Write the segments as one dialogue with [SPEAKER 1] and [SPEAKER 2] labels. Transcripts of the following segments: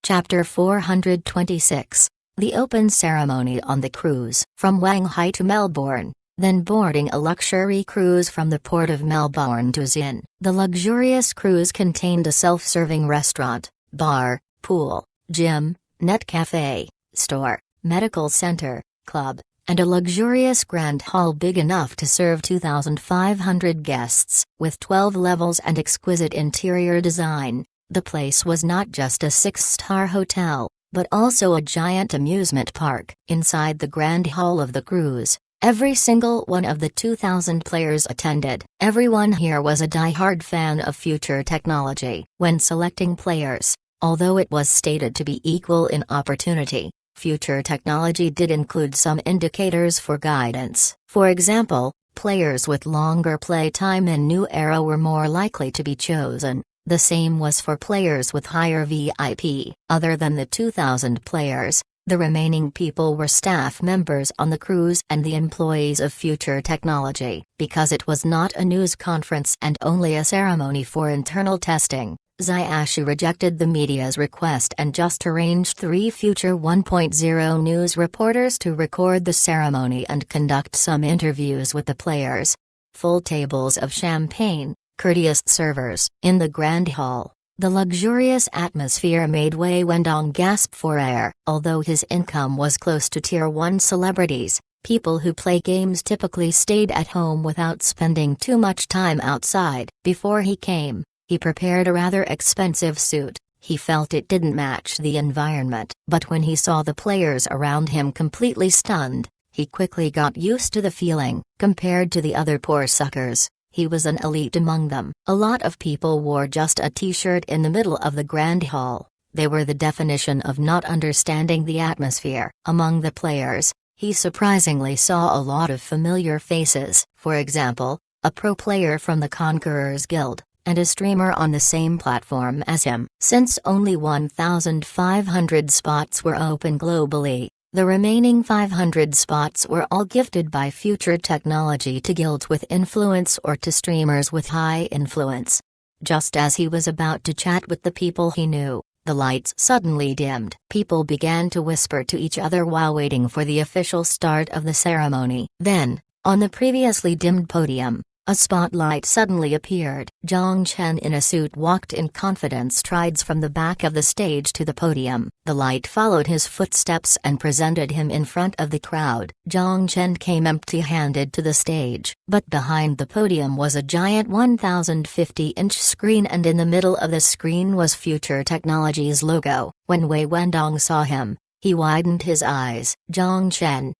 [SPEAKER 1] Chapter 426. The Open Ceremony on the Cruise. From Shanghai to Melbourne, then boarding a luxury cruise from the port of Melbourne to Xi'an. The luxurious cruise contained a self-serving restaurant, bar, pool, gym, net cafe, store, medical center, club, and a luxurious grand hall big enough to serve 2,500 guests. With 12 levels and exquisite interior design, the place was not just a six-star hotel, but also a giant amusement park. Inside the grand hall of the cruise, every single one of the 2,000 players attended. Everyone here was a die-hard fan of future technology. When selecting players, although it was stated to be equal in opportunity, future technology did include some indicators for guidance. For example, players with longer play time in New Era were more likely to be chosen. The same was for players with higher VIP. Other than the 2,000 players, the remaining people were staff members on the cruise and the employees of future technology. Because it was not a news conference and only a ceremony for internal testing, Ziyashu rejected the media's request and just arranged 3 future 1.0 news reporters to record the ceremony and conduct some interviews with the players. Full tables of champagne, courteous servers. In the grand hall, the luxurious atmosphere made Wei Wendong gasp for air. Although his income was close to Tier 1 celebrities, people who play games typically stayed at home without spending too much time outside. Before he came, he prepared a rather expensive suit. He felt it didn't match the environment. But when he saw the players around him completely stunned, he quickly got used to the feeling. Compared to the other poor suckers, he was an elite among them. A lot of people wore just a t-shirt in the middle of the grand hall. They were the definition of not understanding the atmosphere. Among the players, he surprisingly saw a lot of familiar faces. For example, a pro player from the Conquerors Guild, and a streamer on the same platform as him. Since only 1,500 spots were open globally, the remaining 500 spots were all gifted by future technology to guilds with influence or to streamers with high influence. Just as he was about to chat with the people he knew, the lights suddenly dimmed. People began to whisper to each other while waiting for the official start of the ceremony. Then, on the previously dimmed podium, a spotlight suddenly appeared. Jong-chen in a suit walked in confident strides from the back of the stage to the podium. The light followed his footsteps and presented him in front of the crowd. Jong-chen came empty-handed to the stage, but behind the podium was a giant 1,050-inch screen, and in the middle of the screen was Future Technology's logo. When Wei Wendong saw him, he widened his eyes. Jong-chen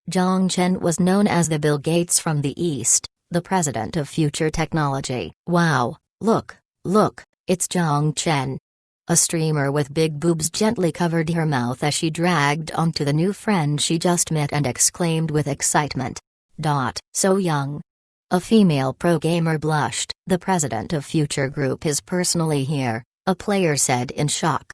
[SPEAKER 1] was known as the Bill Gates from the East, the president of Future Technology. Wow, look, it's Jong-chen. A streamer with big boobs gently covered her mouth as she dragged onto the new friend she just met and exclaimed with excitement. So young. A female pro gamer blushed. The president of Future Group is personally here, a player said in shock.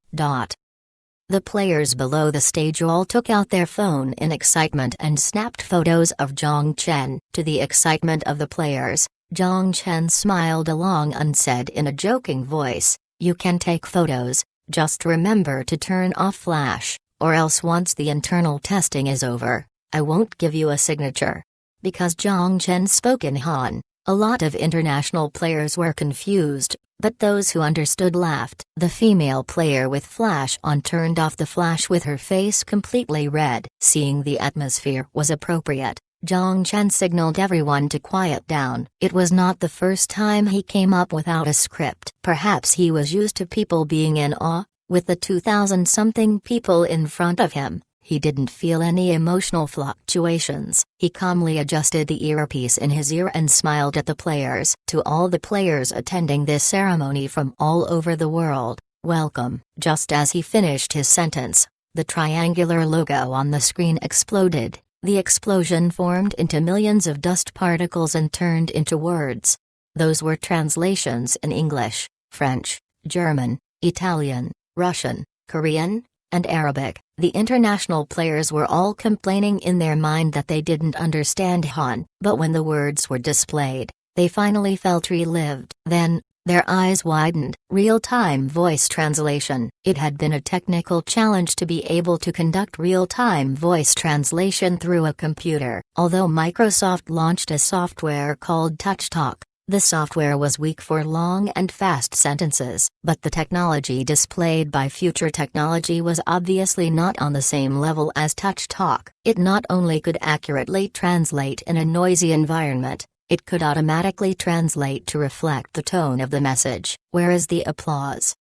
[SPEAKER 1] The players below the stage all took out their phone in excitement and snapped photos of Jong-chen. To the excitement of the players, Jong-chen smiled along and said in a joking voice, "You can take photos, just remember to turn off flash, or else once the internal testing is over, I won't give you a signature." Because Jong-chen spoke in Han, a lot of international players were confused, but those who understood laughed. The female player with flash on turned off the flash with her face completely red. Seeing the atmosphere was appropriate, Jong-chen signaled everyone to quiet down. It was not the first time he came up without a script. Perhaps he was used to people being in awe. With the 2,000-something people in front of him, he didn't feel any emotional fluctuations. He calmly adjusted the earpiece in his ear and smiled at the players. To all the players attending this ceremony from all over the world, welcome. Just as he finished his sentence, the triangular logo on the screen exploded. The explosion formed into millions of dust particles and turned into words. Those were translations in English, French, German, Italian, Russian, Korean, and Arabic. The international players were all complaining in their mind that they didn't understand Han, but when the words were displayed, they finally felt relived. Then, Their eyes widened. Real-time voice translation. It had been a technical challenge to be able to conduct real-time voice translation through a computer. Although Microsoft launched a software called TouchTalk, the software was weak for long and fast sentences, but the technology displayed by Future Technology was obviously not on the same level as TouchTalk. It not only could accurately translate in a noisy environment, it could automatically translate to reflect the tone of the message. Where is the applause?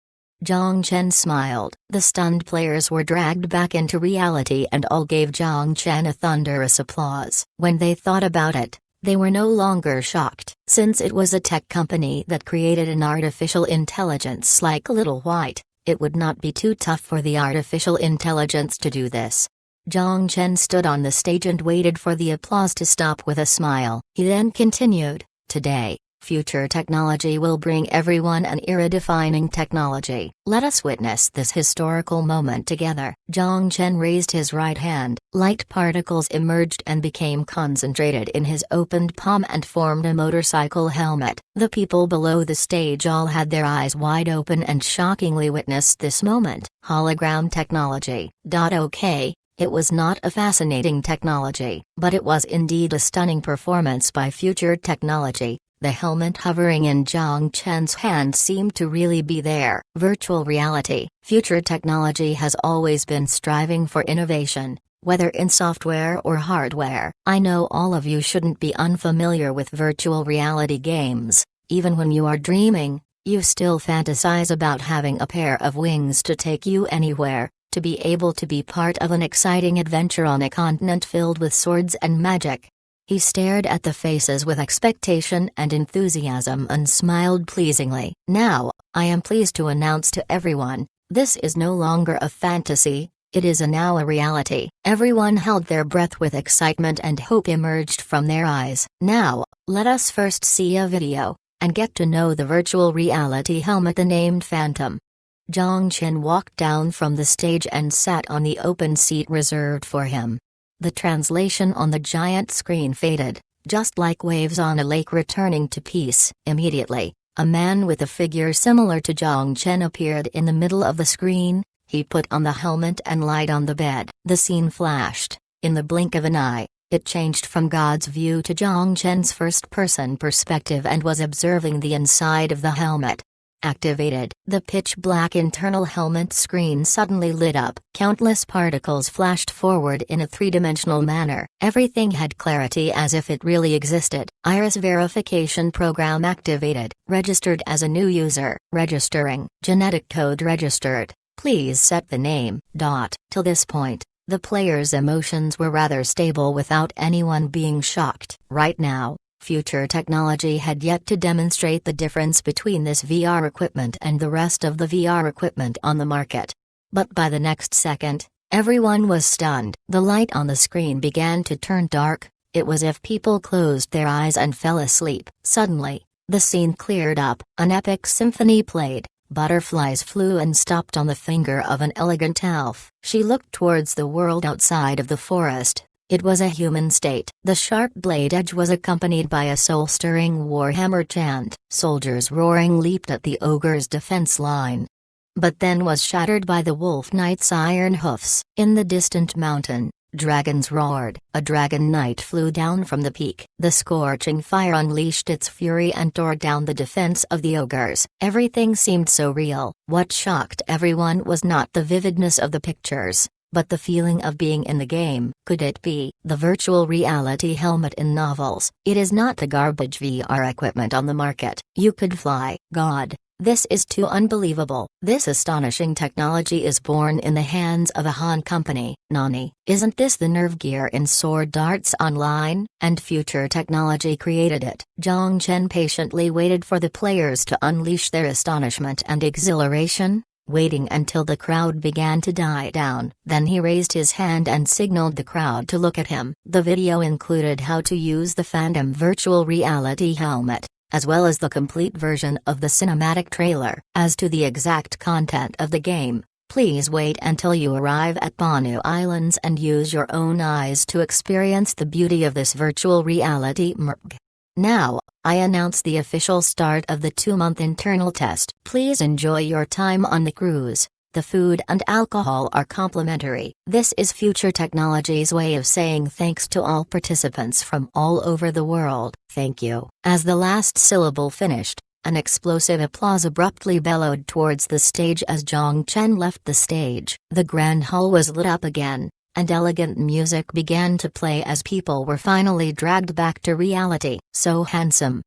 [SPEAKER 1] Jong-chen smiled. The stunned players were dragged back into reality and all gave Jong-chen a thunderous applause. When they thought about it, they were no longer shocked. Since it was a tech company that created an artificial intelligence like Little White, it would not be too tough for the artificial intelligence to do this. Jong-chen stood on the stage and waited for the applause to stop with a smile. He then continued, "Today, Future Technology will bring everyone an era-defining technology. Let us witness this historical moment together." Jong-chen raised his right hand. Light particles emerged and became concentrated in his opened palm and formed a motorcycle helmet. The people below the stage all had their eyes wide open and shockingly witnessed this moment. Hologram technology. Okay. It was not a fascinating technology, but it was indeed a stunning performance by Future Technology. The helmet hovering in Jong-chen's hand seemed to really be there. Virtual reality. Future Technology has always been striving for innovation, whether in software or hardware. I know all of you shouldn't be unfamiliar with virtual reality games. Even when you are dreaming, you still fantasize about having a pair of wings to take you anywhere, to be able to be part of an exciting adventure on a continent filled with swords and magic. He stared at the faces with expectation and enthusiasm and smiled pleasingly. Now, I am pleased to announce to everyone, this is no longer a fantasy, it is now a reality. Everyone held their breath with excitement and hope emerged from their eyes. Now, let us first see a video, and get to know the virtual reality helmet named Phantom. Jong-chen walked down from the stage and sat on the open seat reserved for him. The translation on the giant screen faded, just like waves on a lake returning to peace. Immediately, a man with a figure similar to Jong-chen appeared in the middle of the screen. He put on the helmet and lied on the bed. The scene flashed. In the blink of an eye, it changed from God's view to Jong-chen's first-person perspective and was observing the inside of the helmet. Activated. The pitch-black internal helmet screen suddenly lit up. Countless particles flashed forward in a three-dimensional manner. Everything had clarity as if it really existed. Iris verification program activated. Registered as a new user. Registering. Genetic code registered. Please set the name. Till this point, the players' emotions were rather stable without anyone being shocked. Right now, Future Technology had yet to demonstrate the difference between this VR equipment and the rest of the VR equipment on the market. But by the next second, everyone was stunned. The light on the screen began to turn dark. It was as if people closed their eyes and fell asleep. Suddenly, the scene cleared up. An epic symphony played. Butterflies flew and stopped on the finger of an elegant elf. She looked towards the world outside of the forest. It was a human state. The sharp blade edge was accompanied by a soul-stirring warhammer chant. Soldiers roaring leaped at the ogre's defense line, but then was shattered by the wolf knight's iron hoofs. In the distant mountain, dragons roared. A dragon knight flew down from the peak. The scorching fire unleashed its fury and tore down the defense of the ogres. Everything seemed so real. What shocked everyone was not the vividness of the pictures, but the feeling of being in the game. Could it be the virtual reality helmet in novels? It is not the garbage VR equipment on the market. You could fly. God, this is too unbelievable. This astonishing technology is born in the hands of a Han company. Nani, isn't this the nerve gear in Sword Arts Online? And Future Technology created it. Jong-chen patiently waited for the players to unleash their astonishment and exhilaration, waiting until the crowd began to die down. Then he raised his hand and signaled the crowd to look at him. The video included how to use the Phantom virtual reality helmet, as well as the complete version of the cinematic trailer. As to the exact content of the game, please wait until you arrive at Banu Islands and use your own eyes to experience the beauty of this virtual reality merg. Now, I announce the official start of the 2-month internal test. Please enjoy your time on the cruise. The food and alcohol are complimentary. This is Future Technology's way of saying thanks to all participants from all over the world. Thank you. As the last syllable finished, an explosive applause abruptly bellowed towards the stage as Jong-chen left the stage. The grand hall was lit up again, and elegant music began to play as people were finally dragged back to reality. So handsome.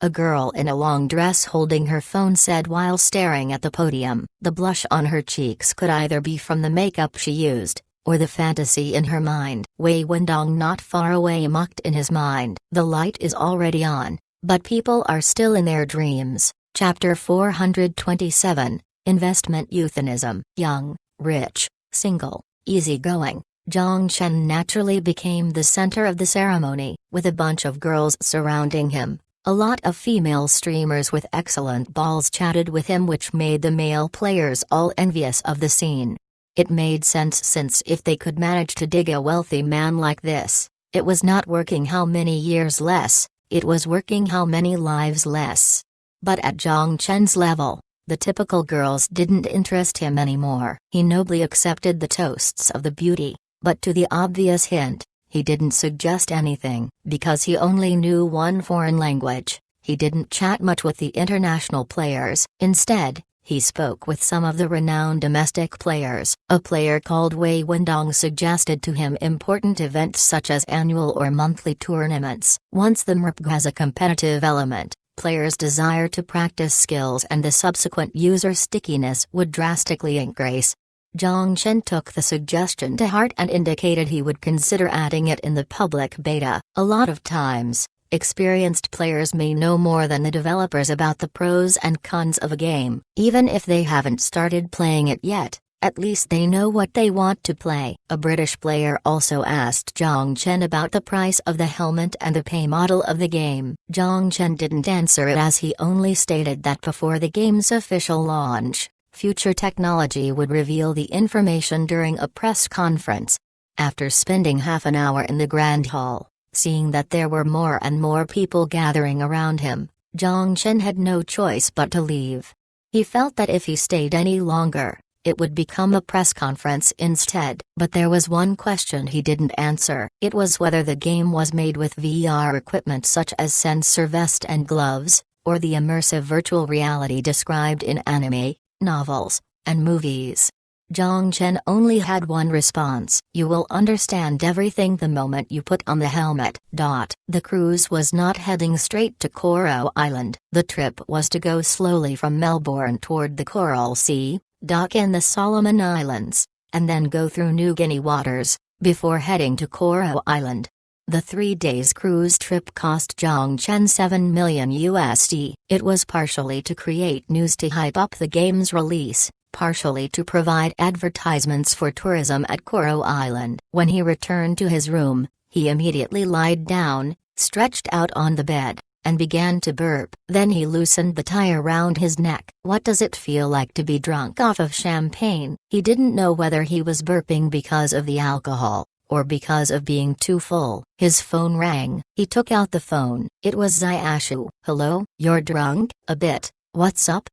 [SPEAKER 1] A girl in a long dress holding her phone said while staring at the podium. The blush on her cheeks could either be from the makeup she used, or the fantasy in her mind. Wei Wendong not far away mocked in his mind. The light is already on, but people are still in their dreams. Chapter 427, Investment Euthanism. Young, rich, single, easygoing, Jong-chen naturally became the center of the ceremony, with a bunch of girls surrounding him. A lot of female streamers with excellent balls chatted with him, which made the male players all envious of the scene. It made sense, since if they could manage to dig a wealthy man like this, it was not working how many years less, it was working how many lives less. But at Jong-chen's level, the typical girls didn't interest him anymore. He nobly accepted the toasts of the beauty, but to the obvious hint, he didn't suggest anything. Because he only knew one foreign language, he didn't chat much with the international players. Instead, he spoke with some of the renowned domestic players. A player called Wei Wendong suggested to him important events such as annual or monthly tournaments. Once the MRP has a competitive element, players' desire to practice skills and the subsequent user stickiness would drastically increase. Jong-chen took the suggestion to heart and indicated he would consider adding it in the public beta. A lot of times, experienced players may know more than the developers about the pros and cons of a game. Even if they haven't started playing it yet, at least they know what they want to play. A British player also asked Jong-chen about the price of the helmet and the pay model of the game. Jong-chen didn't answer it, as he only stated that before the game's official launch, Future Technology would reveal the information during a press conference. After spending half an hour in the Grand Hall, seeing that there were more and more people gathering around him, Jong-chen had no choice but to leave. He felt that if he stayed any longer, it would become a press conference instead. But there was one question he didn't answer. It was whether the game was made with VR equipment such as sensor vest and gloves, or the immersive virtual reality described in anime, novels, and movies. Jong-chen only had one response: you will understand everything the moment you put on the helmet. The cruise was not heading straight to Coral Island. The trip was to go slowly from Melbourne toward the Coral Sea, dock in the Solomon Islands, and then go through New Guinea waters, before heading to Coral Island. The 3 days cruise trip cost Jong-chen $7 million USD. It was partially to create news to hype up the game's release, partially to provide advertisements for tourism at Coral Island. When he returned to his room, he immediately lied down, stretched out on the bed, and began to burp. Then he loosened the tie around his neck. What does it feel like to be drunk off of champagne? He didn't know whether he was burping because of the alcohol, or because of being too full. His phone rang. He took out the phone. It was Xiaoshu. Hello? You're drunk? A bit. What's up?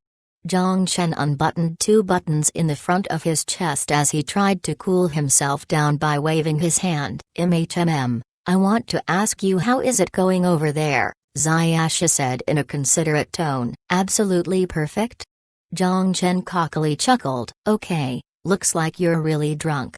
[SPEAKER 1] Jong-chen unbuttoned 2 buttons in the front of his chest as he tried to cool himself down by waving his hand. I want to ask you, how is it going over there? Xiaoshu said in a considerate tone. Absolutely perfect? Jong-chen cockily chuckled. Okay, looks like you're really drunk.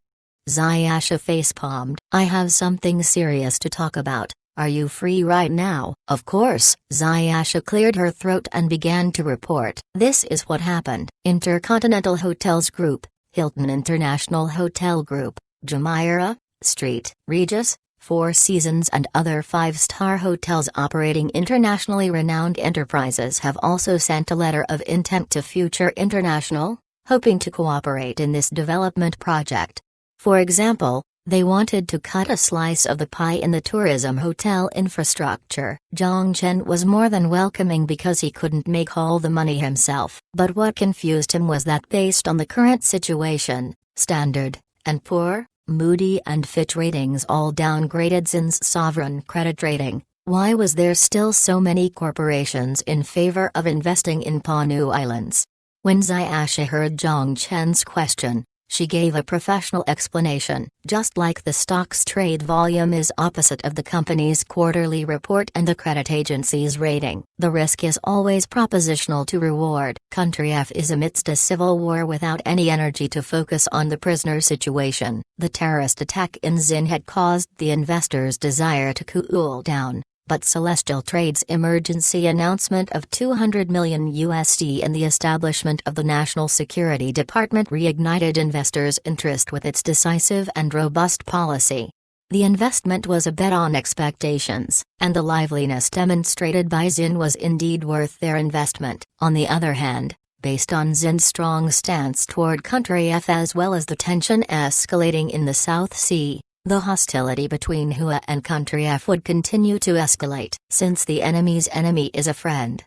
[SPEAKER 1] Xiaoshu facepalmed. I have something serious to talk about. Are you free right now? Of course. Xiaoshu cleared her throat and began to report. This is what happened. Intercontinental Hotels Group, Hilton International Hotel Group, Jumeirah Street, Regis, Four Seasons and other 5-star hotels operating internationally renowned enterprises have also sent a letter of intent to Future International, hoping to cooperate in this development project. For example, they wanted to cut a slice of the pie in the tourism hotel infrastructure. Jong-chen was more than welcoming because he couldn't make all the money himself. But what confused him was that based on the current situation, Standard and Poor, Moody and Fitch ratings all downgraded Zin's sovereign credit rating, Why was there still so many corporations in favor of investing in Panu Islands? When Ziyasha heard Jong-chen's question, she gave a professional explanation. Just like the stock's trade volume is opposite of the company's quarterly report and the credit agency's rating, the risk is always propositional to reward. Country F is amidst a civil war without any energy to focus on the prisoner situation. The terrorist attack in Xin had caused the investors' desire to cool down. But Celestial Trade's emergency announcement of $200 million and the establishment of the National Security Department reignited investors' interest with its decisive and robust policy. The investment was a bet on expectations, and the liveliness demonstrated by Xin was indeed worth their investment. On the other hand, based on Xin's strong stance toward Country F as well as the tension escalating in the South Sea, the hostility between Hua and Country F would continue to escalate. Since the enemy's enemy is a friend,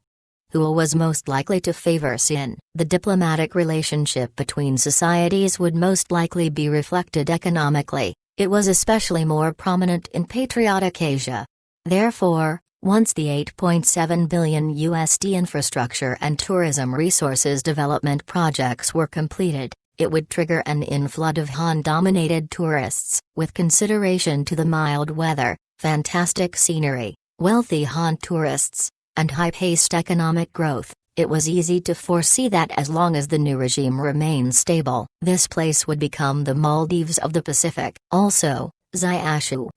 [SPEAKER 1] Hua was most likely to favor Xin. The diplomatic relationship between societies would most likely be reflected economically. It was especially more prominent in patriotic Asia. Therefore, once the $8.7 billion infrastructure and tourism resources development projects were completed, it would trigger an inflood of Han-dominated tourists. With consideration to the mild weather, fantastic scenery, wealthy Han tourists, and high-paced economic growth, it was easy to foresee that as long as the new regime remained stable, this place would become the Maldives of the Pacific. Also, Ziyashu,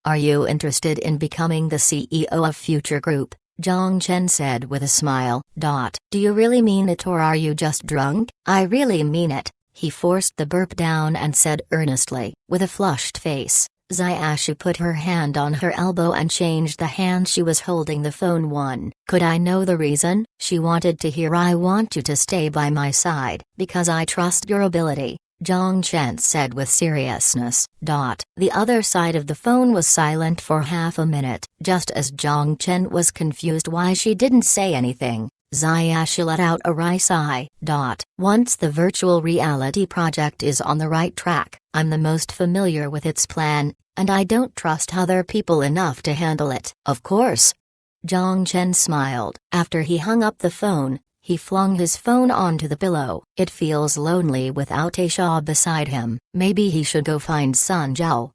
[SPEAKER 1] are you interested in becoming the CEO of Future Group? Jong-chen said with a smile. Do you really mean it or are you just drunk? I really mean it. He forced the burp down and said earnestly. With a flushed face, Ziyashu put her hand on her elbow and changed the hand she was holding the phone one. Could I know the reason? She wanted to hear. I want you to stay by my side, because I trust your ability, Jong-chen said with seriousness. The other side of the phone was silent for half a minute. Just as Jong-chen was confused why she didn't say anything, Ziyasha let out a wry sigh. Once the virtual reality project is on the right track, I'm the most familiar with its plan, and I don't trust other people enough to handle it. Of course. Jong-chen smiled. After he hung up the phone, he flung his phone onto the pillow. It feels lonely without Aisha beside him. Maybe he should go find Sun Zhao.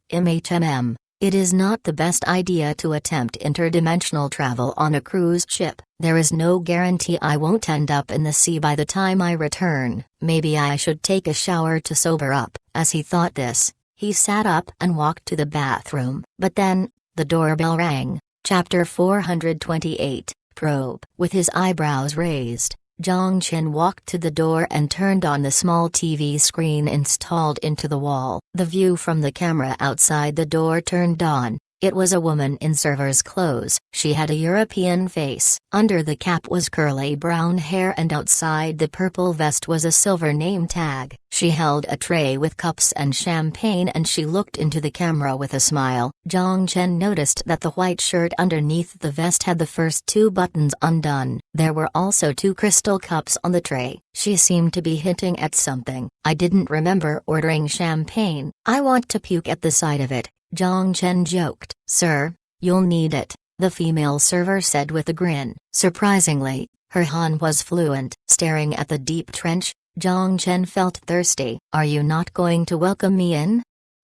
[SPEAKER 1] It is not the best idea to attempt interdimensional travel on a cruise ship. There is no guarantee I won't end up in the sea by the time I return. Maybe I should take a shower to sober up. As he thought this, he sat up and walked to the bathroom. But then, the doorbell rang. Chapter 428, Probe. With his eyebrows raised, Jong-chen walked to the door and turned on the small TV screen installed into the wall. The view from the camera outside the door turned on. It was a woman in server's clothes. She had a European face. Under the cap was curly brown hair and outside the purple vest was a silver name tag. She held a tray with cups and champagne and she looked into the camera with a smile. Jong-chen noticed that the white shirt underneath the vest had the first two buttons undone. There were also two crystal cups on the tray. She seemed to be hinting at something. I didn't remember ordering champagne. I want to puke at the sight of it, Jong-chen joked. Sir, you'll need it, the female server said with a grin. Surprisingly, her Han was fluent. Staring at the deep trench, Jong-chen felt thirsty. Are you not going to welcome me in?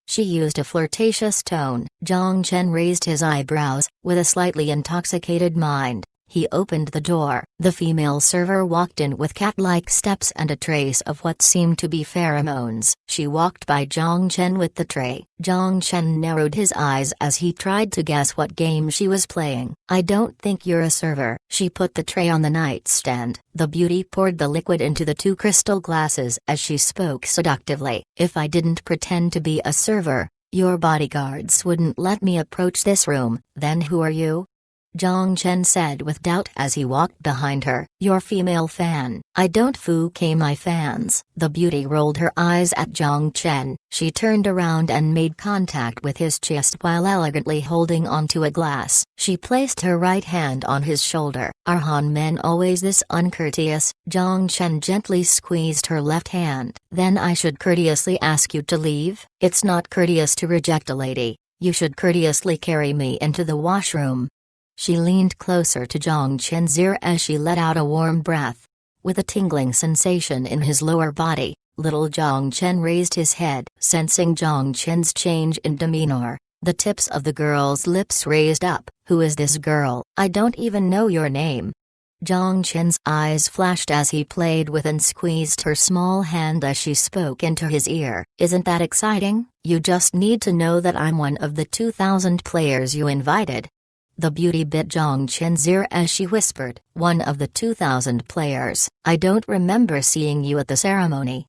[SPEAKER 1] She used a flirtatious tone. Jong-chen raised his eyebrows. With a slightly intoxicated mind, he opened the door. The female server walked in with cat-like steps and a trace of what seemed to be pheromones. She walked by Jong-chen with the tray. Jong-chen narrowed his eyes as he tried to guess what game she was playing. I don't think you're a server. She put the tray on the nightstand. The beauty poured the liquid into the two crystal glasses as she spoke seductively. If I didn't pretend to be a server, your bodyguards wouldn't let me approach this room. Then who are you? Jong-chen said with doubt as he walked behind her. Your female fan. I don't fouquet my fans. The beauty rolled her eyes at Jong-chen. She turned around and made contact with his chest while elegantly holding onto a glass. She placed her right hand on his shoulder. Are Han men always this uncourteous? Jong-chen gently squeezed her left hand. Then I should courteously ask you to leave? It's not courteous to reject a lady. You should courteously carry me into the washroom." She leaned closer to Jong-chen's ear as she let out a warm breath. With a tingling sensation in his lower body, little Jong-chen raised his head. Sensing Jong-chen's change in demeanor, the tips of the girl's lips raised up. "Who is this girl? I don't even know your name." Jong-chen's eyes flashed as he played with and squeezed her small hand as she spoke into his ear. "Isn't that exciting? You just need to know that I'm one of the 2,000 players you invited." The beauty bit Jong-chen's ear as she whispered, "One of the 2,000 players? I don't remember seeing you at the ceremony."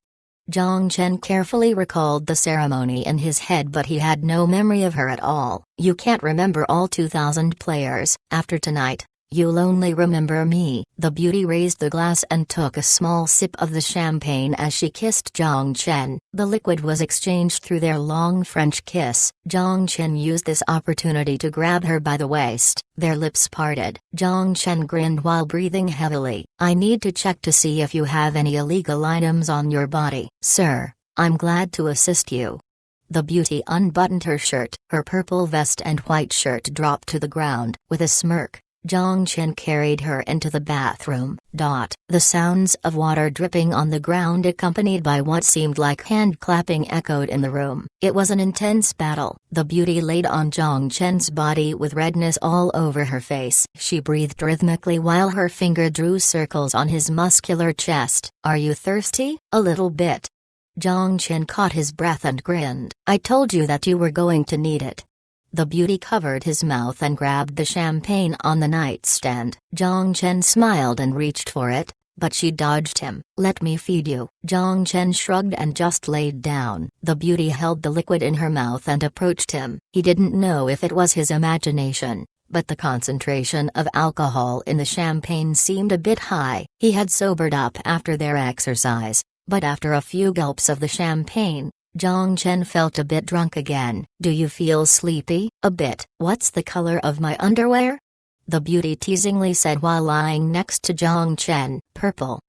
[SPEAKER 1] Jong-chen carefully recalled the ceremony in his head, but he had no memory of her at all. "You can't remember all 2,000 players. After tonight, you'll only remember me." The beauty raised the glass and took a small sip of the champagne as she kissed Jong-chen. The liquid was exchanged through their long French kiss. Jong-chen used this opportunity to grab her by the waist. Their lips parted. Jong-chen grinned while breathing heavily. "I need to check to see if you have any illegal items on your body." "Sir, I'm glad to assist you." The beauty unbuttoned her shirt. Her purple vest and white shirt dropped to the ground. With a smirk, Jong-chen carried her into the bathroom. The sounds of water dripping on the ground accompanied by what seemed like hand clapping echoed in the room. It was an intense battle. The beauty laid on Jong-chen's body with redness all over her face. She breathed rhythmically while her finger drew circles on his muscular chest. "Are you thirsty?" "A little bit." Jong-chen caught his breath and grinned. "I told you that you were going to need it." The beauty covered his mouth and grabbed the champagne on the nightstand. Jong-chen smiled and reached for it, but she dodged him. "Let me feed you." Jong-chen shrugged and just laid down. The beauty held the liquid in her mouth and approached him. He didn't know if it was his imagination, but the concentration of alcohol in the champagne seemed a bit high. He had sobered up after their exercise, but after a few gulps of the champagne, Jong-chen felt a bit drunk again. "Do you feel sleepy?" "A bit." "What's the color of my underwear?" the beauty teasingly said while lying next to Jong-chen. "Purple."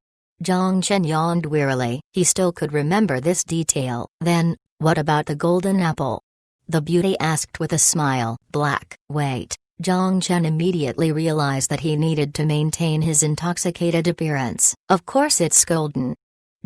[SPEAKER 1] Jong-chen yawned wearily. He still could remember this detail. "Then, what about the golden apple?" the beauty asked with a smile. "Black." "Wait." Jong-chen immediately realized that he needed to maintain his intoxicated appearance. "Of course it's golden."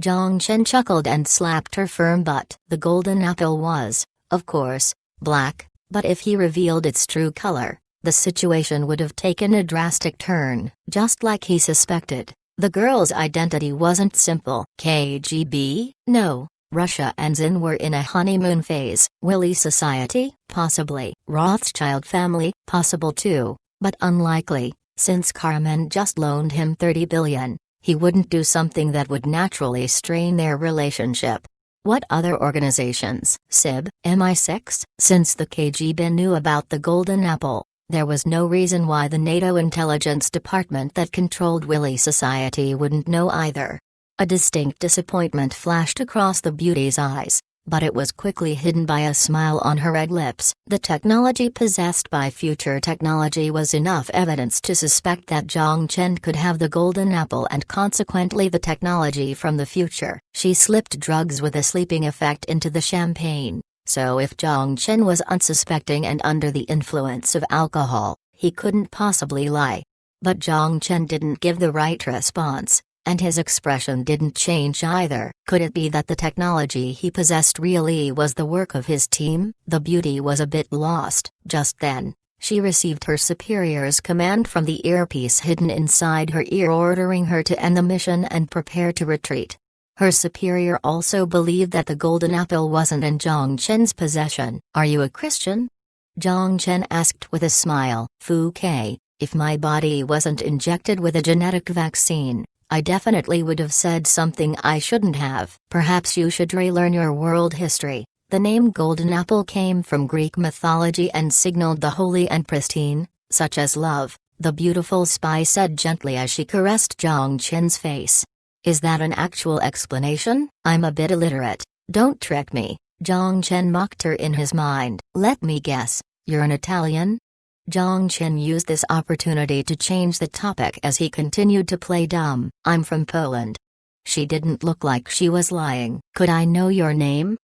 [SPEAKER 1] Jong-chen chuckled and slapped her firm butt. The golden apple was, of course, black, but if he revealed its true color, the situation would have taken a drastic turn. Just like he suspected, the girl's identity wasn't simple. KGB? No. Russia and Zin were in a honeymoon phase. Willy society? Possibly. Rothschild family? Possible too, but unlikely, since Carmen just loaned him 30 billion. He wouldn't do something that would naturally strain their relationship. What other organizations? SIB, MI6? Since the KGB knew about the golden apple, there was no reason why the NATO intelligence department that controlled Willy society wouldn't know either. A distinct disappointment flashed across the beauty's eyes, but it was quickly hidden by a smile on her red lips. The technology possessed by future technology was enough evidence to suspect that Jong-chen could have the golden apple and consequently the technology from the future. She slipped drugs with a sleeping effect into the champagne, so if Jong-chen was unsuspecting and under the influence of alcohol, he couldn't possibly lie. But Jong-chen didn't give the right response, and his expression didn't change either. Could it be that the technology he possessed really was the work of his team? The beauty was a bit lost. Just then, she received her superior's command from the earpiece hidden inside her ear, ordering her to end the mission and prepare to retreat. Her superior also believed that the golden apple wasn't in Jong-chen's possession. "Are you a Christian?" Jong-chen asked with a smile. "Fouquet, if my body wasn't injected with a genetic vaccine, I definitely would have said something I shouldn't have." "Perhaps you should relearn your world history." The name Golden Apple came from Greek mythology and signaled the holy and pristine, such as love, the beautiful spy said gently as she caressed Jong-chen's face. "Is that an actual explanation?" "I'm a bit illiterate, don't trick me," Jong-chen mocked her in his mind. "Let me guess, you're an Italian?" Jong-chen used this opportunity to change the topic as he continued to play dumb. "I'm from Poland." She didn't look like she was lying. "Could I know your name?"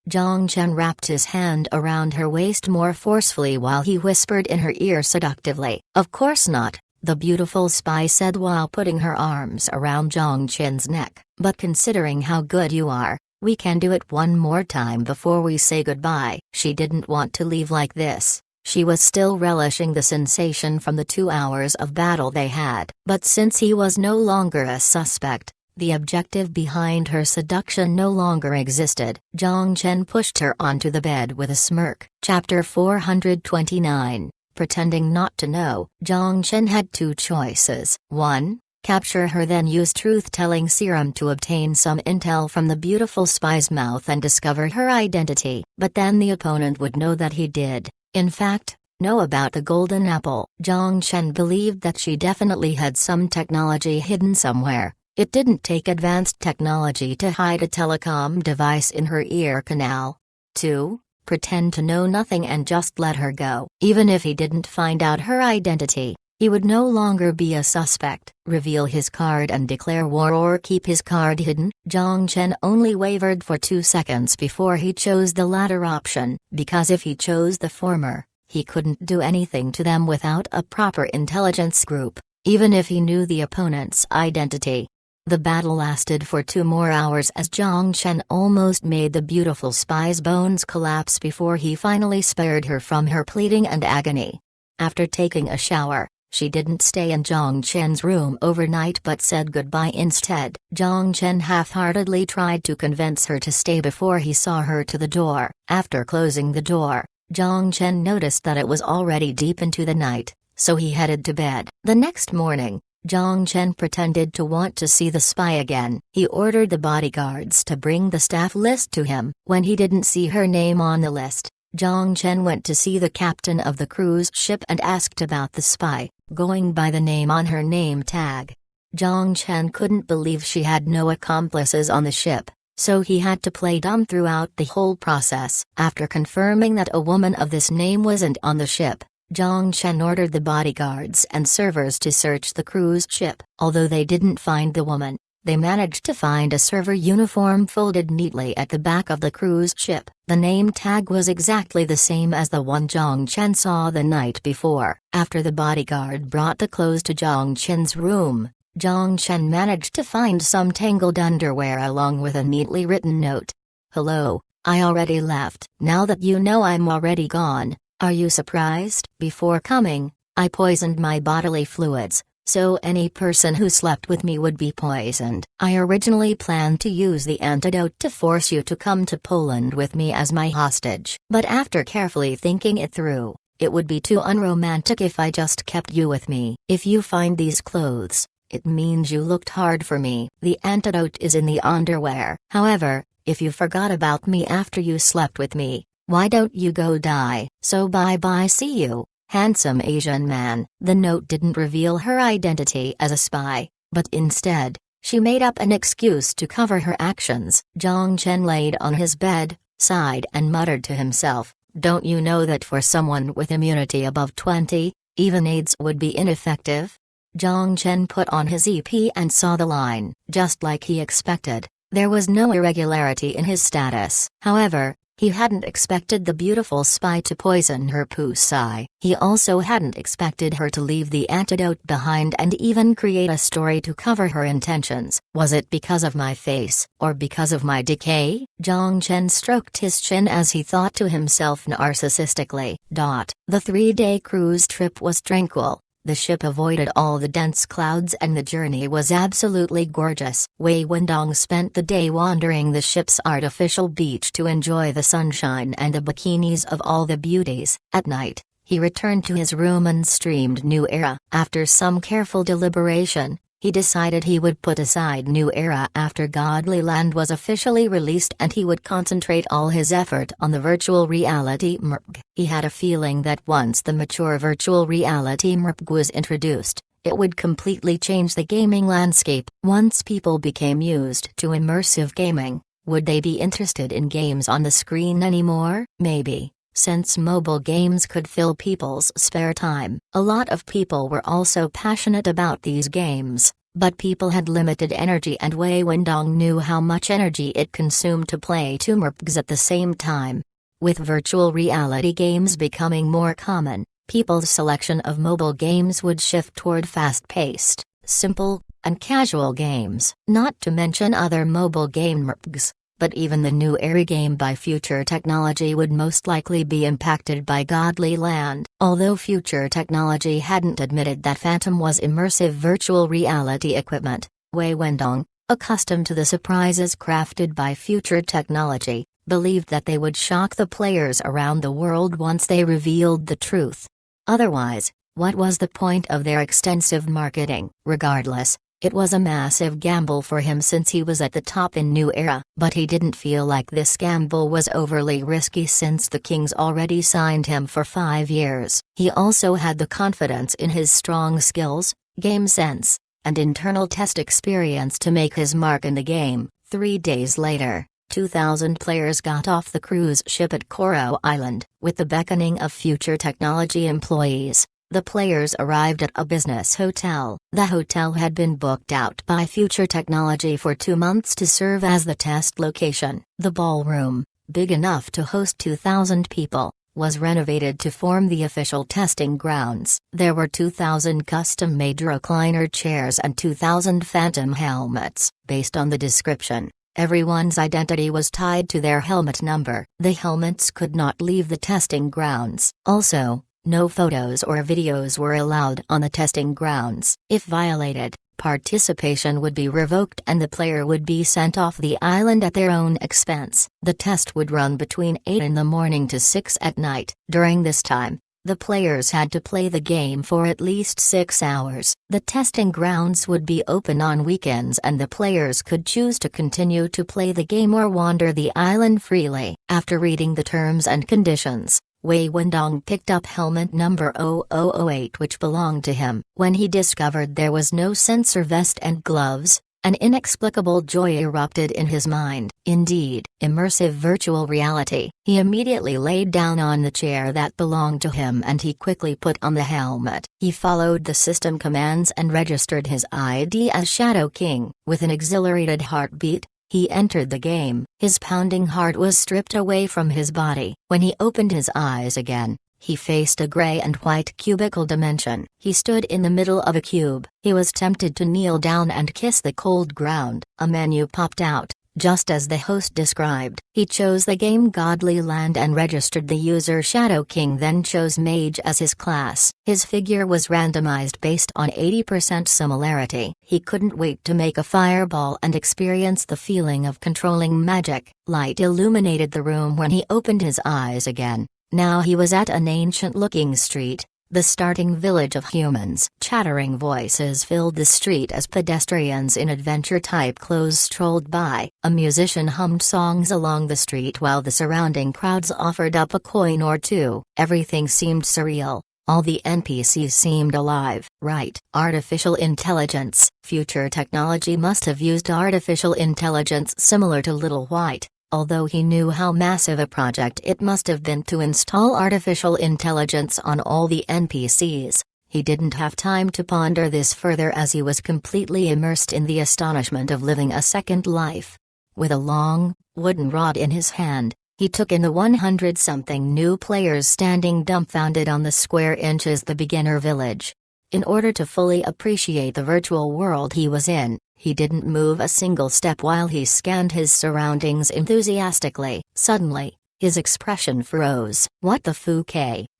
[SPEAKER 1] Jong-chen wrapped his hand around her waist more forcefully while he whispered in her ear seductively. "Of course not," the beautiful spy said while putting her arms around Jong-chen's neck. "But considering how good you are, we can do it one more time before we say goodbye." She didn't want to leave like this. She was still relishing the sensation from the 2 hours of battle they had. But since he was no longer a suspect, the objective behind her seduction no longer existed. Jong-chen pushed her onto the bed with a smirk. Chapter 429, Pretending Not to Know. Jong-chen had 2 choices. 1. Capture her, then use truth-telling serum to obtain some intel from the beautiful spy's mouth and discover her identity. But then the opponent would know that he did, in fact, know about the golden apple. Jong-chen believed that she definitely had some technology hidden somewhere. It didn't take advanced technology to hide a telecom device in her ear canal. 2. Pretend to know nothing and just let her go. Even if he didn't find out her identity, he would no longer be a suspect. Reveal his card and declare war or keep his card hidden. Jong-chen only wavered for 2 seconds before he chose the latter option, because if he chose the former, he couldn't do anything to them without a proper intelligence group, even if he knew the opponent's identity. The battle lasted for 2 more hours as Jong-chen almost made the beautiful spy's bones collapse before he finally spared her from her pleading and agony. After taking a shower, she didn't stay in Jong-chen's room overnight but said goodbye instead. Jong-chen half-heartedly tried to convince her to stay before he saw her to the door. After closing the door, Jong-chen noticed that it was already deep into the night, so he headed to bed. The next morning, Jong-chen pretended to want to see the spy again. He ordered the bodyguards to bring the staff list to him. When he didn't see her name on the list, Jong-chen went to see the captain of the cruise ship and asked about the spy, going by the name on her name tag. Jong-chen couldn't believe she had no accomplices on the ship, so he had to play dumb throughout the whole process. After confirming that a woman of this name wasn't on the ship, Jong-chen ordered the bodyguards and servers to search the cruise ship. Although they didn't find the woman, they managed to find a server uniform folded neatly at the back of the cruise ship. The name tag was exactly the same as the one Jong-chen saw the night before. After the bodyguard brought the clothes to Jong-chen's room, Jong-chen managed to find some tangled underwear along with a neatly written note. "Hello, I already left. Now that you know I'm already gone, are you surprised? Before coming, I poisoned my bodily fluids, so any person who slept with me would be poisoned. I originally planned to use the antidote to force you to come to Poland with me as my hostage. But after carefully thinking it through, it would be too unromantic if I just kept you with me. If you find these clothes, it means you looked hard for me. The antidote is in the underwear. However, if you forgot about me after you slept with me, why don't you go die? So bye-bye, see you, handsome Asian man." The note didn't reveal her identity as a spy, but instead, she made up an excuse to cover her actions. Jong-chen laid on his bed, sighed and muttered to himself, "Don't you know that for someone with immunity above 20, even AIDS would be ineffective?" Jong-chen put on his EP and saw the line. Just like he expected, there was no irregularity in his status. However, he hadn't expected the beautiful spy to poison her pussy. He also hadn't expected her to leave the antidote behind and even create a story to cover her intentions. Was it because of my face, or because of my decay? Jong-chen stroked his chin as he thought to himself narcissistically. The 3-day cruise trip was tranquil. The ship avoided all the dense clouds and the journey was absolutely gorgeous. Wei Wendong spent the day wandering the ship's artificial beach to enjoy the sunshine and the bikinis of all the beauties. At night, he returned to his room and streamed New Era. After some careful deliberation, he decided he would put aside New Era after Godly Land was officially released and he would concentrate all his effort on the virtual reality MRG. He had a feeling that once the mature virtual reality MRG was introduced, it would completely change the gaming landscape. Once people became used to immersive gaming, would they be interested in games on the screen anymore? Maybe. Since mobile games could fill people's spare time, a lot of people were also passionate about these games. But people had limited energy, and Wei Wendong knew how much energy it consumed to play two MRPGs at the same time. With virtual reality games becoming more common, people's selection of mobile games would shift toward fast-paced, simple, and casual games. Not to mention other mobile game MRPGs, but even the new Airy game by Future Technology would most likely be impacted by Godly Land. Although Future Technology hadn't admitted that Phantom was immersive virtual reality equipment, Wei Wendong, accustomed to the surprises crafted by Future Technology, believed that they would shock the players around the world once they revealed the truth. Otherwise, what was the point of their extensive marketing? Regardless, it was a massive gamble for him since he was at the top in New Era. But he didn't feel like this gamble was overly risky since the Kings already signed him for 5 years. He also had the confidence in his strong skills, game sense, and internal test experience to make his mark in the game. 3 days later, 2,000 players got off the cruise ship at Koro Island. With the beckoning of Future Technology employees, the players arrived at a business hotel. The hotel had been booked out by Future Technology for 2 months to serve as the test location. The ballroom, big enough to host 2,000 people, was renovated to form the official testing grounds. There were 2,000 custom-made recliner chairs and 2,000 Phantom helmets. Based on the description, everyone's identity was tied to their helmet number. The helmets could not leave the testing grounds. Also, no photos or videos were allowed on the testing grounds. If violated, participation would be revoked and the player would be sent off the island at their own expense. The test would run between 8 in the morning to 6 at night. During this time, the players had to play the game for at least 6 hours. The testing grounds would be open on weekends and the players could choose to continue to play the game or wander the island freely. After reading the terms and conditions, Wei Wendong picked up helmet number 0008 which belonged to him. When he discovered there was no sensor vest and gloves, an inexplicable joy erupted in his mind. Indeed, immersive virtual reality. He immediately laid down on the chair that belonged to him and he quickly put on the helmet. He followed the system commands and registered his ID as Shadow King. With an exhilarated heartbeat, he entered the game. His pounding heart was stripped away from his body. When he opened his eyes again, he faced a gray and white cubicle dimension. He stood in the middle of a cube. He was tempted to kneel down and kiss the cold ground. A menu popped out, just as the host described. He chose the game Godly Land and registered the user Shadow King, then chose Mage as his class. His figure was randomized based on 80% similarity. He couldn't wait to make a fireball and experience the feeling of controlling magic. Light illuminated the room when he opened his eyes again. Now he was at an ancient-looking street, the starting village of humans. Chattering voices filled the street as pedestrians in adventure-type clothes strolled by. A musician hummed songs along the street while the surrounding crowds offered up a coin or two. Everything seemed surreal. All the NPCs seemed alive. Right. Artificial intelligence. Future Technology must have used artificial intelligence similar to Little White. Although he knew how massive a project it must have been to install artificial intelligence on all the NPCs, he didn't have time to ponder this further as he was completely immersed in the astonishment of living a second life. With a long, wooden rod in his hand, he took in the 100-something new players standing dumbfounded on the square inches the beginner village. In order to fully appreciate the virtual world he was in, he didn't move a single step while he scanned his surroundings enthusiastically. Suddenly, his expression froze. What the fuck?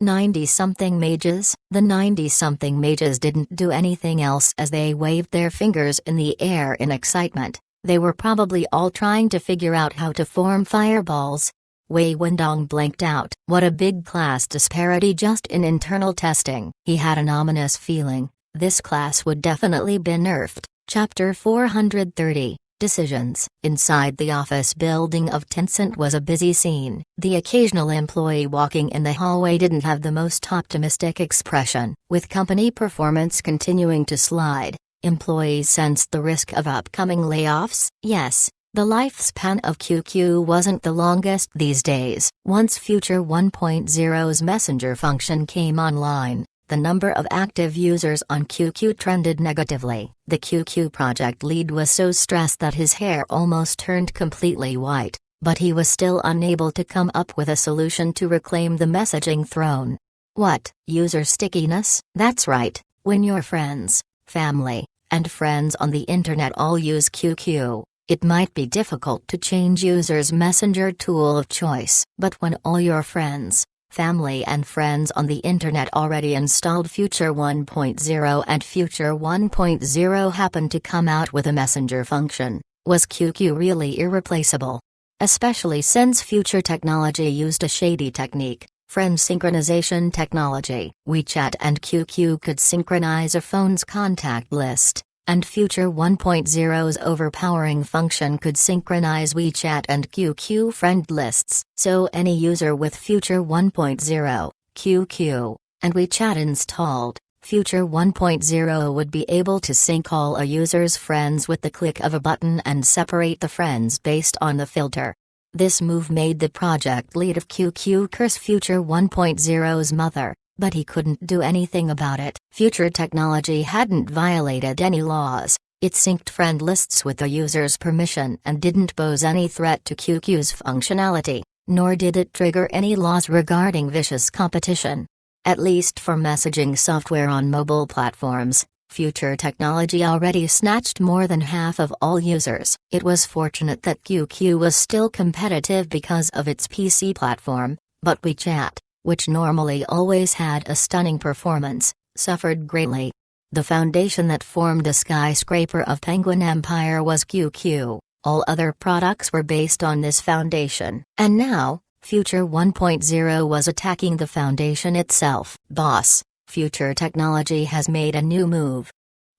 [SPEAKER 1] 90-something mages? The 90-something mages didn't do anything else as they waved their fingers in the air in excitement. They were probably all trying to figure out how to form fireballs. Wei Wendong blanked out. What a big class disparity just in internal testing. He had an ominous feeling. This class would definitely be nerfed. Chapter 430, Decisions. Inside the office building of Tencent was a busy scene. The occasional employee walking in the hallway didn't have the most optimistic expression. With company performance continuing to slide, employees sensed the risk of upcoming layoffs. Yes, the lifespan of QQ wasn't the longest these days. Once Future 1.0's messenger function came online, The number of active users on QQ trended negatively. The QQ project lead was so stressed that his hair almost turned completely white, but he was still unable to come up with a solution to reclaim the messaging throne. What, user stickiness? That's right, when your friends, family, and friends on the internet all use QQ, it might be difficult to change users' messenger tool of choice. But when all your friends, family and friends on the internet already installed Future 1.0 and Future 1.0 happened to come out with a messenger function, was QQ really irreplaceable? Especially since Future technology used a shady technique, friend synchronization technology. WeChat and QQ could synchronize a phone's contact list, and Future 1.0's overpowering function could synchronize WeChat and QQ friend lists. So any user with Future 1.0, QQ, and WeChat installed, Future 1.0 would be able to sync all a user's friends with the click of a button and separate the friends based on the filter. This move made the project lead of QQ curse Future 1.0's mother, but he couldn't do anything about it. Future technology hadn't violated any laws, it synced friend lists with the user's permission and didn't pose any threat to QQ's functionality, nor did it trigger any laws regarding vicious competition. At least for messaging software on mobile platforms, Future technology already snatched more than half of all users. It was fortunate that QQ was still competitive because of its PC platform, but WeChat, which normally always had a stunning performance, suffered greatly. The foundation that formed a skyscraper of Penguin Empire was QQ. All other products were based on this foundation. And now, Future 1.0 was attacking the foundation itself. Boss, Future technology has made a new move.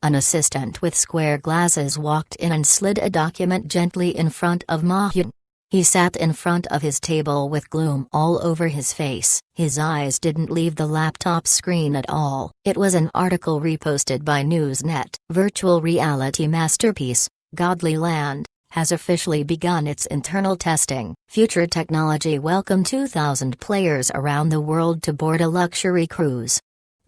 [SPEAKER 1] An assistant with square glasses walked in and slid a document gently in front of Mutant. He sat in front of his table with gloom all over his face. His eyes didn't leave the laptop screen at all. It was an article reposted by Newsnet. Virtual reality masterpiece, Godly Land, has officially begun its internal testing. Future technology welcomed 2,000 players around the world to board a luxury cruise.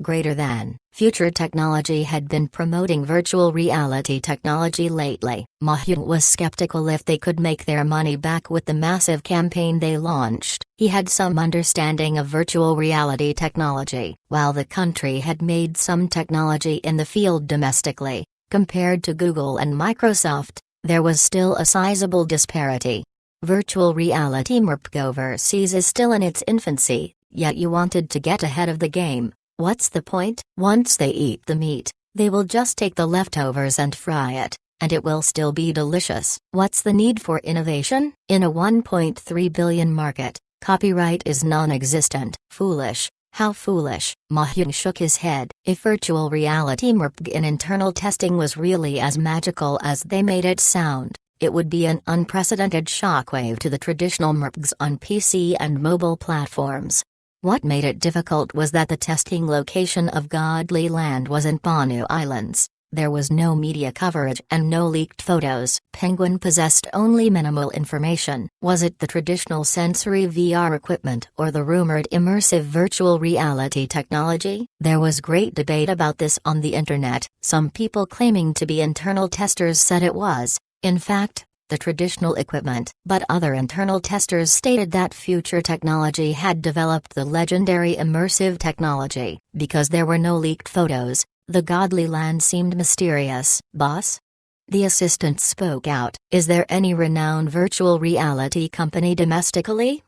[SPEAKER 1] Greater than. Future technology had been promoting virtual reality technology lately. Mutant was skeptical if they could make their money back with the massive campaign they launched. He had some understanding of virtual reality technology. While the country had made some technology in the field domestically, compared to Google and Microsoft, there was still a sizable disparity. Virtual reality MRP overseas is still in its infancy, yet you wanted to get ahead of the game. What's the point? Once they eat the meat, they will just take the leftovers and fry it, and it will still be delicious. What's the need for innovation? In a $1.3 billion market, copyright is non-existent. Foolish. How foolish. Mutant shook his head. If virtual reality MRP in internal testing was really as magical as they made it sound, it would be an unprecedented shockwave to the traditional MRPs on PC and mobile platforms. What made it difficult was that the testing location of Godly Land was in Banu Islands. There was no media coverage and no leaked photos. Penguin possessed only minimal information. Was it the traditional sensory VR equipment or the rumored immersive virtual reality technology? There was great debate about this on the internet. Some people claiming to be internal testers said it was, in fact, the traditional equipment. But other internal testers stated that Future technology had developed the legendary immersive technology. Because there were no leaked photos, the Godly Land seemed mysterious. Boss? The assistant spoke out. Is there any renowned virtual reality company domestically?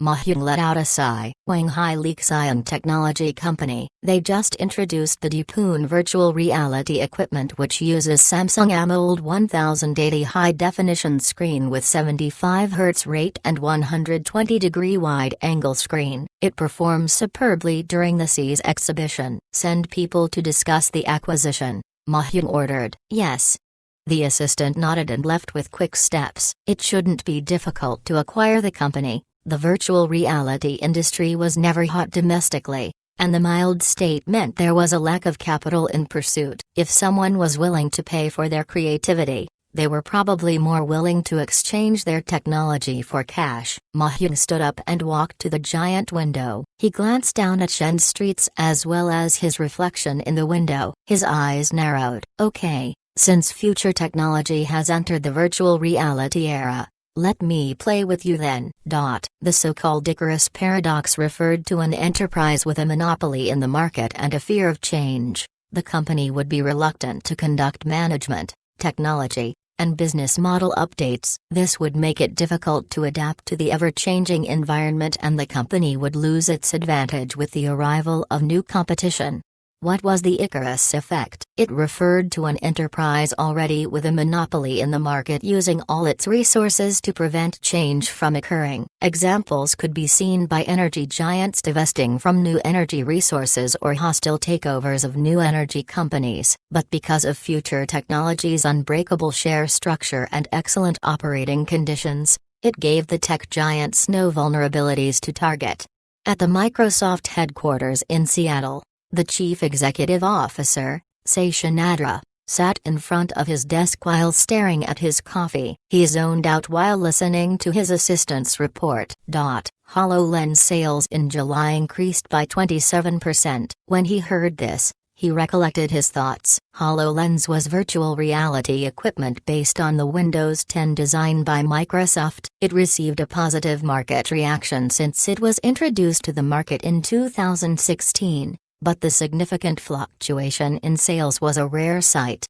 [SPEAKER 1] Mutant let out a sigh. Shanghai Lixian Technology Company. They just introduced the Dupun virtual reality equipment, which uses Samsung AMOLED 1080 high-definition screen with 75 Hz rate and 120-degree wide-angle screen. It performs superbly during the CES exhibition. Send people to discuss the acquisition, Mutant ordered. Yes. The assistant nodded and left with quick steps. It shouldn't be difficult to acquire the company. The virtual reality industry was never hot domestically, and the mild state meant there was a lack of capital in pursuit. If someone was willing to pay for their creativity, They were probably more willing to exchange their technology for cash. Ma Hyung stood up and walked to the giant window. He glanced down at Shen's streets as well as his reflection in the window. His eyes narrowed. Okay, since future technology has entered the virtual reality era, let me play with you then. The so-called Icarus paradox referred to an enterprise with a monopoly in the market and a fear of change. The company would be reluctant to conduct management, technology, and business model updates. This would make it difficult to adapt to the ever-changing environment, and the company would lose its advantage with the arrival of new competition. What was the Icarus effect? It referred to an enterprise already with a monopoly in the market using all its resources to prevent change from occurring. Examples could be seen by energy giants divesting from new energy resources or hostile takeovers of new energy companies. But because of future technology's unbreakable share structure and excellent operating conditions, it gave the tech giants no vulnerabilities to target. At the Microsoft headquarters in Seattle, the chief executive officer, Satya Nadella, sat in front of his desk while staring at his coffee. He zoned out while listening to his assistant's report. HoloLens sales in July increased by 27%. When he heard this, he recollected his thoughts. HoloLens was virtual reality equipment based on the Windows 10 design by Microsoft. It received a positive market reaction since it was introduced to the market in 2016. But the significant fluctuation in sales was a rare sight.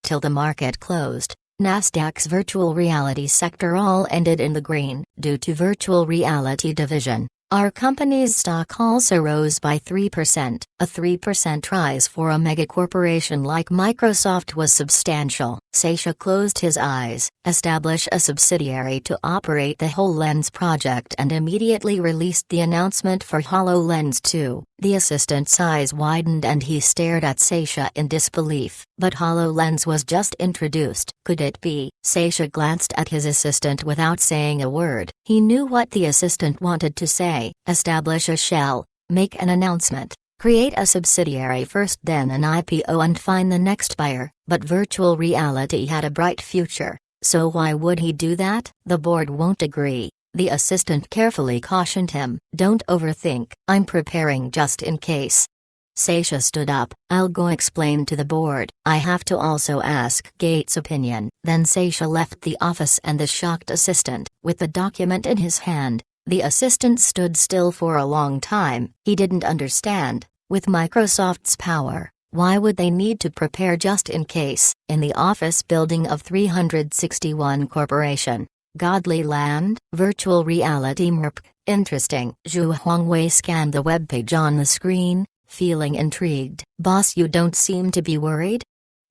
[SPEAKER 1] Till the market closed, Nasdaq's virtual reality sector all ended in the green. Due to virtual reality division, our company's stock also rose by 3%. A 3% rise for a megacorporation like Microsoft was substantial. Satya closed his eyes, established a subsidiary to operate the HoloLens project, and immediately released the announcement for HoloLens 2. The assistant's eyes widened and he stared at Satya in disbelief. But HoloLens was just introduced. Could it be? Satya glanced at his assistant without saying a word. He knew what the assistant wanted to say. Establish a shell, make an announcement, create a subsidiary first, then an IPO, and find the next buyer. But virtual reality had a bright future, so why would he do that? The board won't agree. The assistant carefully cautioned him. Don't overthink. I'm preparing just in case. Satya stood up. I'll go explain to the board. I have to also ask Gates' opinion. Then Satya left the office and the shocked assistant, with the document in his hand. The assistant stood still for a long time. He didn't understand. With Microsoft's power, why would they need to prepare just in case? In the office building of 361 Corporation, Godly Land, virtual reality MERP, interesting. Zhu Huangwei scanned the webpage on the screen, feeling intrigued. Boss, you don't seem to be worried?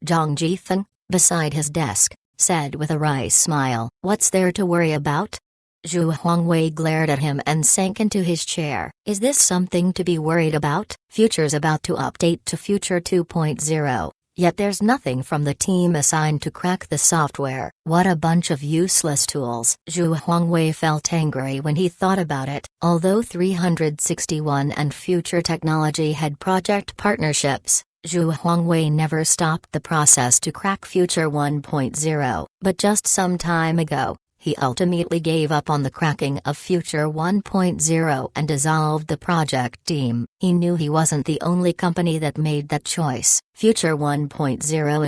[SPEAKER 1] Jong-chen, beside his desk, said with a wry smile. What's there to worry about? Zhu Huangwei glared at him and sank into his chair. Is this something to be worried about? Future's about to update to Future 2.0, yet there's nothing from the team assigned to crack the software. What a bunch of useless tools. Zhu Huangwei felt angry when he thought about it. Although 361 and Future Technology had project partnerships, Zhu Huangwei never stopped the process to crack Future 1.0. But just some time ago, he ultimately gave up on the cracking of Future 1.0 and dissolved the project team. He knew he wasn't the only company that made that choice. Future 1.0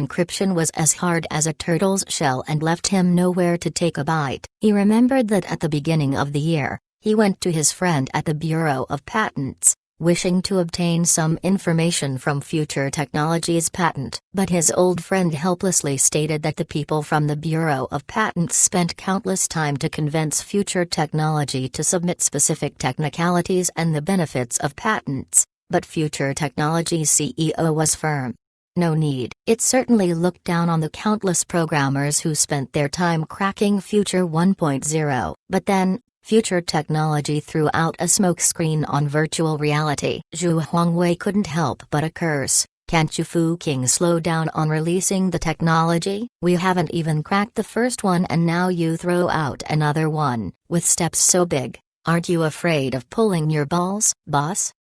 [SPEAKER 1] encryption was as hard as a turtle's shell and left him nowhere to take a bite. He remembered that at the beginning of the year, he went to his friend at the Bureau of Patents, wishing to obtain some information from Future Technology's patent. But his old friend helplessly stated that the people from the Bureau of Patents spent countless time to convince Future Technology to submit specific technicalities and the benefits of patents, but Future Technology's CEO was firm. No need. It certainly looked down on the countless programmers who spent their time cracking Future 1.0. But then, Future Technology threw out a smokescreen on virtual reality. Zhu Huangwei couldn't help but a curse. Can't you fucking slow down on releasing the technology? We haven't even cracked the first one and now you throw out another one, with steps so big. Aren't you afraid of pulling your balls, boss?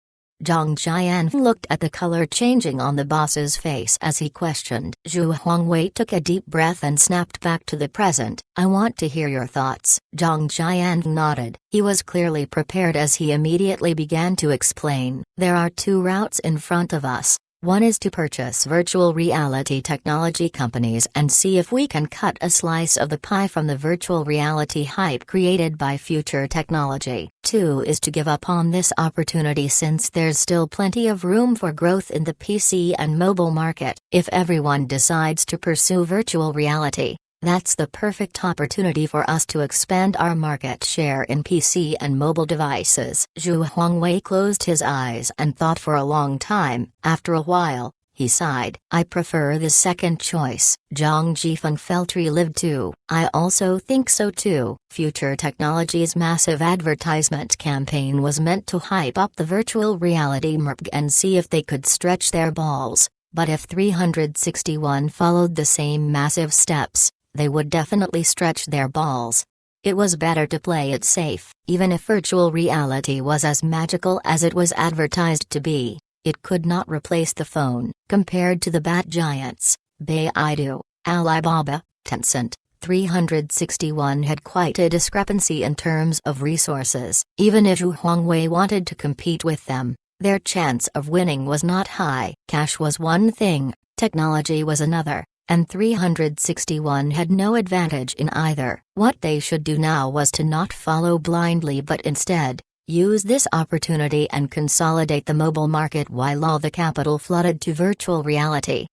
[SPEAKER 1] Jong-chen looked at the color changing on the boss's face as he questioned. Zhu Huangwei took a deep breath and snapped back to the present. I want to hear your thoughts. Jong-chen nodded. He was clearly prepared as he immediately began to explain. There are two routes in front of us. One is to purchase virtual reality technology companies and see if we can cut a slice of the pie from the virtual reality hype created by future technology. Two is to give up on this opportunity since there's still plenty of room for growth in the PC and mobile market. If everyone decides to pursue virtual reality, that's the perfect opportunity for us to expand our market share in PC and mobile devices. Zhu Huangwei closed his eyes and thought for a long time. After a while, he sighed. I prefer the second choice. Zhang Jifeng felt relieved too. I also think so too. Future Technology's massive advertisement campaign was meant to hype up the virtual reality market and see if they could stretch their balls. But if 361 followed the same massive steps, they would definitely stretch their balls. It was better to play it safe. Even if virtual reality was as magical as it was advertised to be, it could not replace the phone. Compared to the bat giants, Baidu, Alibaba, Tencent, 361 had quite a discrepancy in terms of resources. Even if Zhu Huangwei wanted to compete with them, their chance of winning was not high. Cash was one thing, technology was another. And 361 had no advantage in either. What they should do now was to not follow blindly but instead, use this opportunity and consolidate the mobile market while all the capital flooded to virtual reality.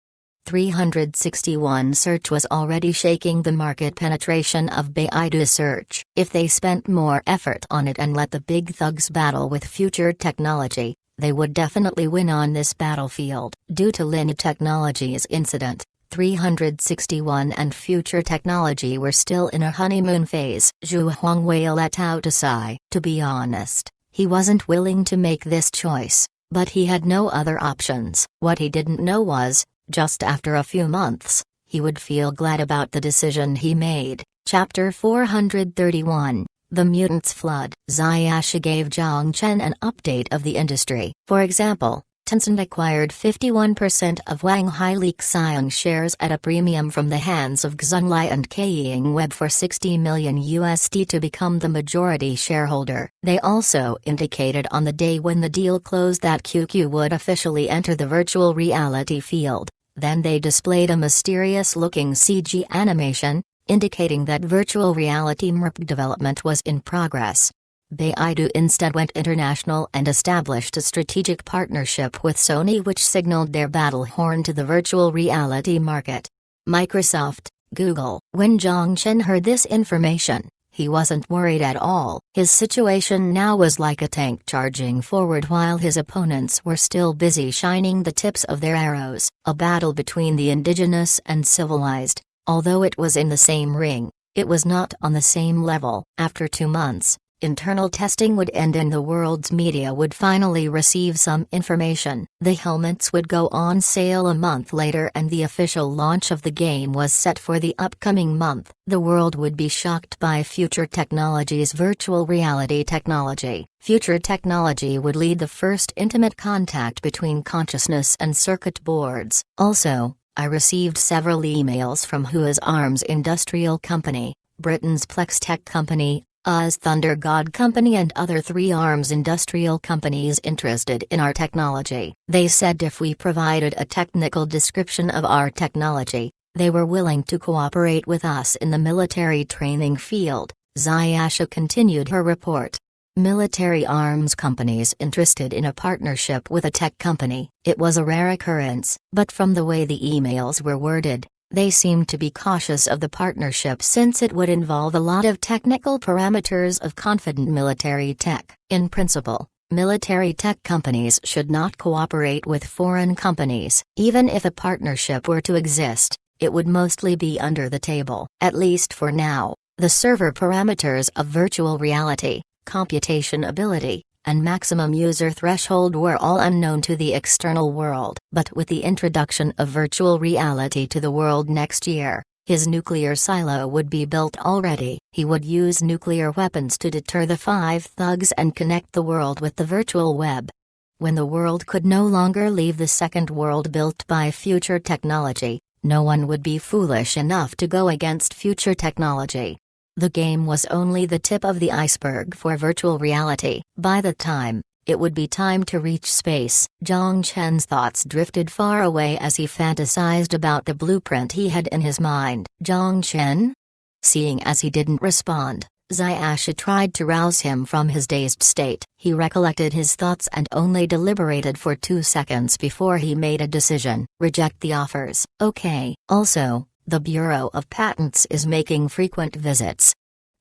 [SPEAKER 1] 361 search was already shaking the market penetration of Baidu search. If they spent more effort on it and let the big thugs battle with future technology, they would definitely win on this battlefield. Due to Lin Technology's incident, 361 and Future Technology were still in a honeymoon phase. Zhu Huangwei let out a sigh. To be honest, he wasn't willing to make this choice, but he had no other options. What he didn't know was, just after a few months, he would feel glad about the decision he made. Chapter 431, The Mutants Flood. Ziyasha gave Jong-chen an update of the industry. For example, Tencent acquired 51% of Wanghai Lixiang shares at a premium from the hands of Xunlai and Keying Web for $60 million to become the majority shareholder. They also indicated on the day when the deal closed that QQ would officially enter the virtual reality field. Then they displayed a mysterious-looking CG animation, indicating that virtual reality market development was in progress. Baidu instead went international and established a strategic partnership with Sony, which signaled their battle horn to the virtual reality market. Microsoft, Google. When Jong-chen heard this information, he wasn't worried at all. His situation now was like a tank charging forward while his opponents were still busy shining the tips of their arrows. A battle between the indigenous and civilized. Although it was in the same ring, it was not on the same level. After 2 months, internal testing would end and the world's media would finally receive some information. The helmets would go on sale a month later and the official launch of the game was set for the upcoming month. The world would be shocked by Future Technology's virtual reality technology. Future Technology would lead the first intimate contact between consciousness and circuit boards. Also, I received several emails from Hua's Arms Industrial Company, Britain's Plex Tech Company, Thunder God Company and other 3 arms industrial companies interested in our technology. They said if we provided a technical description of our technology, they were willing to cooperate with us in the military training field. Ziyasha continued her report. Military arms companies interested in a partnership with a tech company. It was a rare occurrence, but from the way the emails were worded, they seemed to be cautious of the partnership since it would involve a lot of technical parameters of confident military tech. In principle, military tech companies should not cooperate with foreign companies. Even if a partnership were to exist, it would mostly be under the table. At least for now, the server parameters of virtual reality, computation ability, and maximum user threshold were all unknown to the external world. But with the introduction of virtual reality to the world next year, his nuclear silo would be built already. He would use nuclear weapons to deter the 5 thugs and connect the world with the virtual web. When the world could no longer leave the second world built by future technology, no one would be foolish enough to go against future technology. The game was only the tip of the iceberg for virtual reality. By the time it would be time to reach space, Jong-chen's thoughts drifted far away as he fantasized about the blueprint he had in his mind. Jong-chen? Seeing as he didn't respond, Ziyasha tried to rouse him from his dazed state. He recollected his thoughts and only deliberated for 2 seconds before he made a decision. Reject the offers. Okay. Also, the Bureau of Patents is making frequent visits.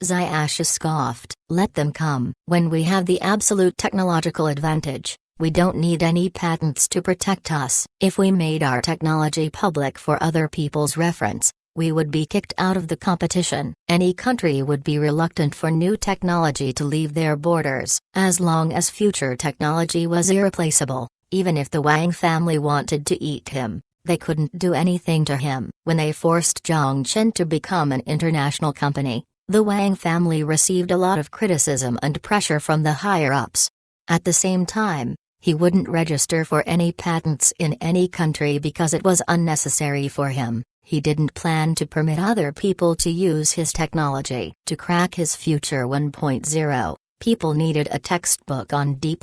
[SPEAKER 1] Ziyasha scoffed. Let them come. When we have the absolute technological advantage, we don't need any patents to protect us. If we made our technology public for other people's reference, we would be kicked out of the competition. Any country would be reluctant for new technology to leave their borders. As long as future technology was irreplaceable, even if the Wang family wanted to eat him, they couldn't do anything to him. When they forced Jong-chen to become an international company, the Wang family received a lot of criticism and pressure from the higher-ups. At the same time, he wouldn't register for any patents in any country because it was unnecessary for him. He didn't plan to permit other people to use his technology. To crack his future 1.0, people needed a textbook on D++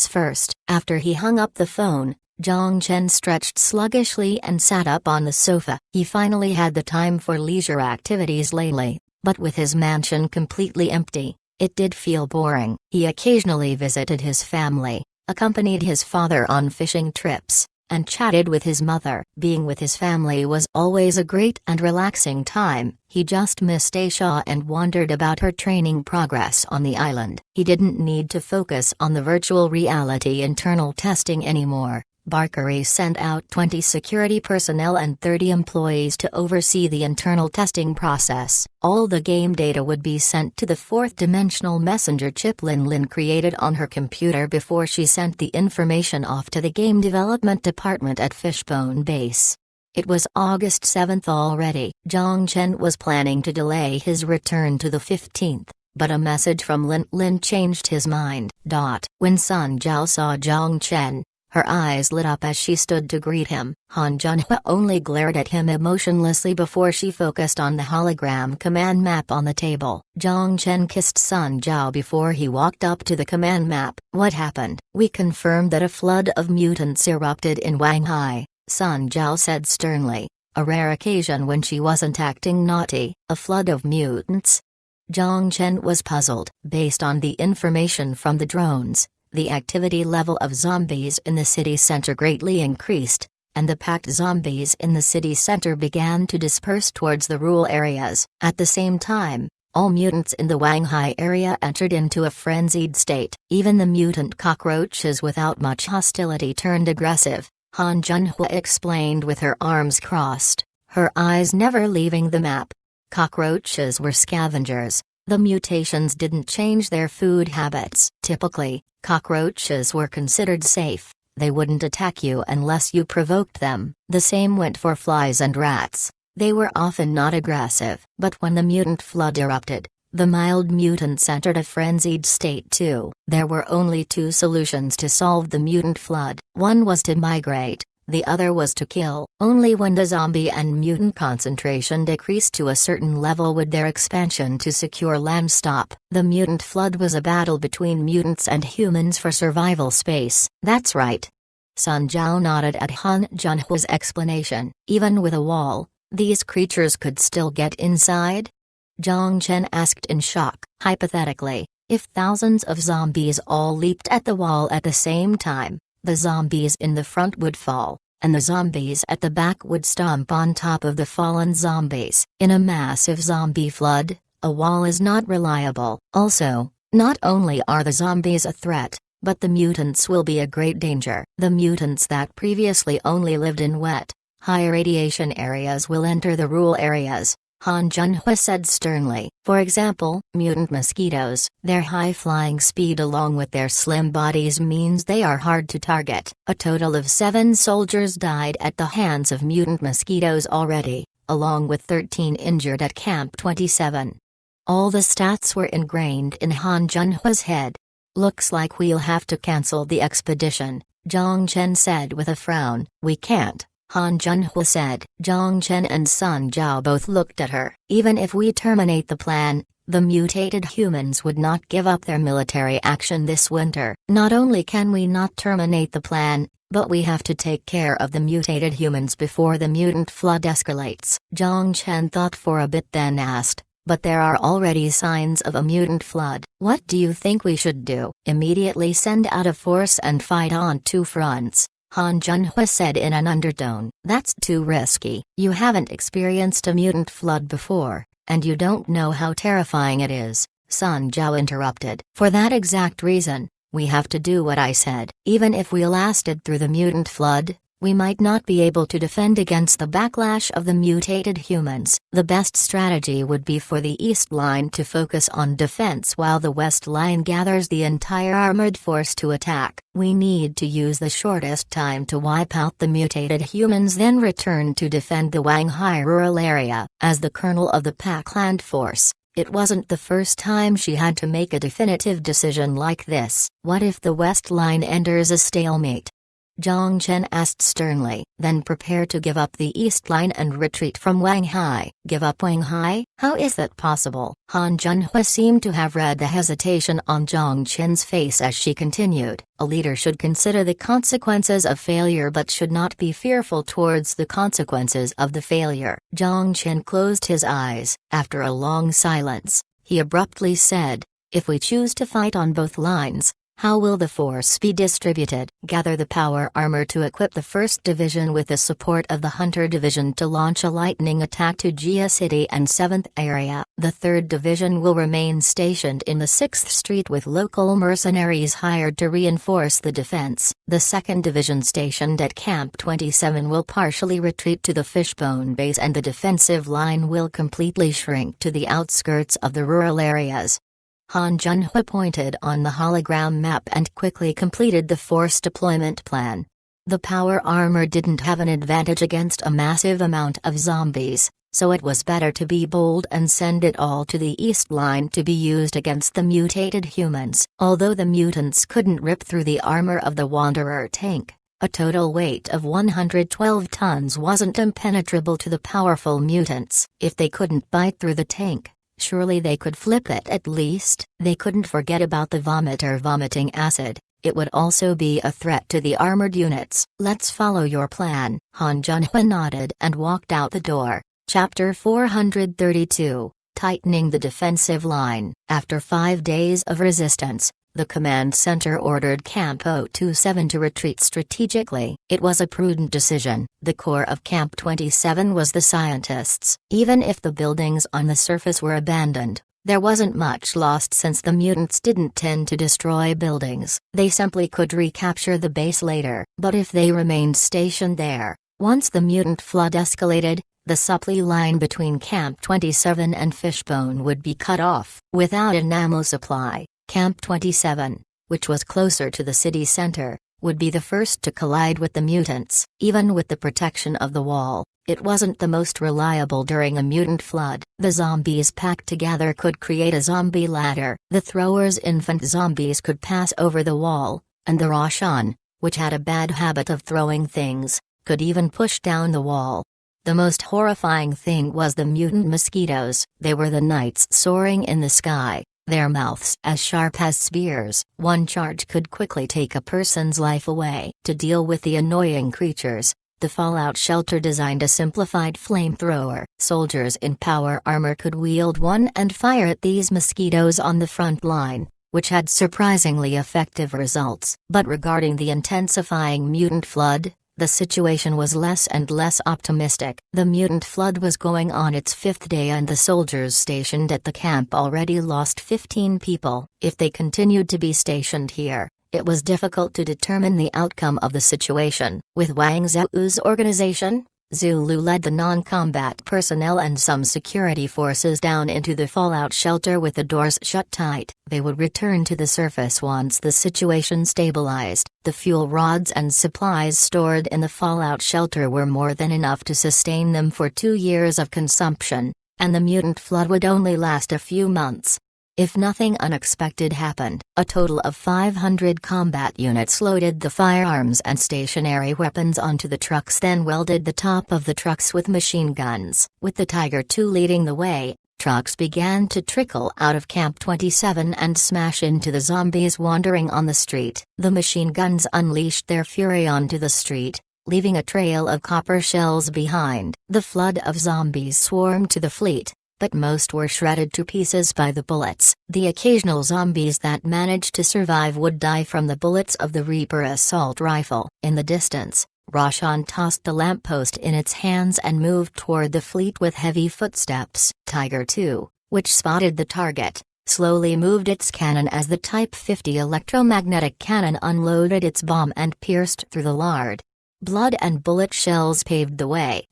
[SPEAKER 1] first. After he hung up the phone, Jong-chen stretched sluggishly and sat up on the sofa. He finally had the time for leisure activities lately, but with his mansion completely empty, it did feel boring. He occasionally visited his family, accompanied his father on fishing trips, and chatted with his mother. Being with his family was always a great and relaxing time. He just missed Aisha and wondered about her training progress on the island. He didn't need to focus on the virtual reality internal testing anymore. Barkery sent out 20 security personnel and 30 employees to oversee the internal testing process. All the game data would be sent to the fourth-dimensional messenger chip Lin created on her computer before she sent the information off to the game development department at Fishbone Base. It was August 7th already. Jong-chen was planning to delay his return to the 15th, but a message from Lin changed his mind. When Sun Jiao saw Jong-chen, her eyes lit up as she stood to greet him. Han Junhua only glared at him emotionlessly before she focused on the hologram command map on the table. Jong-chen kissed Sun Jiao before he walked up to the command map. What happened? We confirmed that a flood of mutants erupted in Wanghai, Sun Jiao said sternly. A rare occasion when she wasn't acting naughty. A flood of mutants? Jong-chen was puzzled. Based on the information from the drones, the activity level of zombies in the city center greatly increased, and the packed zombies in the city center began to disperse towards the rural areas. At the same time, all mutants in the Wanghai area entered into a frenzied state. Even the mutant cockroaches without much hostility turned aggressive, Han Junhua explained with her arms crossed, her eyes never leaving the map. Cockroaches were scavengers. The mutations didn't change their food habits. Typically, cockroaches were considered safe. They wouldn't attack you unless you provoked them. The same went for flies and rats. They were often not aggressive. But when the mutant flood erupted, the mild mutants entered a frenzied state too. There were only 2 solutions to solve the mutant flood. One was to migrate. The other was to kill. Only when the zombie and mutant concentration decreased to a certain level would their expansion to secure land stop. The mutant flood was a battle between mutants and humans for survival space. That's right. Sun Jiao nodded at Han Junhua's explanation. Even with a wall, these creatures could still get inside? Jong-chen asked in shock. Hypothetically, if thousands of zombies all leaped at the wall at the same time, the zombies in the front would fall, and the zombies at the back would stomp on top of the fallen zombies. In a massive zombie flood, a wall is not reliable. Also, not only are the zombies a threat, but the mutants will be a great danger. The mutants that previously only lived in wet, high radiation areas will enter the rural areas, Han Junhua said sternly. For example, mutant mosquitoes. Their high-flying speed along with their slim bodies means they are hard to target. A total of 7 soldiers died at the hands of mutant mosquitoes already, along with 13 injured at Camp 27. All the stats were ingrained in Han Junhua's head. Looks like we'll have to cancel the expedition, Jong-chen said with a frown. We can't, Han Junhui said. Jong-chen and Sun Jiao both looked at her. Even if we terminate the plan, the mutated humans would not give up their military action this winter. Not only can we not terminate the plan, but we have to take care of the mutated humans before the mutant flood escalates. Jong-chen thought for a bit then asked, but there are already signs of a mutant flood. What do you think we should do? Immediately send out a force and fight on two fronts, Han Junhui said in an undertone. That's too risky. You haven't experienced a mutant flood before, and you don't know how terrifying it is, Sun Jiao interrupted. For that exact reason, we have to do what I said. Even if we lasted through the mutant flood, we might not be able to defend against the backlash of the mutated humans. The best strategy would be for the East Line to focus on defense while the West Line gathers the entire armored force to attack. We need to use the shortest time to wipe out the mutated humans, then return to defend the Wanghai rural area. As the colonel of the Pakland force, it wasn't the first time she had to make a definitive decision like this. What if the West Line enters a stalemate? Jong-chen asked sternly. Then prepare to give up the East Line and retreat from Wanghai. Give up Wanghai? How is that possible? Han Junhui seemed to have read the hesitation on Jong-chen's face as she continued. A leader should consider the consequences of failure but should not be fearful towards the consequences of the failure. Jong-chen closed his eyes. After a long silence, he abruptly said, if we choose to fight on both lines, how will the force be distributed? Gather the power armor to equip the 1st Division with the support of the Hunter Division to launch a lightning attack to Gia City and 7th Area. The 3rd Division will remain stationed in the 6th Street with local mercenaries hired to reinforce the defense. The 2nd Division stationed at Camp 27 will partially retreat to the Fishbone base and the defensive line will completely shrink to the outskirts of the rural areas. Han Junhui pointed on the hologram map and quickly completed the force deployment plan. The power armor didn't have an advantage against a massive amount of zombies, so it was better to be bold and send it all to the East Line to be used against the mutated humans. Although the mutants couldn't rip through the armor of the Wanderer tank, a total weight of 112 tons wasn't impenetrable to the powerful mutants. If they couldn't bite through the tank, surely they could flip it at least. They couldn't forget about the vomiter vomiting acid. It would also be a threat to the armored units. Let's follow your plan. Han Junhui nodded and walked out the door. Chapter 432, Tightening the Defensive Line. After 5 days of resistance, the command center ordered Camp 027 to retreat strategically. It was a prudent decision. The core of Camp 27 was the scientists. Even if the buildings on the surface were abandoned, there wasn't much lost since the mutants didn't tend to destroy buildings. They simply could recapture the base later. But if they remained stationed there, once the mutant flood escalated, the supply line between Camp 27 and Fishbone would be cut off. Without an ammo supply, Camp 27, which was closer to the city center, would be the first to collide with the mutants. Even with the protection of the wall, it wasn't the most reliable during a mutant flood. The zombies packed together could create a zombie ladder. The throwers' infant zombies could pass over the wall, and the Roshan, which had a bad habit of throwing things, could even push down the wall. The most horrifying thing was the mutant mosquitoes. They were the knights soaring in the sky, their mouths as sharp as spears. One charge could quickly take a person's life away. To deal with the annoying creatures, the fallout shelter designed a simplified flamethrower. Soldiers in power armor could wield one and fire at these mosquitoes on the front line, which had surprisingly effective results. But regarding the intensifying mutant flood, the situation was less and less optimistic. The mutant flood was going on its 5th day and the soldiers stationed at the camp already lost 15 people. If they continued to be stationed here, it was difficult to determine the outcome of the situation. With Wang Zhou's organization, Zulu led the non-combat personnel and some security forces down into the fallout shelter with the doors shut tight. They would return to the surface once the situation stabilized. The fuel rods and supplies stored in the fallout shelter were more than enough to sustain them for 2 years of consumption, and the mutant flood would only last a few months. If nothing unexpected happened, a total of 500 combat units loaded the firearms and stationary weapons onto the trucks, then welded the top of the trucks with machine guns. With the Tiger II leading the way, trucks began to trickle out of Camp 27 and smash into the zombies wandering on the street. The machine guns unleashed their fury onto the street, leaving a trail of copper shells behind. The flood of zombies swarmed to the fleet, but most were shredded to pieces by the bullets. The occasional zombies that managed to survive would die from the bullets of the Reaper assault rifle. In the distance, Roshan tossed the lamppost in its hands and moved toward the fleet with heavy footsteps. Tiger II, which spotted the target, slowly moved its cannon as the Type 50 electromagnetic cannon unloaded its bomb and pierced through the lard. Blood and bullet shells paved the way.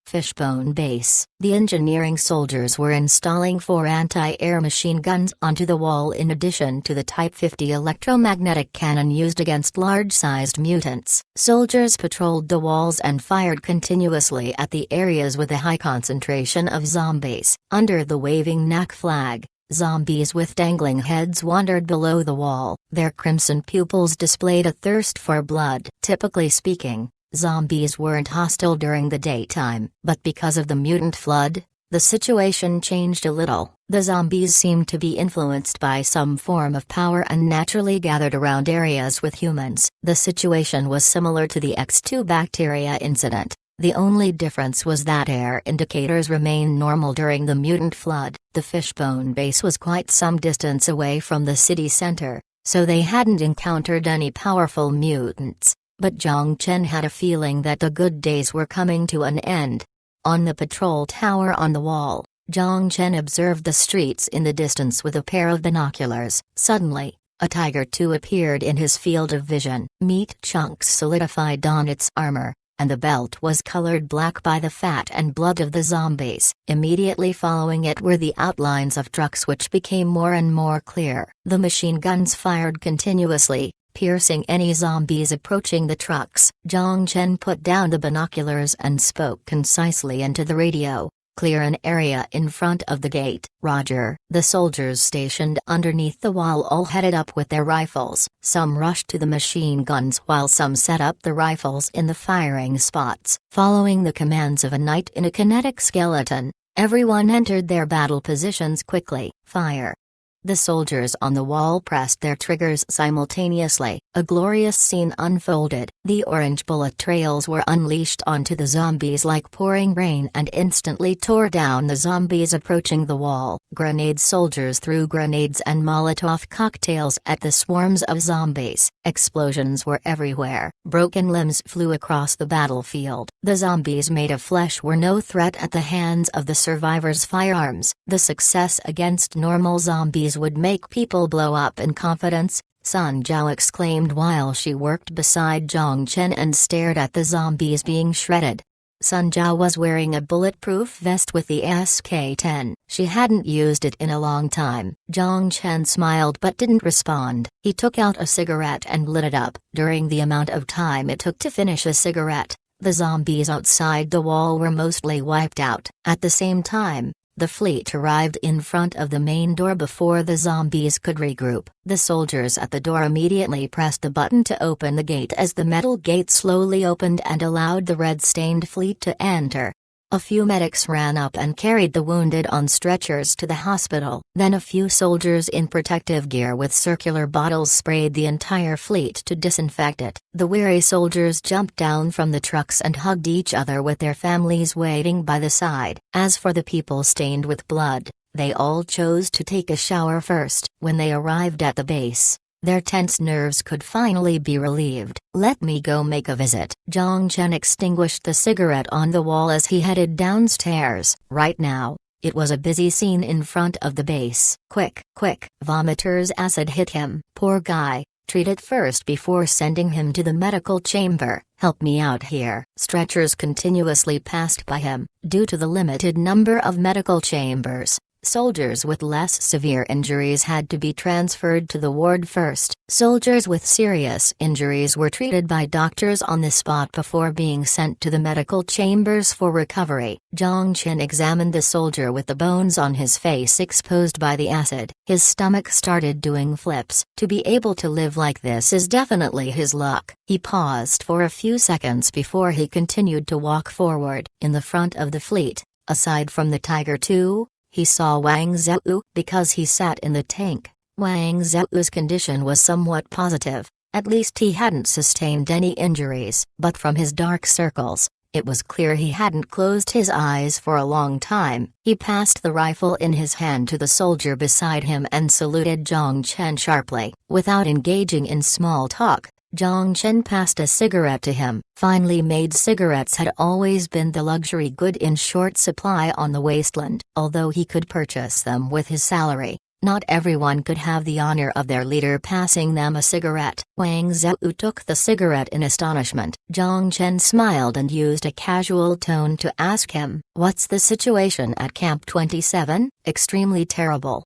[SPEAKER 1] Fishbone Base. The engineering soldiers were installing 4 anti-air machine guns onto the wall in addition to the Type 50 electromagnetic cannon used against large-sized mutants. Soldiers patrolled the walls and fired continuously at the areas with a high concentration of zombies. Under the waving NAC flag, zombies with dangling heads wandered below the wall. Their crimson pupils displayed a thirst for blood. Typically speaking, zombies weren't hostile during the daytime, but because of the mutant flood, the situation changed a little. The zombies seemed to be influenced by some form of power and naturally gathered around areas with humans. The situation was similar to the X2 bacteria incident. The only difference was that air indicators remained normal during the mutant flood. The Fishbone Base was quite some distance away from the city center, so they hadn't encountered any powerful mutants, but Jong-chen had a feeling that the good days were coming to an end. On the patrol tower on the wall, Jong-chen observed the streets in the distance with a pair of binoculars. Suddenly, a Tiger II appeared in his field of vision. Meat chunks solidified on its armor, and the belt was colored black by the fat and blood of the zombies. Immediately following it were the outlines of trucks, which became more and more clear. The machine guns fired continuously, piercing any zombies approaching the trucks. Jong-chen put down the binoculars and spoke concisely into the radio. "Clear an area in front of the gate." "Roger." The soldiers stationed underneath the wall all headed up with their rifles. Some rushed to the machine guns while some set up the rifles in the firing spots. Following the commands of a knight in a kinetic skeleton, everyone entered their battle positions quickly. "Fire." The soldiers on the wall pressed their triggers simultaneously. A glorious scene unfolded. The orange bullet trails were unleashed onto the zombies like pouring rain and instantly tore down the zombies approaching the wall. Grenade soldiers threw grenades and Molotov cocktails at the swarms of zombies. Explosions were everywhere. Broken limbs flew across the battlefield. The zombies made of flesh were no threat at the hands of the survivors' firearms. The success against normal zombies would make people blow up in confidence, Sun Jiao exclaimed while she worked beside Jong-chen and stared at the zombies being shredded. Sun Jiao was wearing a bulletproof vest with the SK-10. She hadn't used it in a long time. Jong-chen smiled but didn't respond. He took out a cigarette and lit it up. During the amount of time it took to finish a cigarette, the zombies outside the wall were mostly wiped out. At the same time, the fleet arrived in front of the main door before the zombies could regroup. The soldiers at the door immediately pressed the button to open the gate as the metal gate slowly opened and allowed the red-stained fleet to enter. A few medics ran up and carried the wounded on stretchers to the hospital. Then a few soldiers in protective gear with circular bottles sprayed the entire fleet to disinfect it. The weary soldiers jumped down from the trucks and hugged each other with their families waiting by the side. As for the people stained with blood, they all chose to take a shower first. When they arrived at the base, their tense nerves could finally be relieved. "Let me go make a visit." Jong-chen extinguished the cigarette on the wall as he headed downstairs. Right now, it was a busy scene in front of the base. Quick, quick. Vomitor's acid hit him. Poor guy. Treat it first before sending him to the medical chamber. "Help me out here." Stretchers continuously passed by him. Due to the limited number of medical chambers, Soldiers with less severe injuries had to be transferred to the ward first. Soldiers with serious injuries were treated by doctors on the spot before being sent to the medical chambers for recovery. Jong-chen examined the soldier with the bones on his face exposed by the acid. His stomach started doing flips. To be able to live like this is definitely his luck. He paused for a few seconds before he continued to walk forward. In the front of the fleet, aside from the Tiger II, he saw Wang Zhou. Because he sat in the tank, Wang Zhou's condition was somewhat positive. At least he hadn't sustained any injuries. But from his dark circles, it was clear he hadn't closed his eyes for a long time. He passed the rifle in his hand to the soldier beside him and saluted Jong-chen sharply. Without engaging in small talk, Jong-chen passed a cigarette to him. Finely made cigarettes had always been the luxury good in short supply on the wasteland. Although he could purchase them with his salary, not everyone could have the honor of their leader passing them a cigarette. Wang Zhou took the cigarette in astonishment. Jong-chen smiled and used a casual tone to ask him, "What's the situation at Camp 27? Extremely terrible."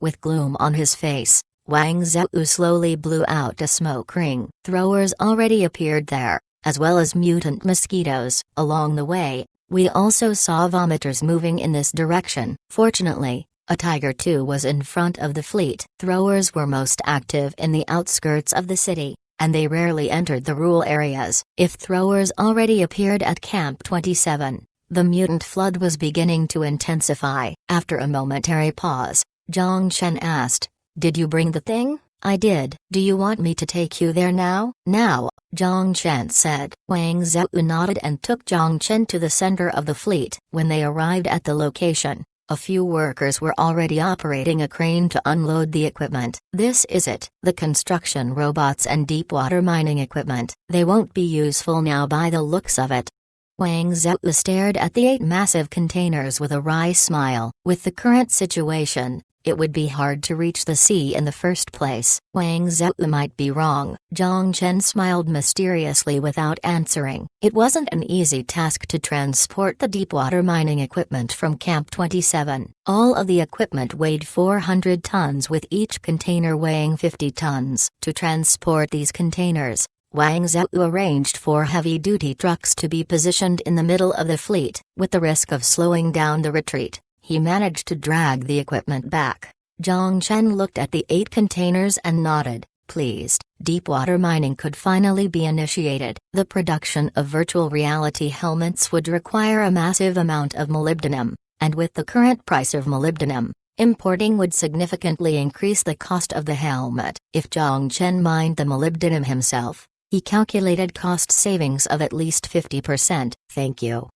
[SPEAKER 1] With gloom on his face, Wang Zhou slowly blew out a smoke ring. Throwers already appeared there, as well as mutant mosquitoes. Along the way, we also saw vomiters moving in this direction. Fortunately, a Tiger II was in front of the fleet. Throwers were most active in the outskirts of the city, and they rarely entered the rural areas. If throwers already appeared at Camp 27, the mutant flood was beginning to intensify. After a momentary pause, Jong-chen asked, "Did you bring the thing?" "I did." "Do you want me to take you there now?" "Now," Jong-chen said. Wang Zhou nodded and took Jong-chen to the center of the fleet. When they arrived at the location, a few workers were already operating a crane to unload the equipment. "This is it, the construction robots and deep-water mining equipment. They won't be useful now by the looks of it." Wang Zhou stared at the 8 massive containers with a wry smile. With the current situation, it would be hard to reach the sea in the first place. Wang Zhou might be wrong. Jong-chen smiled mysteriously without answering. It wasn't an easy task to transport the deep-water mining equipment from Camp 27. All of the equipment weighed 400 tons with each container weighing 50 tons. To transport these containers, Wang Zhou arranged 4 heavy-duty trucks to be positioned in the middle of the fleet. With the risk of slowing down the retreat, he managed to drag the equipment back. Jong-chen looked at the 8 containers and nodded, pleased. Deep-water mining could finally be initiated. The production of virtual reality helmets would require a massive amount of molybdenum, and with the current price of molybdenum, importing would significantly increase the cost of the helmet. If Jong-chen mined the molybdenum himself, he calculated cost savings of at least 50%. "Thank you."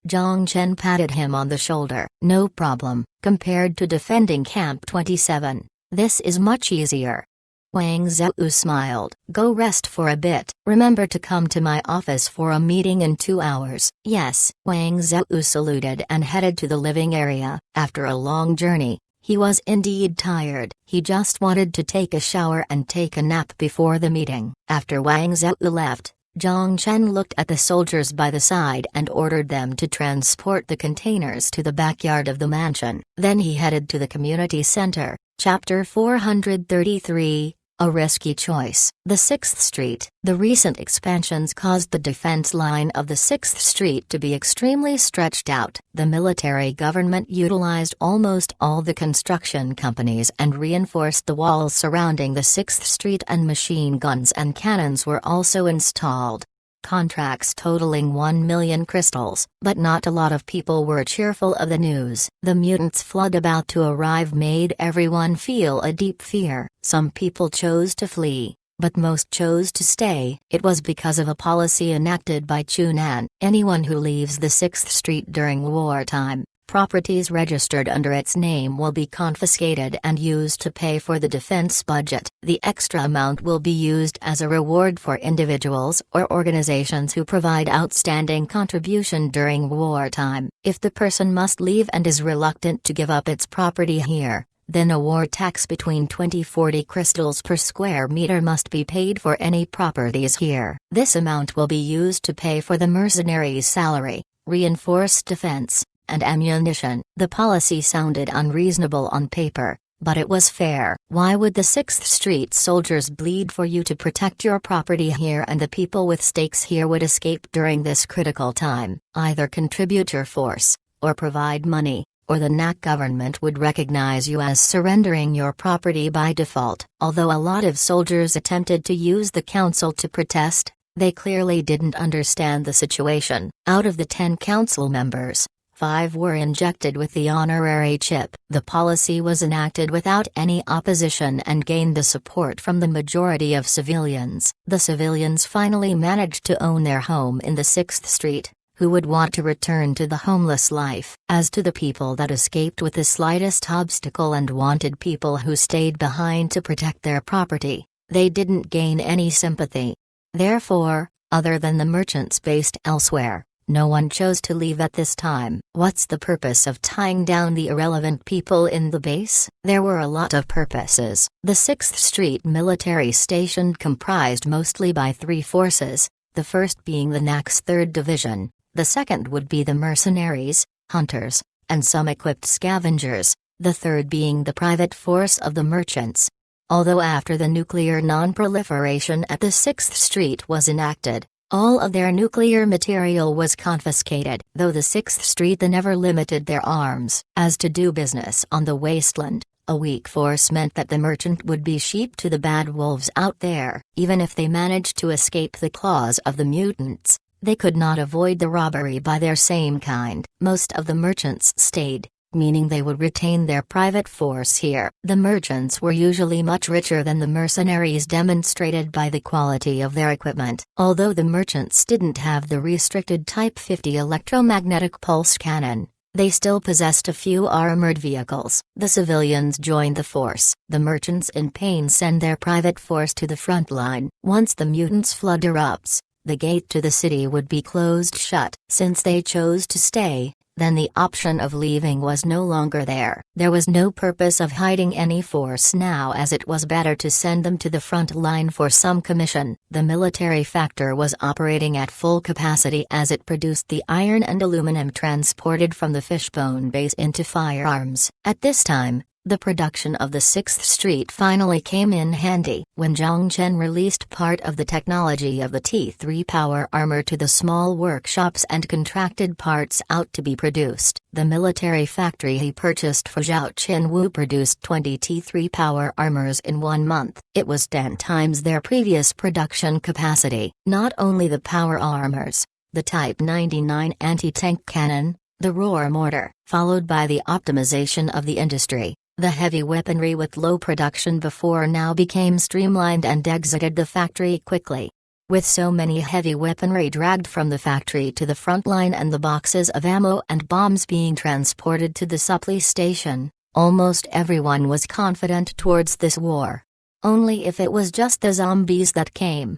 [SPEAKER 1] Jong-chen patted him on the shoulder. "No problem. Compared to defending Camp 27, this is much easier." Wang Zhou smiled. "Go rest for a bit. Remember to come to my office for a meeting in 2 hours. "Yes." Wang Zhou saluted and headed to the living area. After a long journey, he was indeed tired. He just wanted to take a shower and take a nap before the meeting. After Wang Zhou left, Jong-chen looked at the soldiers by the side and ordered them to transport the containers to the backyard of the mansion. Then he headed to the community center. Chapter 433, A Risky Choice. The 6th Street. The recent expansions caused the defense line of the 6th Street to be extremely stretched out. The military government utilized almost all the construction companies and reinforced the walls surrounding the 6th Street, and machine guns and cannons were also installed. Contracts totaling 1 million crystals, but not a lot of people were cheerful of the news. The mutants' flood about to arrive made everyone feel a deep fear. Some people chose to flee, but most chose to stay. It was because of a policy enacted by Chunan. Anyone who leaves the 6th Street during wartime, properties registered under its name will be confiscated and used to pay for the defense budget. The extra amount will be used as a reward for individuals or organizations who provide outstanding contribution during wartime. If the person must leave and is reluctant to give up its property here, then a war tax between 20-40 crystals per square meter must be paid for any properties here. This amount will be used to pay for the mercenaries' salary, reinforce defense, and ammunition. The policy sounded unreasonable on paper, but it was fair. Why would the 6th Street soldiers bleed for you to protect your property here, and the people with stakes here would escape during this critical time? Either contribute your force, or provide money, or the NAC government would recognize you as surrendering your property by default. Although a lot of soldiers attempted to use the council to protest, they clearly didn't understand the situation. Out of the 10 council members, 5 were injected with the honorary chip. The policy was enacted without any opposition and gained the support from the majority of civilians. The civilians finally managed to own their home in the 6th Street, who would want to return to the homeless life. As to the people that escaped with the slightest obstacle and wanted people who stayed behind to protect their property, they didn't gain any sympathy. Therefore, other than the merchants based elsewhere, no one chose to leave at this time. What's the purpose of tying down the irrelevant people in the base? There were a lot of purposes. The 6th Street military station comprised mostly by 3 forces, the first being the NAC's 3rd Division, the second would be the mercenaries, hunters, and some equipped scavengers, the third being the private force of the merchants. Although after the nuclear non-proliferation at the 6th Street was enacted, all of their nuclear material was confiscated. Though the 6th Street never limited their arms. As to do business on the wasteland, a weak force meant that the merchant would be sheep to the bad wolves out there. Even if they managed to escape the claws of the mutants, they could not avoid the robbery by their same kind. Most of the merchants stayed, meaning they would retain their private force here. The merchants were usually much richer than the mercenaries, demonstrated by the quality of their equipment. Although the merchants didn't have the restricted Type 50 electromagnetic pulse cannon, they still possessed a few armored vehicles. The civilians joined the force. The merchants in pain send their private force to the front line. Once the mutants' flood erupts, the gate to the city would be closed shut. Since they chose to stay, then the option of leaving was no longer there. There was no purpose of hiding any force now, as it was better to send them to the front line for some commission. The military factor was operating at full capacity as it produced the iron and aluminum transported from the Fishbone base into firearms. At this time, the production of the 6th Street finally came in handy. When Jong-chen released part of the technology of the T3 power armor to the small workshops and contracted parts out to be produced, the military factory he purchased for Zhao Qinwu produced 20 T3 power armors in 1 month. It was 10 times their previous production capacity. Not only the power armors, the Type 99 anti-tank cannon, the roar mortar, followed by the optimization of the industry. The heavy weaponry with low production before now became streamlined and exited the factory quickly. With so many heavy weaponry dragged from the factory to the front line and the boxes of ammo and bombs being transported to the supply station, almost everyone was confident towards this war. Only if it was just the zombies that came.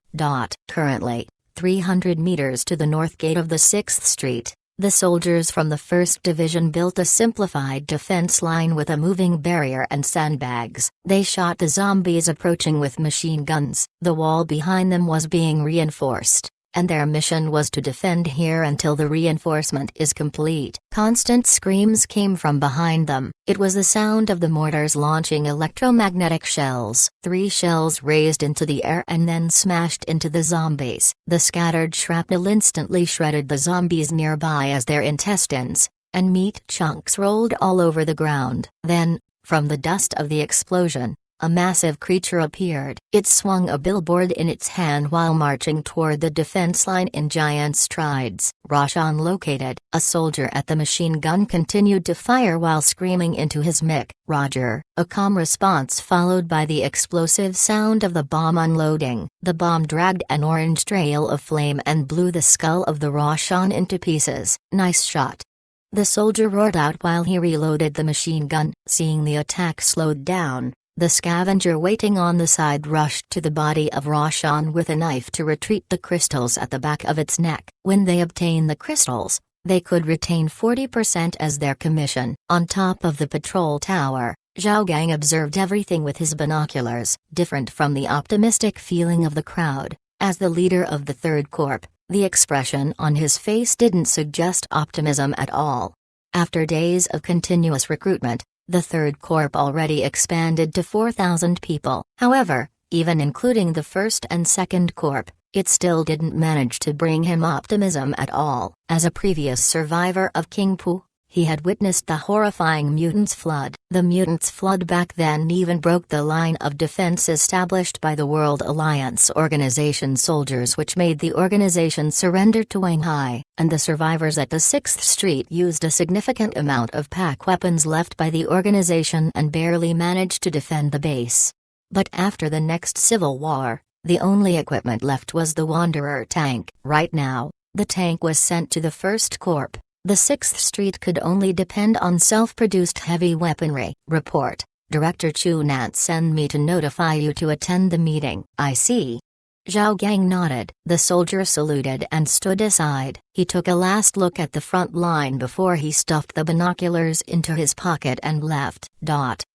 [SPEAKER 1] Currently, 300 meters to the north gate of the 6th Street, the soldiers from the 1st Division built a simplified defense line with a moving barrier and sandbags. They shot the zombies approaching with machine guns. The wall behind them was being reinforced, and their mission was to defend here until the reinforcement is complete. Constant screams came from behind them. It was the sound of the mortars launching electromagnetic shells. 3 shells raised into the air and then smashed into the zombies. The scattered shrapnel instantly shredded the zombies nearby as their intestines and meat chunks rolled all over the ground. Then, from the dust of the explosion, a massive creature appeared. It swung a billboard in its hand while marching toward the defense line in giant strides. Roshan located. A soldier at the machine gun continued to fire while screaming into his mic, "Roger." A calm response followed by the explosive sound of the bomb unloading. The bomb dragged an orange trail of flame and blew the skull of the Roshan into pieces. "Nice shot," the soldier roared out while he reloaded the machine gun. Seeing the attack slowed down, the scavenger waiting on the side rushed to the body of Roshan with a knife to retrieve the crystals at the back of its neck. When they obtained the crystals, they could retain 40% as their commission. On top of the patrol tower, Zhao Gang observed everything with his binoculars. Different from the optimistic feeling of the crowd, as the leader of the 3rd Corps, the expression on his face didn't suggest optimism at all. After days of continuous recruitment, the Third Corps already expanded to 4,000 people. However, even including the First and Second Corps, it still didn't manage to bring him optimism at all. As a previous survivor of King Pu, he had witnessed the horrifying Mutants' flood. The Mutants' flood back then even broke the line of defense established by the World Alliance Organization soldiers, which made the organization surrender to Shanghai, and the survivors at the 6th Street used a significant amount of pack weapons left by the organization and barely managed to defend the base. But after the next civil war, the only equipment left was the Wanderer tank. Right now, the tank was sent to the 1st Corps. The 6th Street could only depend on self-produced heavy weaponry. Report, Director Chu Nant send me to notify you to attend the meeting. I see. Zhao Gang nodded. The soldier saluted and stood aside. He took a last look at the front line before he stuffed the binoculars into his pocket and left.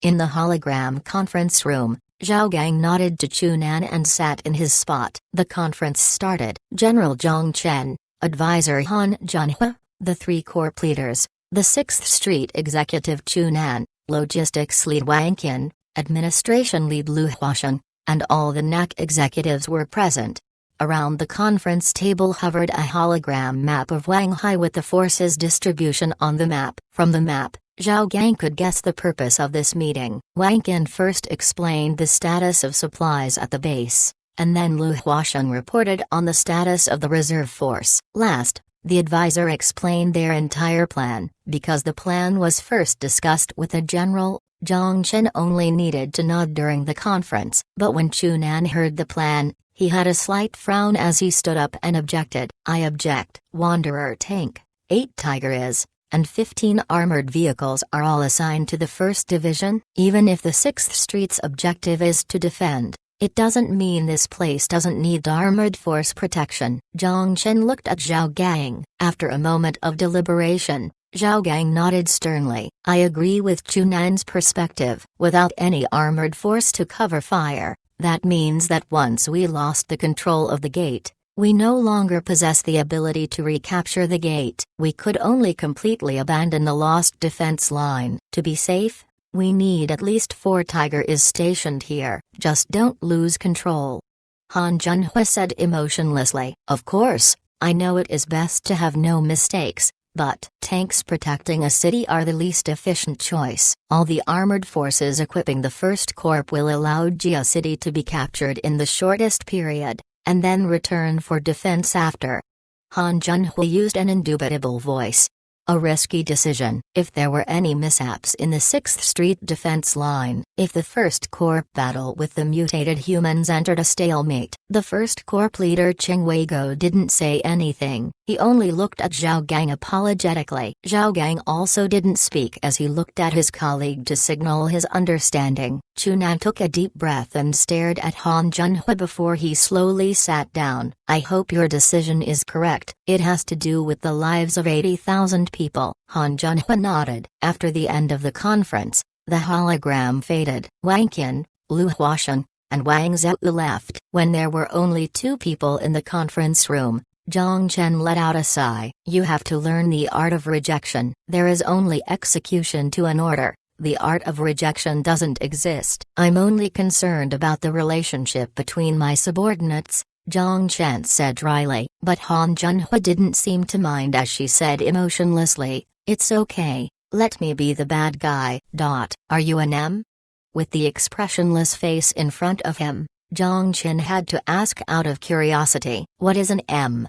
[SPEAKER 1] In the hologram conference room, Zhao Gang nodded to Chu Nan and sat in his spot. The conference started. General Jong-chen, Advisor Han Junhua, the 3 Corps leaders, the 6th Street Executive Chu Nan, Logistics Lead Wang Qin, Administration Lead Lu Huasheng, and all the NAC executives were present. Around the conference table hovered a hologram map of Shanghai with the forces distribution on the map. From the map, Zhao Gang could guess the purpose of this meeting. Wang Qin first explained the status of supplies at the base, and then Lu Huasheng reported on the status of the reserve force. Last, the advisor explained their entire plan. Because the plan was first discussed with the general, Jong-chen only needed to nod during the conference. But when Chu Nan heard the plan, he had a slight frown as he stood up and objected. I object. Wanderer tank, 8 Tigers, and 15 armored vehicles are all assigned to the 1st Division. Even if the 6th Street's objective is to defend, it doesn't mean this place doesn't need armored force protection. Jong-chen looked at Zhao Gang. After a moment of deliberation, Zhao Gang nodded sternly. I agree with Chu Nan's perspective. Without any armored force to cover fire, that means that once we lost the control of the gate, we no longer possess the ability to recapture the gate. We could only completely abandon the lost defense line. To be safe, we need at least 4 Tigers stationed here. Just don't lose control. Han Junhua said emotionlessly. Of course, I know it is best to have no mistakes, but tanks protecting a city are the least efficient choice. All the armored forces equipping the 1st Corps will allow Gia City to be captured in the shortest period, and then return for defense after. Han Junhua used an indubitable voice. A risky decision. If there were any mishaps in the 6th Street defense line, if the 1st Corps battle with the mutated humans entered a stalemate, the 1st Corps leader Cheng Weigo didn't say anything. He only looked at Zhao Gang apologetically. Zhao Gang also didn't speak as he looked at his colleague to signal his understanding. Chu Nan took a deep breath and stared at Han Junhua before he slowly sat down. I hope your decision is correct. It has to do with the lives of 80,000 people. Han Junhua nodded. After the end of the conference, the hologram faded. Wang Qin, Lu Huasheng, and Wang Zhou left. When there were only 2 people in the conference room, Jong-chen let out a sigh. You have to learn the art of rejection. There is only execution to an order. The art of rejection doesn't exist. I'm only concerned about the relationship between my subordinates, Jong-chen said dryly. But Han Junhua didn't seem to mind as she said emotionlessly, it's okay, let me be the bad guy. Are you an M? With the expressionless face in front of him, Jong-chen had to ask out of curiosity. What is an M?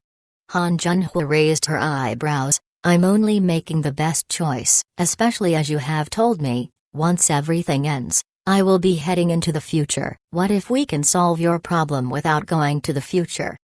[SPEAKER 1] Han Junhua raised her eyebrows. I'm only making the best choice. Especially as you have told me, once everything ends, I will be heading into the future. What if we can solve your problem without going to the future?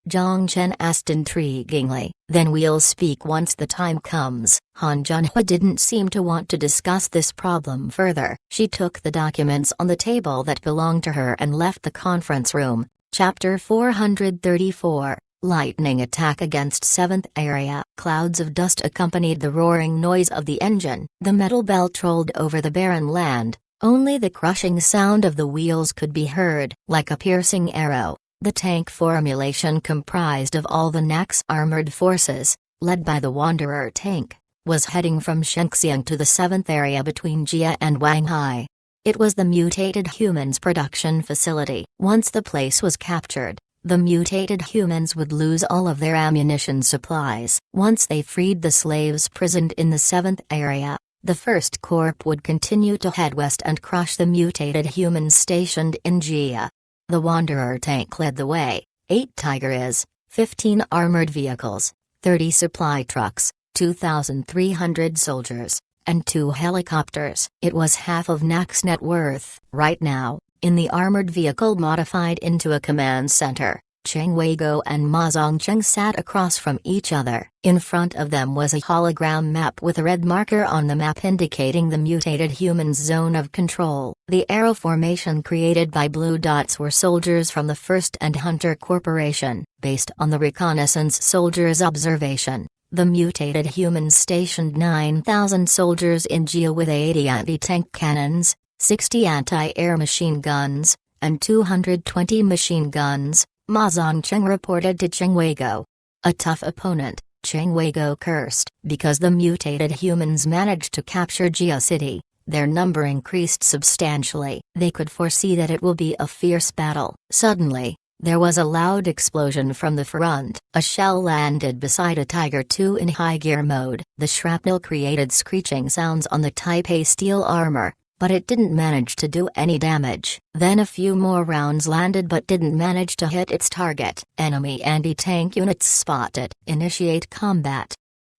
[SPEAKER 1] Jong-chen asked intriguingly. Then we'll speak once the time comes. Han Junhua didn't seem to want to discuss this problem further. She took the documents on the table that belonged to her and left the conference room. Chapter 434. Lightning attack against 7th area. Clouds of dust accompanied the roaring noise of the engine. The metal belt rolled over the barren land. Only the crushing sound of the wheels could be heard. Like a piercing arrow, the tank formulation comprised of all the NAC's armored forces, led by the Wanderer tank, was heading from Shengxiang to the 7th area between Jia and Wanghai. It was the mutated humans' production facility. Once the place was captured, the mutated humans would lose all of their ammunition supplies. Once they freed the slaves prisoned in the 7th area, the 1st Corps would continue to head west and crush the mutated humans stationed in Gia. The Wanderer tank led the way, 8 Tigers, 15 armored vehicles, 30 supply trucks, 2,300 soldiers, and 2 helicopters. It was half of NAC's net worth. Right now, in the armored vehicle modified into a command center, Cheng Weigo and Ma Jong-chen sat across from each other. In front of them was a hologram map with a red marker on the map indicating the mutated humans' zone of control. The arrow formation created by blue dots were soldiers from the 1st and Hunter Corporation. Based on the reconnaissance soldiers' observation, the mutated humans stationed 9,000 soldiers in Gia with 80 anti-tank cannons, 60 anti-air machine guns, and 220 machine guns, Ma Jong-chen reported to Cheng Weigo. A tough opponent, Cheng Weigo cursed. Because the mutated humans managed to capture Gia City, their number increased substantially. They could foresee that it will be a fierce battle. Suddenly, there was a loud explosion from the front. A shell landed beside a Tiger II in high gear mode. The shrapnel created screeching sounds on the Type A steel armor, but it didn't manage to do any damage. Then a few more rounds landed but didn't manage to hit its target. Enemy anti-tank units spotted. Initiate combat.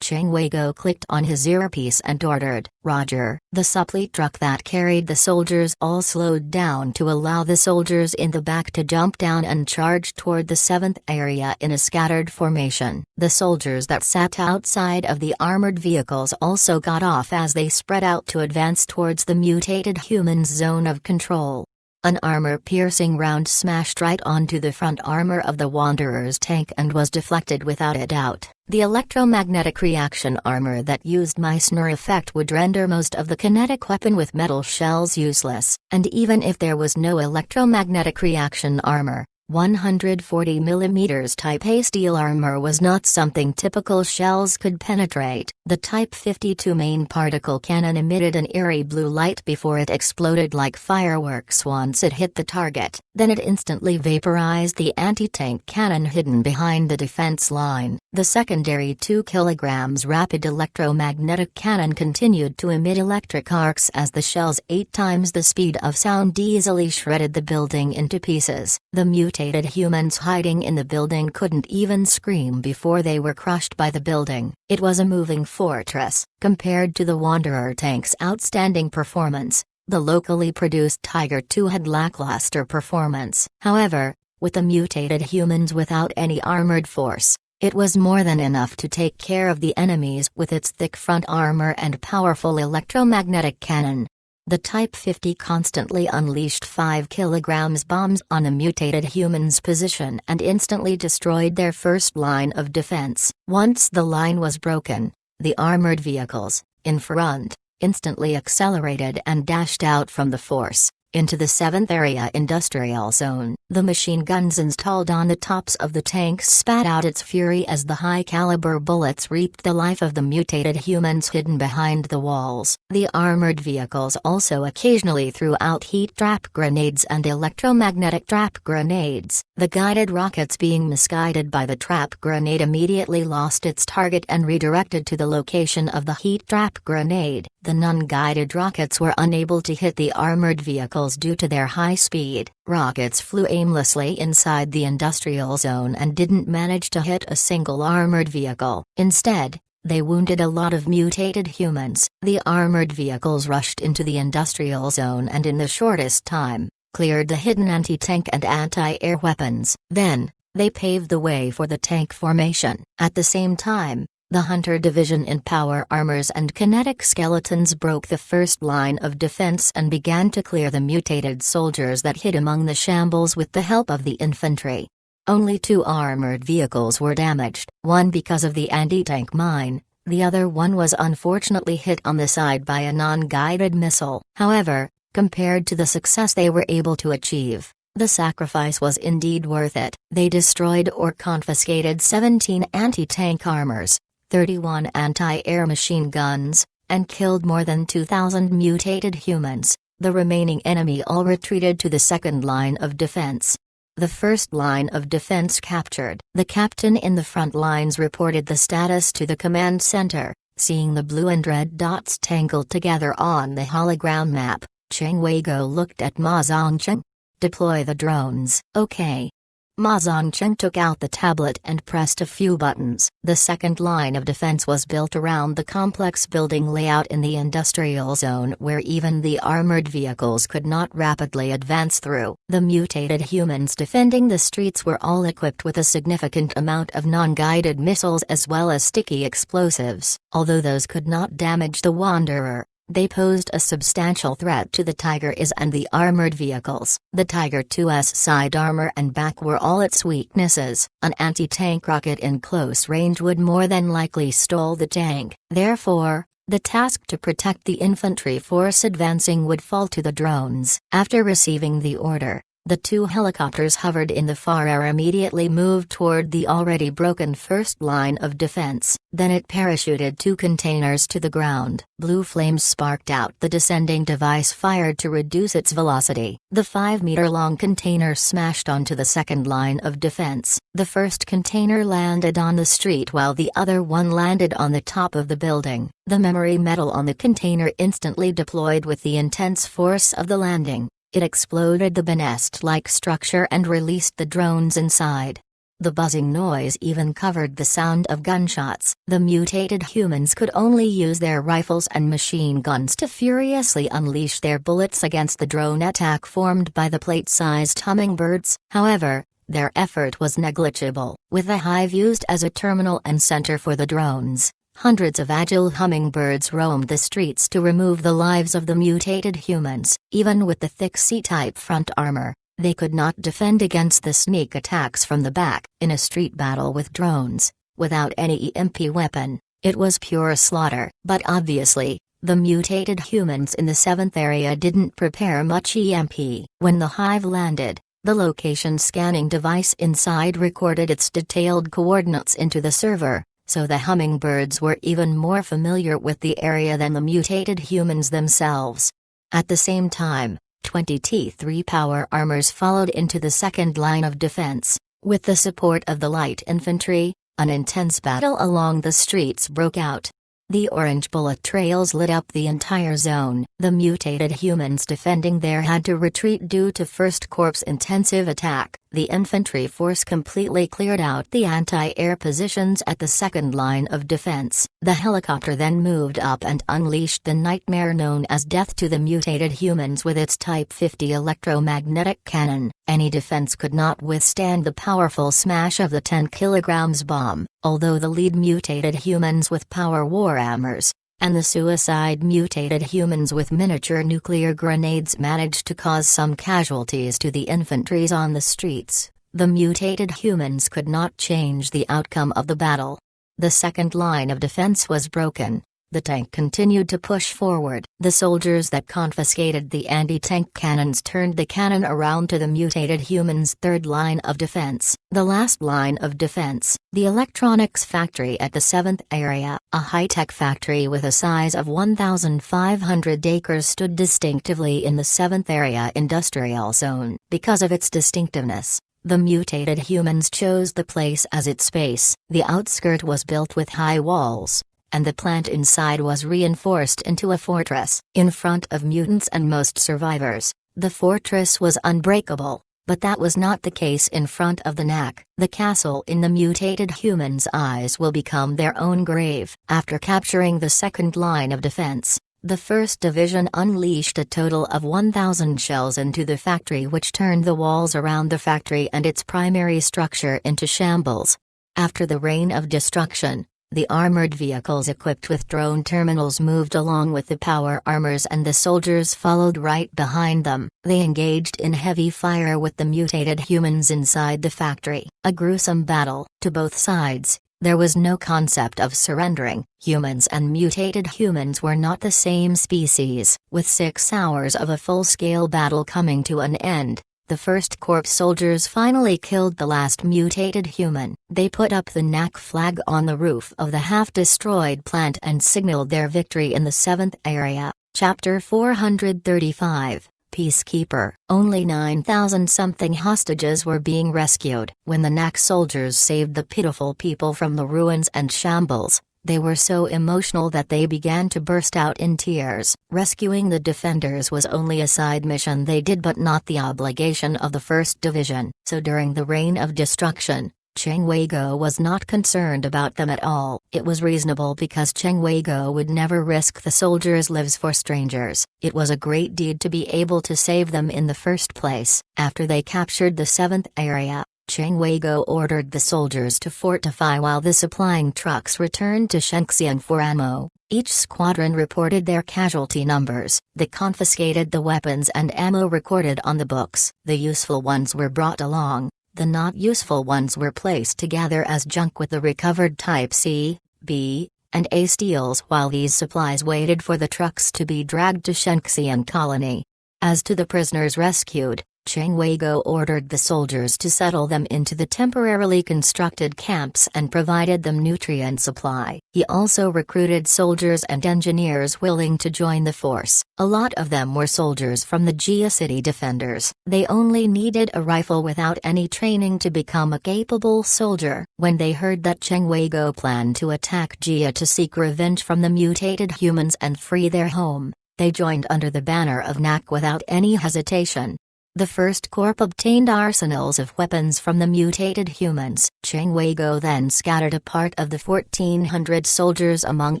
[SPEAKER 1] Cheng Weigo clicked on his earpiece and ordered, "Roger." The supply truck that carried the soldiers all slowed down to allow the soldiers in the back to jump down and charge toward the 7th area in a scattered formation. The soldiers that sat outside of the armored vehicles also got off as they spread out to advance towards the mutated humans' zone of control. An armor-piercing round smashed right onto the front armor of the Wanderer's tank and was deflected without a doubt. The electromagnetic reaction armor that used Meissner effect would render most of the kinetic weapon with metal shells useless. And even if there was no electromagnetic reaction armor, 140mm Type A steel armor was not something typical shells could penetrate. The Type 52 main particle cannon emitted an eerie blue light before it exploded like fireworks once it hit the target. Then it instantly vaporized the anti-tank cannon hidden behind the defense line. The secondary 2 kilograms rapid electromagnetic cannon continued to emit electric arcs as the shells 8 times the speed of sound easily shredded the building into pieces. The mutated humans hiding in the building couldn't even scream before they were crushed by the building. It was a moving fortress. Compared to the Wanderer tank's outstanding performance, the locally produced Tiger II had lackluster performance. However, with the mutated humans without any armored force, it was more than enough to take care of the enemies with its thick front armor and powerful electromagnetic cannon. The Type 50 constantly unleashed 5 kilograms bombs on the mutated humans' position and instantly destroyed their first line of defense. Once the line was broken, the armored vehicles, in front, instantly accelerated and dashed out from the force, into the 7th area industrial zone. The machine guns installed on the tops of the tanks spat out its fury as the high-caliber bullets reaped the life of the mutated humans hidden behind the walls. The armored vehicles also occasionally threw out heat trap grenades and electromagnetic trap grenades. The guided rockets being misguided by the trap grenade immediately lost its target and redirected to the location of the heat trap grenade. The non-guided rockets were unable to hit the armored vehicles due to their high speed. Rockets flew aimlessly inside the industrial zone and didn't manage to hit a single armored vehicle. Instead, they wounded a lot of mutated humans. The armored vehicles rushed into the industrial zone and in the shortest time, cleared the hidden anti-tank and anti-air weapons. Then, they paved the way for the tank formation. At the same time, the Hunter Division in power armors and kinetic skeletons broke the first line of defense and began to clear the mutated soldiers that hid among the shambles with the help of the infantry. Only 2 armored vehicles were damaged, one because of the anti-tank mine, the other one was unfortunately hit on the side by a non-guided missile. However, compared to the success they were able to achieve, the sacrifice was indeed worth it. They destroyed or confiscated 17 anti-tank armors, 31 anti-air machine guns, and killed more than 2,000 mutated humans. The remaining enemy all retreated to the second line of defense. The first line of defense captured. The captain in the front lines reported the status to the command center. Seeing the blue and red dots tangled together on the hologram map, Cheng Weigo looked at Ma Zongchen. Deploy the drones. Okay. Ma Zongchen took out the tablet and pressed a few buttons. The second line of defense was built around the complex building layout in the industrial zone where even the armored vehicles could not rapidly advance through. The mutated humans defending the streets were all equipped with a significant amount of non-guided missiles as well as sticky explosives. Although those could not damage the Wanderer, they posed a substantial threat to the Tiger IS and the armored vehicles. The Tiger II's side armor and back were all its weaknesses. An anti-tank rocket in close range would more than likely stall the tank. Therefore, the task to protect the infantry force advancing would fall to the drones. After receiving the order, the two helicopters hovered in the far air immediately moved toward the already broken first line of defense. Then it parachuted two containers to the ground. Blue flames sparked out. The descending device fired to reduce its velocity. The 5-meter-long container smashed onto the second line of defense. The first container landed on the street while the other one landed on the top of the building. The memory metal on the container instantly deployed with the intense force of the landing. It exploded the nest-like structure and released the drones inside. The buzzing noise even covered the sound of gunshots. The mutated humans could only use their rifles and machine guns to furiously unleash their bullets against the drone attack formed by the plate-sized hummingbirds. However, their effort was negligible. With the hive used as a terminal and center for the drones, hundreds of agile hummingbirds roamed the streets to remove the lives of the mutated humans. Even with the thick C-type front armor, they could not defend against the sneak attacks from the back. In a street battle with drones, without any EMP weapon, it was pure slaughter. But obviously, the mutated humans in the 7th area didn't prepare much EMP. When the hive landed, the location scanning device inside recorded its detailed coordinates into the server. So the hummingbirds were even more familiar with the area than the mutated humans themselves. At the same time, 20 T3 power armors followed into the second line of defense. With the support of the light infantry, an intense battle along the streets broke out. The orange bullet trails lit up the entire zone. The mutated humans defending there had to retreat due to First Corps' intensive attack. The infantry force completely cleared out the anti-air positions at the second line of defense. The helicopter then moved up and unleashed the nightmare known as death to the mutated humans with its Type 50 electromagnetic cannon. Any defense could not withstand the powerful smash of the 10 kilograms bomb, although the lead mutated humans with power war hammers, and the suicide mutated humans with miniature nuclear grenades managed to cause some casualties to the infantries on the streets. The mutated humans could not change the outcome of the battle. The second line of defense was broken. The tank continued to push forward. The soldiers that confiscated the anti-tank cannons turned the cannon around to the mutated humans' third line of defense. The last line of defense, the electronics factory at the 7th area, a high-tech factory with a size of 1,500 acres stood distinctively in the 7th area industrial zone. Because of its distinctiveness, the mutated humans chose the place as its base. The outskirt was built with high walls, and the plant inside was reinforced into a fortress. In front of mutants and most survivors, the fortress was unbreakable, but that was not the case in front of the NAC. The castle in the mutated humans' eyes will become their own grave. After capturing the second line of defense, the 1st Division unleashed a total of 1,000 shells into the factory, which turned the walls around the factory and its primary structure into shambles. After the rain of destruction, the armored vehicles equipped with drone terminals moved along with the power armors and the soldiers followed right behind them. They engaged in heavy fire with the mutated humans inside the factory. A gruesome battle. To both sides, there was no concept of surrendering. Humans and mutated humans were not the same species. With 6 hours of a full-scale battle coming to an end, The First Corps soldiers finally killed the last mutated human. They put up the NAC flag on the roof of the half-destroyed plant and signaled their victory in the 7th area. Chapter 435, Peacekeeper. Only 9,000-something hostages were being rescued. When the NAC soldiers saved the pitiful people from the ruins and shambles, they were so emotional that they began to burst out in tears. Rescuing the defenders was only a side mission they did, but not the obligation of the 1st Division. So during the reign of destruction, Cheng Wei-go was not concerned about them at all. It was reasonable because Cheng Wei-go would never risk the soldiers' lives for strangers. It was a great deed to be able to save them in the first place. After they captured the 7th area, Cheng Wei-go ordered the soldiers to fortify while the supplying trucks returned to Shenxian for ammo. Each squadron reported their casualty numbers. They confiscated the weapons and ammo recorded on the books. The useful ones were brought along. The not useful ones were placed together as junk with the recovered Type C, B, and A steels while these supplies waited for the trucks to be dragged to Shenxian colony. As to the prisoners rescued, Cheng Wei-go ordered the soldiers to settle them into the temporarily constructed camps and provided them nutrient supply. He also recruited soldiers and engineers willing to join the force. A lot of them were soldiers from the Gia City defenders. They only needed a rifle without any training to become a capable soldier. When they heard that Cheng Wei-go planned to attack Gia to seek revenge from the mutated humans and free their home, they joined under the banner of NAC without any hesitation. The First Corps obtained arsenals of weapons from the mutated humans. Cheng Wei-go then scattered a part of the 1,400 soldiers among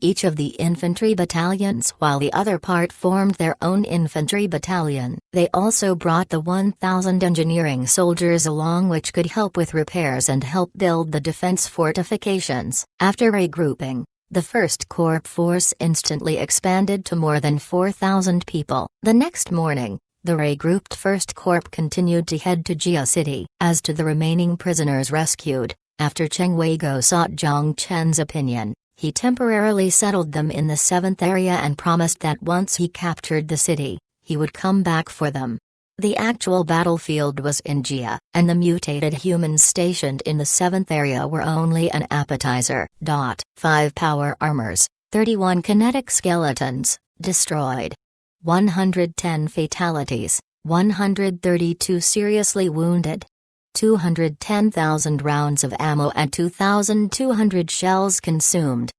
[SPEAKER 1] each of the infantry battalions while the other part formed their own infantry battalion. They also brought the 1,000 engineering soldiers along which could help with repairs and help build the defense fortifications. After regrouping, the First Corps force instantly expanded to more than 4,000 people. The next morning, the regrouped First Corps continued to head to Gia City. As to the remaining prisoners rescued, after Cheng Wei-go sought Jong-chen's opinion, he temporarily settled them in the 7th area and promised that once he captured the city, he would come back for them. The actual battlefield was in Gia, and the mutated humans stationed in the 7th area were only an appetizer. 5 power armors, 31 kinetic skeletons, destroyed. 110 fatalities, 132 seriously wounded. 210,000 rounds of ammo and 2,200 shells consumed.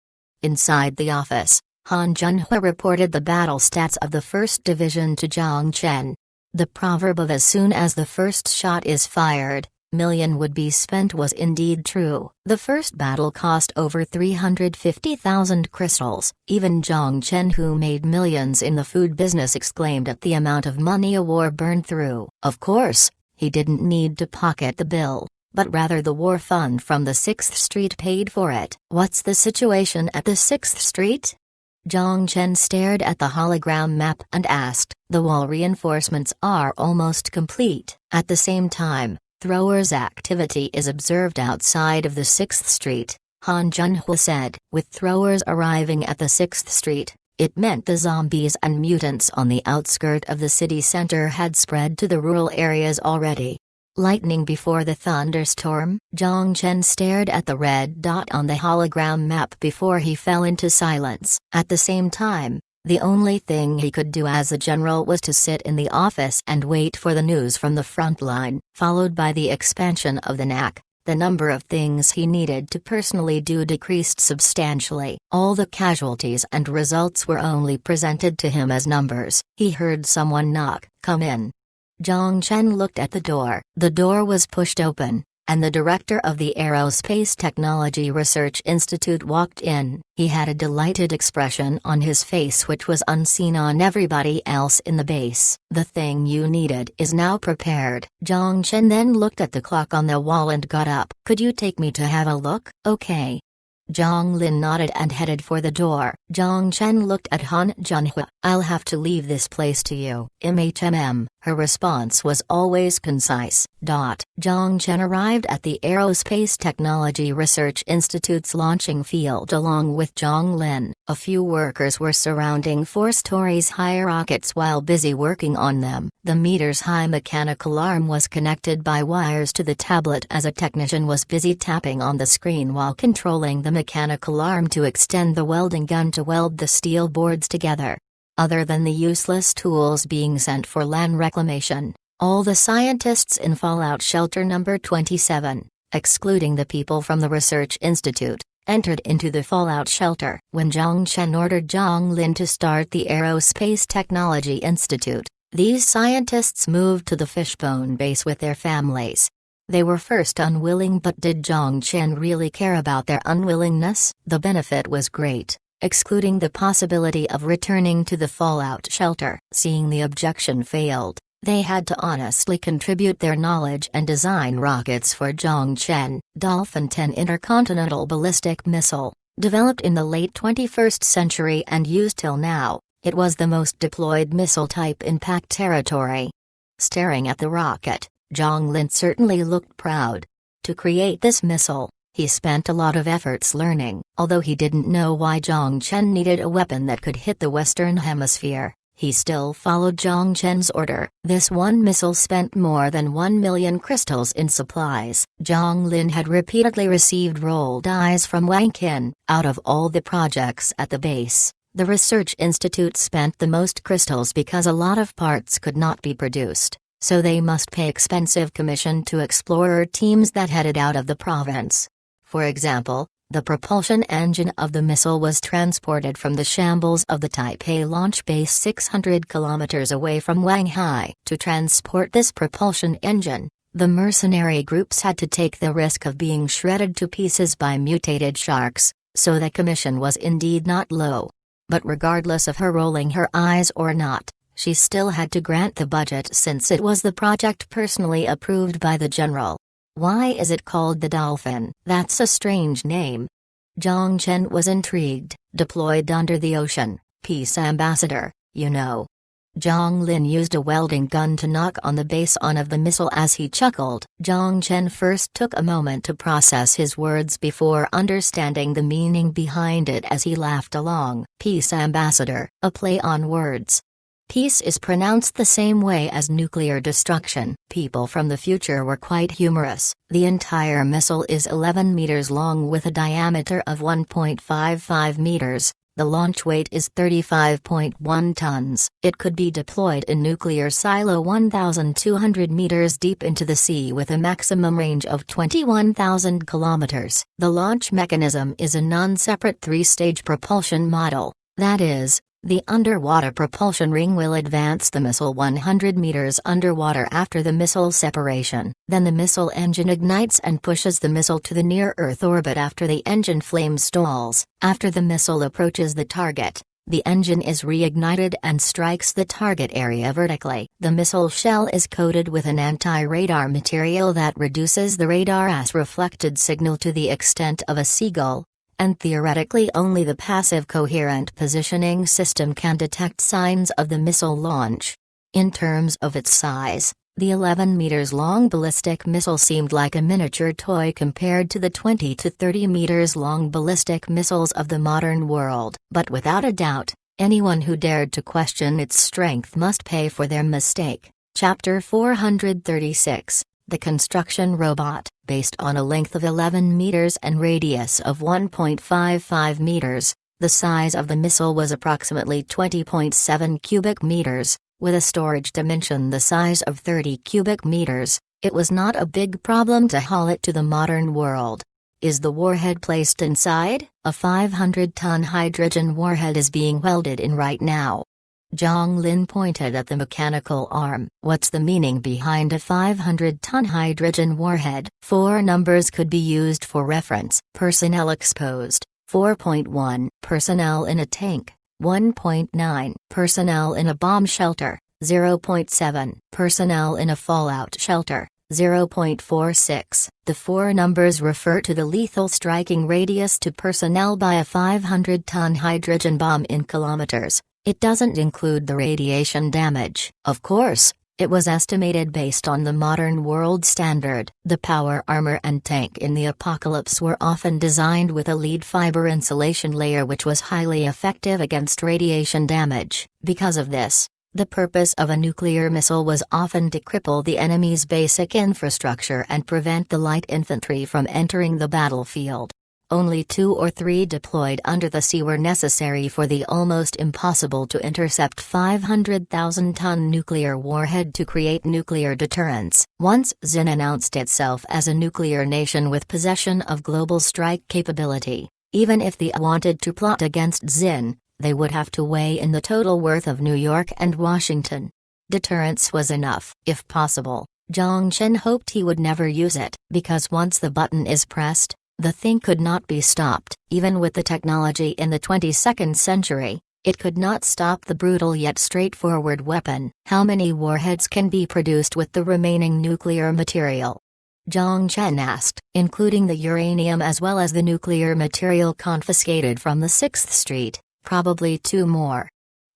[SPEAKER 1] Inside the office, Han Junhua reported the battle stats of the 1st Division to Jong-chen. The proverb of as soon as the first shot is fired, million would be spent was indeed true. The first battle cost over 350,000 crystals. Even Jong-chen, who made millions in the food business, exclaimed at the amount of money a war burned through. Of course, he didn't need to pocket the bill, but rather the war fund from the 6th Street paid for it. What's the situation at the 6th Street? Jong-chen stared at the hologram map and asked. The wall reinforcements are almost complete. At the same time, throwers' activity is observed outside of the 6th Street, Han Junhua said. With throwers arriving at the 6th Street, it meant the zombies and mutants on the outskirt of the city center had spread to the rural areas already. Lightning before the thunderstorm? Jong-chen stared at the red dot on the hologram map before he fell into silence. At the same time, the only thing he could do as a general was to sit in the office and wait for the news from the front line. Followed by the expansion of the NAC, the number of things he needed to personally do decreased substantially. All the casualties and results were only presented to him as numbers. He heard someone knock. Come in. Jong-chen looked at the door. The door was pushed open, and the director of the Aerospace Technology Research Institute walked in. He had a delighted expression on his face which was unseen on everybody else in the base. The thing you needed is now prepared. Jong-chen then looked at the clock on the wall and got up. Could you take me to have a look? Okay. Zhang-Lin nodded and headed for the door. Jong-chen looked at Han Junhua. I'll have to leave this place to you. Her response was always concise. Jong-chen arrived at the Aerospace Technology Research Institute's launching field along with Zhong-lin. A few workers were surrounding 4 stories high rockets while busy working on them. The meters-high mechanical arm was connected by wires to the tablet as a technician was busy tapping on the screen while controlling the mechanical arm to extend the welding gun to weld the steel boards together. Other than the useless tools being sent for land reclamation, all the scientists in Fallout Shelter Number 27, excluding the people from the Research Institute, entered into the Fallout Shelter. When Jong-chen ordered Zhong-lin to start the Aerospace Technology Institute, these scientists moved to the Fishbone base with their families. They were first unwilling, but did Jong-chen really care about their unwillingness? The benefit was great, excluding the possibility of returning to the Fallout Shelter. Seeing the objection failed, they had to honestly contribute their knowledge and design rockets for Jong-chen. Dolphin 10 intercontinental ballistic missile, developed in the late 21st century and used till now, it was the most deployed missile type in PAC territory. Staring at the rocket, Zhong-lin certainly looked proud. To create this missile, he spent a lot of efforts learning. Although he didn't know why Zhong-chen needed a weapon that could hit the Western Hemisphere, he still followed Zhong-chen's order. This one missile spent more than 1 million crystals in supplies. Zhong-lin had repeatedly received rolled eyes from Wang Qin. Out of all the projects at the base, the Research Institute spent the most crystals because a lot of parts could not be produced, so they must pay expensive commission to explorer teams that headed out of the province. For example, the propulsion engine of the missile was transported from the shambles of the Taipei launch base 600 kilometers away from Wanghai. To transport this propulsion engine, the mercenary groups had to take the risk of being shredded to pieces by mutated sharks, so the commission was indeed not low. But regardless of her rolling her eyes or not, she still had to grant the budget since it was the project personally approved by the general. Why is it called the Dolphin? That's a strange name. Jong-chen was intrigued. Deployed under the ocean, peace ambassador, you know. Zhong-lin used a welding gun to knock on the base on of the missile as he chuckled. Jong-chen first took a moment to process his words before understanding the meaning behind it as he laughed along. Peace ambassador, a play on words. Peace is pronounced the same way as nuclear destruction. People from the future were quite humorous. The entire missile is 11 meters long with a diameter of 1.55 meters. The launch weight is 35.1 tons. It could be deployed in nuclear silo 1,200 meters deep into the sea with a maximum range of 21,000 kilometers. The launch mechanism is a non-separate 3-stage propulsion model. That is, the underwater propulsion ring will advance the missile 100 meters underwater after the missile separation. Then the missile engine ignites and pushes the missile to the near-Earth orbit after the engine flame stalls. After the missile approaches the target, the engine is reignited and strikes the target area vertically. The missile shell is coated with an anti-radar material that reduces the radar's reflected signal to the extent of a seagull, and theoretically only the passive coherent positioning system can detect signs of the missile launch. In terms of its size, the 11 meters long ballistic missile seemed like a miniature toy compared to the 20 to 30 meters long ballistic missiles of the modern world. But without a doubt, anyone who dared to question its strength must pay for their mistake. Chapter 436. The construction robot, based on a length of 11 meters and radius of 1.55 meters, the size of the missile was approximately 20.7 cubic meters, with a storage dimension the size of 30 cubic meters. It was not a big problem to haul it to the modern world. Is the warhead placed inside? A 500-ton hydrogen warhead is being welded in right now. Zhong-lin pointed at the mechanical arm. What's the meaning behind a 500-ton hydrogen warhead? 4 numbers could be used for reference. Personnel exposed, 4.1. Personnel in a tank, 1.9. Personnel in a bomb shelter, 0.7. Personnel in a fallout shelter, 0.46. The 4 numbers refer to the lethal striking radius to personnel by a 500-ton hydrogen bomb in kilometers. It doesn't include the radiation damage. Of course, It was estimated based on the modern world standard. The power armor and tank in the Apocalypse were often designed with a lead fiber insulation layer which was highly effective against radiation damage. Because of this, the purpose of a nuclear missile was often to cripple the enemy's basic infrastructure and prevent the light infantry from entering the battlefield. Only 2 or 3 deployed under the sea were necessary for the almost impossible to intercept 500,000-ton nuclear warhead to create nuclear deterrence. Once Xin announced itself as a nuclear nation with possession of global strike capability, even if they wanted to plot against Xin, they would have to weigh in the total worth of New York and Washington. Deterrence was enough. If possible, Jong-chen hoped he would never use it, because once the button is pressed, the thing could not be stopped. Even with the technology in the 22nd century, it could not stop the brutal yet straightforward weapon. How many warheads can be produced with the remaining nuclear material? Jong-chen asked. Including the uranium as well as the nuclear material confiscated from the 6th Street, probably 2 more.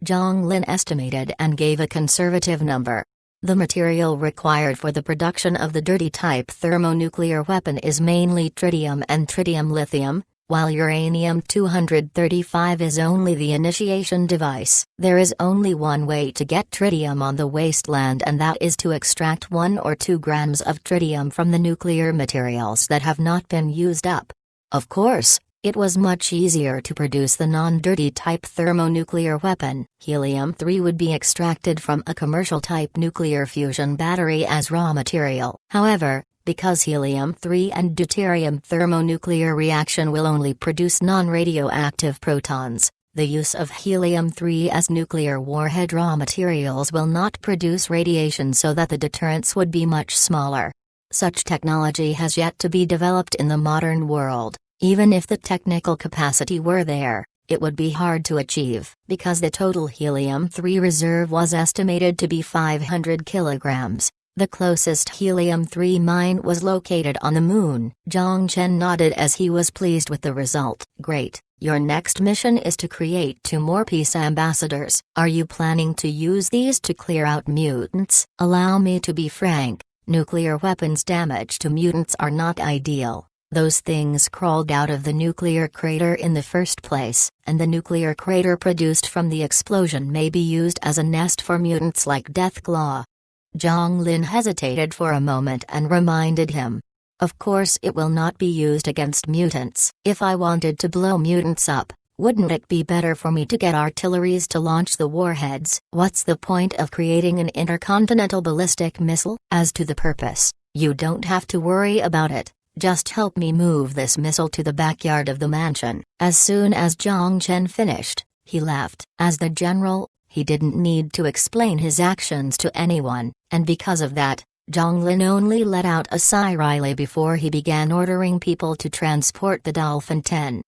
[SPEAKER 1] Zhong-Lin estimated and gave a conservative number. The material required for the production of the dirty type thermonuclear weapon is mainly tritium and tritium-lithium, while uranium-235 is only the initiation device. There is only one way to get tritium on the wasteland, and that is to extract 1 or 2 grams of tritium from the nuclear materials that have not been used up. Of course, it was much easier to produce the non-dirty type thermonuclear weapon. Helium-3 would be extracted from a commercial type nuclear fusion battery as raw material. However, because helium-3 and deuterium thermonuclear reaction will only produce non-radioactive protons, the use of helium-3 as nuclear warhead raw materials will not produce radiation, so that the deterrence would be much smaller. Such technology has yet to be developed in the modern world. Even if the technical capacity were there, it would be hard to achieve, because the total helium-3 reserve was estimated to be 500 kilograms. The closest helium-3 mine was located on the Moon. Jong-chen nodded as he was pleased with the result. Great. Your next mission is to create 2 more peace ambassadors. Are you planning to use these to clear out mutants? Allow me to be frank, nuclear weapons damage to mutants are not ideal. Those things crawled out of the nuclear crater in the first place, and the nuclear crater produced from the explosion may be used as a nest for mutants like Deathclaw. Zhong-Lin hesitated for a moment and reminded him. Of course it will not be used against mutants. If I wanted to blow mutants up, wouldn't it be better for me to get artilleries to launch the warheads? What's the point of creating an intercontinental ballistic missile? As to the purpose, you don't have to worry about it. Just help me move this missile to the backyard of the mansion. As soon as Jong-chen finished, he laughed. As the general, he didn't need to explain his actions to anyone, and because of that, Zhong-Lin only let out a sigh wryly before he began ordering people to transport the Dolphin 10.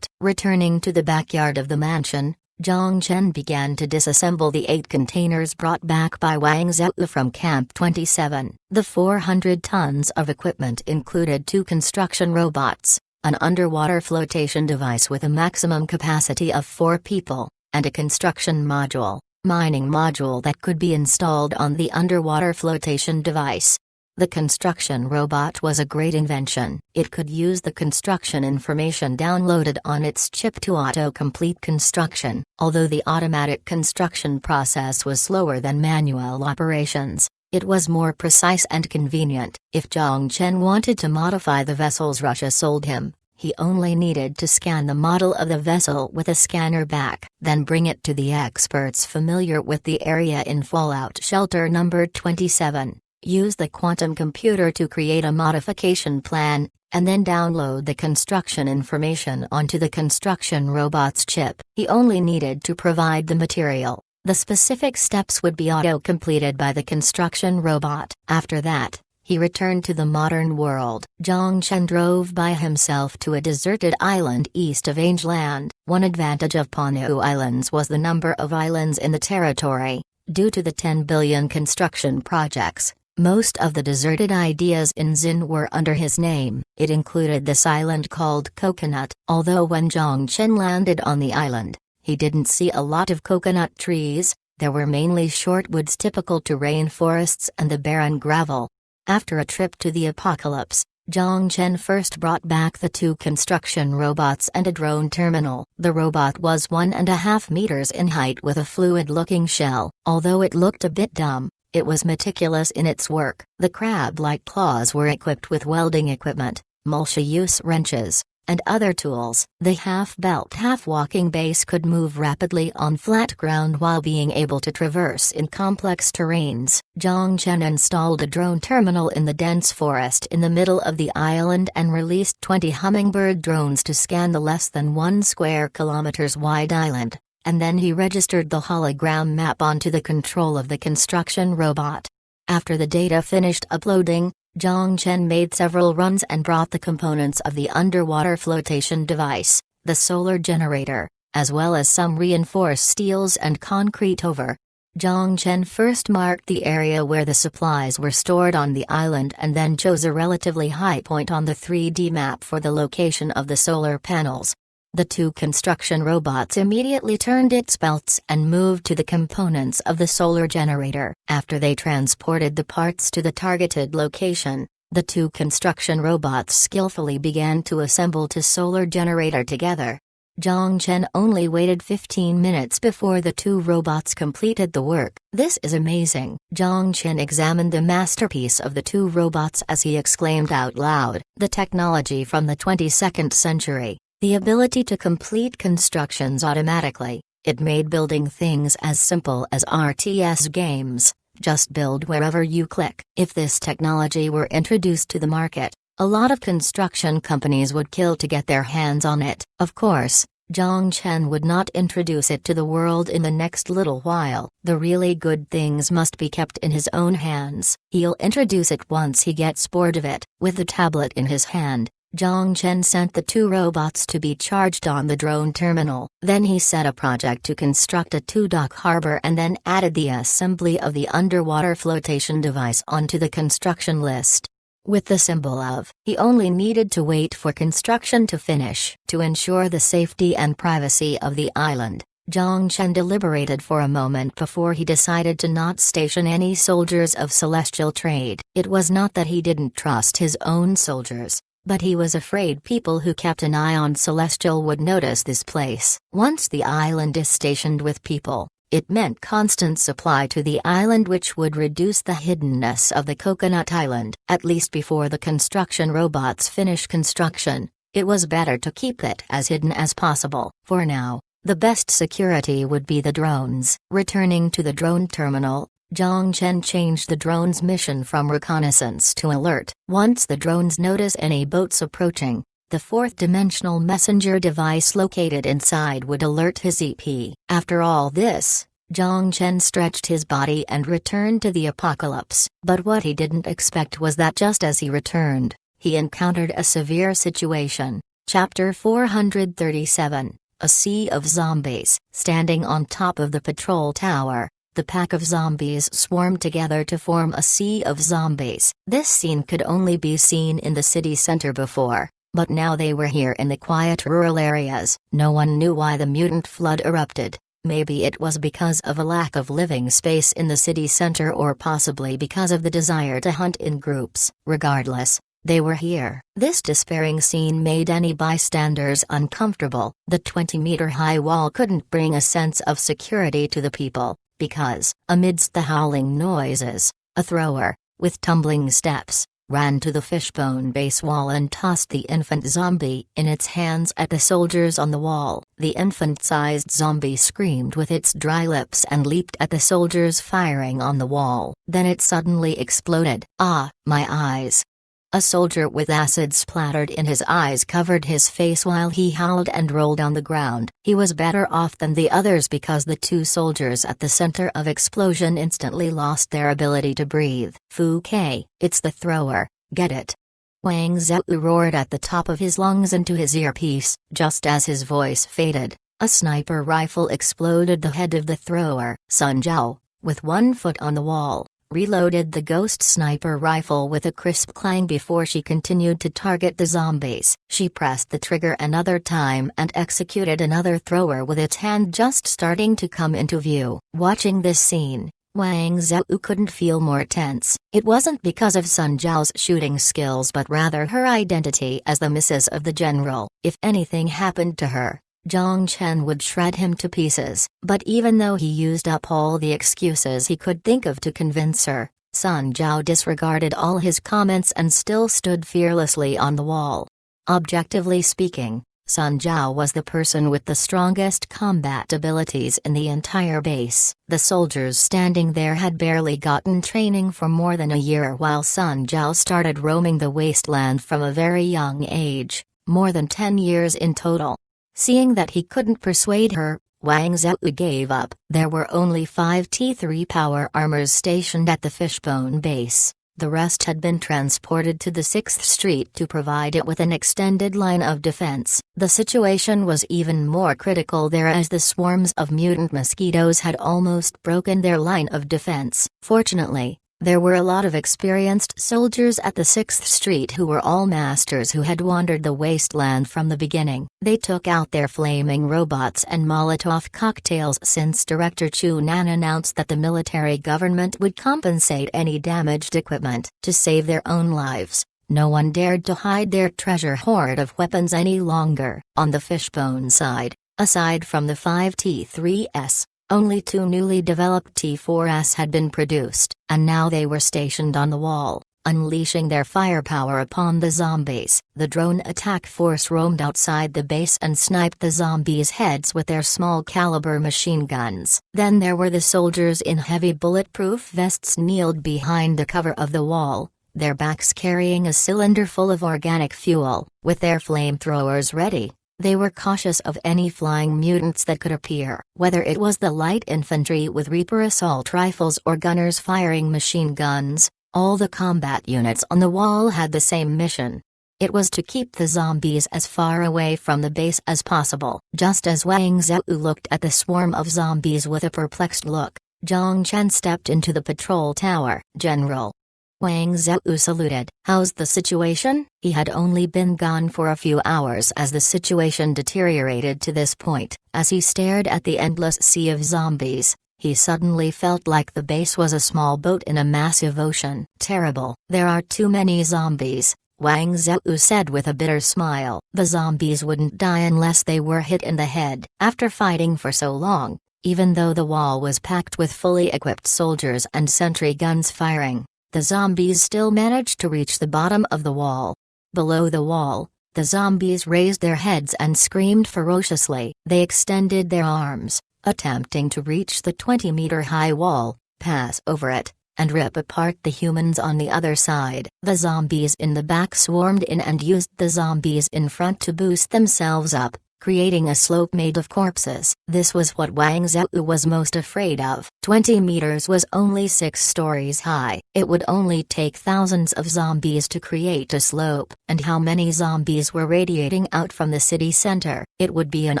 [SPEAKER 1] Returning to the backyard of the mansion, Jong-chen began to disassemble the 8 containers brought back by Wang Zhou from Camp 27. The 400 tons of equipment included 2 construction robots, an underwater flotation device with a maximum capacity of 4 people, and a construction mining module that could be installed on the underwater flotation device. The construction robot was a great invention. It could use the construction information downloaded on its chip to auto-complete construction. Although the automatic construction process was slower than manual operations, it was more precise and convenient. If Jong-chen wanted to modify the vessels Russia sold him, he only needed to scan the model of the vessel with a scanner back, then bring it to the experts familiar with the area in Fallout Shelter number 27. Use the quantum computer to create a modification plan, and then download the construction information onto the construction robot's chip. He only needed to provide the material. The specific steps would be auto-completed by the construction robot. After that, he returned to the modern world. Jong-chen drove by himself to a deserted island east of Angeland. One advantage of Panu Islands was the number of islands in the territory. Due to the 10 billion construction projects, most of the deserted ideas in Xin were under his name. It included this island called Coconut. Although when Jong-chen landed on the island, he didn't see a lot of coconut trees, There were mainly short woods typical to rainforests and the barren gravel. After a trip to the apocalypse, Jong-chen first brought back the 2 construction robots and a drone terminal. The robot was 1.5 meters in height with a fluid-looking shell. Although it looked a bit dumb, it was meticulous in its work. The crab-like claws were equipped with welding equipment, multi-use wrenches, and other tools. The half-belt half-walking base could move rapidly on flat ground while being able to traverse in complex terrains. Jong-chen installed a drone terminal in the dense forest in the middle of the island and released 20 hummingbird drones to scan the less than 1 square kilometers wide island, and then he registered the hologram map onto the control of the construction robot. After the data finished uploading, Jong-chen made several runs and brought the components of the underwater flotation device, the solar generator, as well as some reinforced steels and concrete over. Jong-chen first marked the area where the supplies were stored on the island and then chose a relatively high point on the 3D map for the location of the solar panels. The 2 construction robots immediately turned its belts and moved to the components of the solar generator. After they transported the parts to the targeted location, the 2 construction robots skillfully began to assemble the solar generator together. Jong-chen only waited 15 minutes before the 2 robots completed the work. "This is amazing." Jong-chen examined the masterpiece of the 2 robots as he exclaimed out loud, "The technology from the 22nd century. The ability to complete constructions automatically. It made building things as simple as RTS games. Just build wherever you click." If this technology were introduced to the market, a lot of construction companies would kill to get their hands on it. Of course, Jong-chen would not introduce it to the world in the next little while. The really good things must be kept in his own hands. He'll introduce it once he gets bored of it. With the tablet in his hand, Jong-chen sent the 2 robots to be charged on the drone terminal. Then he set a project to construct a 2-dock harbor and then added the assembly of the underwater flotation device onto the construction list. With the symbol of, he only needed to wait for construction to finish. To ensure the safety and privacy of the island, Jong-chen deliberated for a moment before he decided to not station any soldiers of celestial trade. It was not that he didn't trust his own soldiers, but he was afraid people who kept an eye on Celestial would notice this place. Once the island is stationed with people, it meant constant supply to the island, which would reduce the hiddenness of the Coconut Island. At least before the construction robots finish construction, it was better to keep it as hidden as possible. For now, the best security would be the drones. Returning to the drone terminal, Jong-chen changed the drone's mission from reconnaissance to alert. Once the drones notice any boats approaching, the 4th-dimensional messenger device located inside would alert his EP. After all this, Jong-chen stretched his body and returned to the apocalypse. But what he didn't expect was that just as he returned, he encountered a severe situation. Chapter 437, A Sea of Zombies. Standing on top of the patrol tower, the pack of zombies swarmed together to form a sea of zombies. This scene could only be seen in the city center before, but now they were here in the quiet rural areas. No one knew why the mutant flood erupted. Maybe it was because of a lack of living space in the city center, or possibly because of the desire to hunt in groups. Regardless, they were here. This despairing scene made any bystanders uncomfortable. The 20-meter-high wall couldn't bring a sense of security to the people, because, amidst the howling noises, a thrower, with tumbling steps, ran to the fishbone base wall and tossed the infant zombie in its hands at the soldiers on the wall. The infant-sized zombie screamed with its dry lips and leaped at the soldiers firing on the wall. Then it suddenly exploded. "Ah, my eyes!" A soldier with acid splattered in his eyes covered his face while he howled and rolled on the ground. He was better off than the others because the 2 soldiers at the center of explosion instantly lost their ability to breathe. "Fu K, it's the thrower, get it!" Wang Zhou roared at the top of his lungs into his earpiece. Just as his voice faded, a sniper rifle exploded the head of the thrower. Sun Zhao, with one foot on the wall, reloaded the ghost sniper rifle with a crisp clang before she continued to target the zombies. She pressed the trigger another time and executed another thrower with its hand just starting to come into view. Watching this scene, Wang Zhou couldn't feel more tense. It wasn't because of Sun Zhao's shooting skills but rather her identity as the missus of the general. If anything happened to her, Jong-chen would shred him to pieces. But even though he used up all the excuses he could think of to convince her, Sun Zhao disregarded all his comments and still stood fearlessly on the wall. Objectively speaking, Sun Zhao was the person with the strongest combat abilities in the entire base. The soldiers standing there had barely gotten training for more than a year while Sun Zhao started roaming the wasteland from a very young age, more than 10 years in total. Seeing that he couldn't persuade her, Wang Zhou gave up. There were only 5 T3 power armors stationed at the Fishbone base. The rest had been transported to the 6th Street to provide it with an extended line of defense. The situation was even more critical there as the swarms of mutant mosquitoes had almost broken their line of defense. Fortunately, there were a lot of experienced soldiers at the 6th Street who were all masters who had wandered the wasteland from the beginning. They took out their flaming robots and Molotov cocktails since Director Chu Nan announced that the military government would compensate any damaged equipment. To save their own lives, no one dared to hide their treasure hoard of weapons any longer. On the Fishbone side, aside from the 5 T3s, only 2 newly developed T4s had been produced, and now they were stationed on the wall, unleashing their firepower upon the zombies. The drone attack force roamed outside the base and sniped the zombies' heads with their small-caliber machine guns. Then there were the soldiers in heavy bulletproof vests kneeled behind the cover of the wall, their backs carrying a cylinder full of organic fuel. With their flamethrowers ready, they were cautious of any flying mutants that could appear. Whether it was the light infantry with Reaper assault rifles or gunners firing machine guns, all the combat units on the wall had the same mission. It was to keep the zombies as far away from the base as possible. Just as Wang Zhou looked at the swarm of zombies with a perplexed look, Jong-chen stepped into the patrol tower. "General." Wang Zhou saluted. "How's the situation?" He had only been gone for a few hours as the situation deteriorated to this point. As he stared at the endless sea of zombies, he suddenly felt like the base was a small boat in a massive ocean. "Terrible. There are too many zombies," Wang Zhou said with a bitter smile. The zombies wouldn't die unless they were hit in the head. After fighting for so long, even though the wall was packed with fully equipped soldiers and sentry guns firing, the zombies still managed to reach the bottom of the wall. Below the wall, the zombies raised their heads and screamed ferociously. They extended their arms, attempting to reach the 20-meter-high wall, pass over it, and rip apart the humans on the other side. The zombies in the back swarmed in and used the zombies in front to boost themselves up, creating a slope made of corpses. This was what Wang Zhou was most afraid of. 20 meters was only 6 stories high. It would only take thousands of zombies to create a slope. And how many zombies were radiating out from the city center? It would be an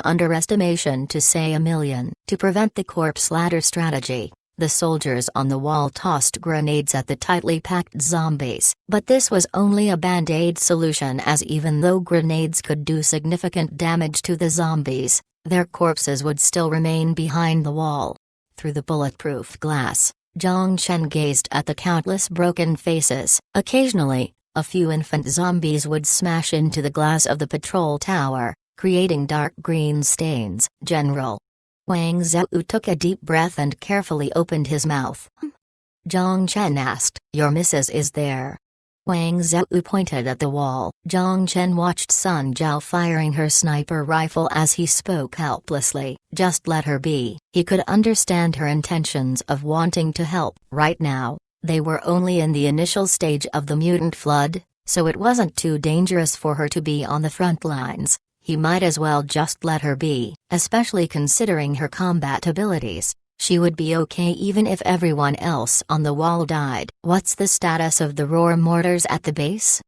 [SPEAKER 1] underestimation to say a million. To prevent the corpse ladder strategy, the soldiers on the wall tossed grenades at the tightly packed zombies. But this was only a band-aid solution, as even though grenades could do significant damage to the zombies, their corpses would still remain behind the wall. Through the bulletproof glass, Jong-chen gazed at the countless broken faces. Occasionally, a few infant zombies would smash into the glass of the patrol tower, creating dark green stains. "General." Wang Zhou took a deep breath and carefully opened his mouth. Jong-chen asked, "Your missus is there?" Wang Zhou pointed at the wall. Jong-chen watched Sun Zhao firing her sniper rifle as he spoke helplessly. "Just let her be." He could understand her intentions of wanting to help. Right now, they were only in the initial stage of the mutant flood, so it wasn't too dangerous for her to be on the front lines. He might as well just let her be, especially considering her combat abilities. She would be okay even if everyone else on the wall died. "What's the status of the roar mortars at the base?"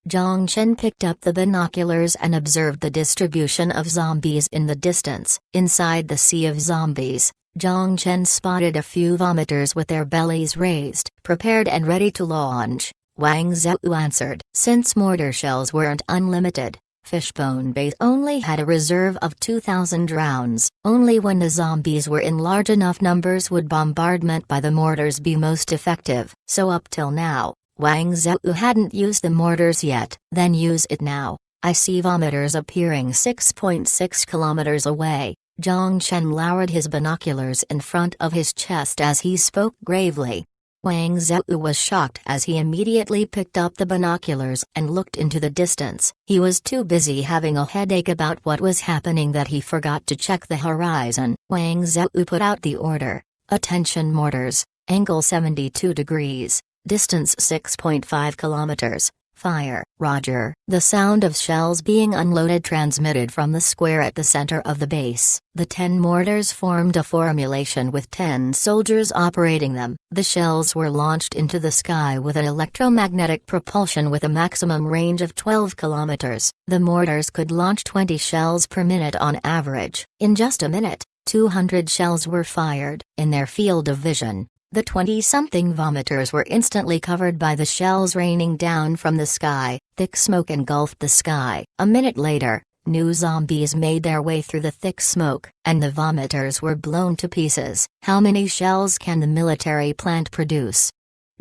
[SPEAKER 1] Jong-chen picked up the binoculars and observed the distribution of zombies in the distance. Inside the sea of zombies, Jong-chen spotted a few vomiters with their bellies raised, prepared and ready to launch. Wang Zhou answered. Since mortar shells weren't unlimited, Fishbone Base only had a reserve of 2,000 rounds. Only when the zombies were in large enough numbers would bombardment by the mortars be most effective. So up till now, Wang Zhou hadn't used the mortars yet. Then use it now. I see vomiters appearing 6.6 kilometers away. Jong-chen lowered his binoculars in front of his chest as he spoke gravely. Wang Zhou was shocked as he immediately picked up the binoculars and looked into the distance. He was too busy having a headache about what was happening that he forgot to check the horizon. Wang Zhou put out the order. Attention mortars, angle 72 degrees, distance 6.5 kilometers. Fire. Roger. The sound of shells being unloaded transmitted from the square at the center of the base. The 10 mortars formed a formulation with 10 soldiers operating them. The shells were launched into the sky with an electromagnetic propulsion with a maximum range of 12 kilometers. The mortars could launch 20 shells per minute on average. In just a minute, 200 shells were fired. In their field of vision, the 20-something vomiters were instantly covered by the shells raining down from the sky. Thick smoke engulfed the sky. A minute later, new zombies made their way through the thick smoke, and the vomiters were blown to pieces. How many shells can the military plant produce?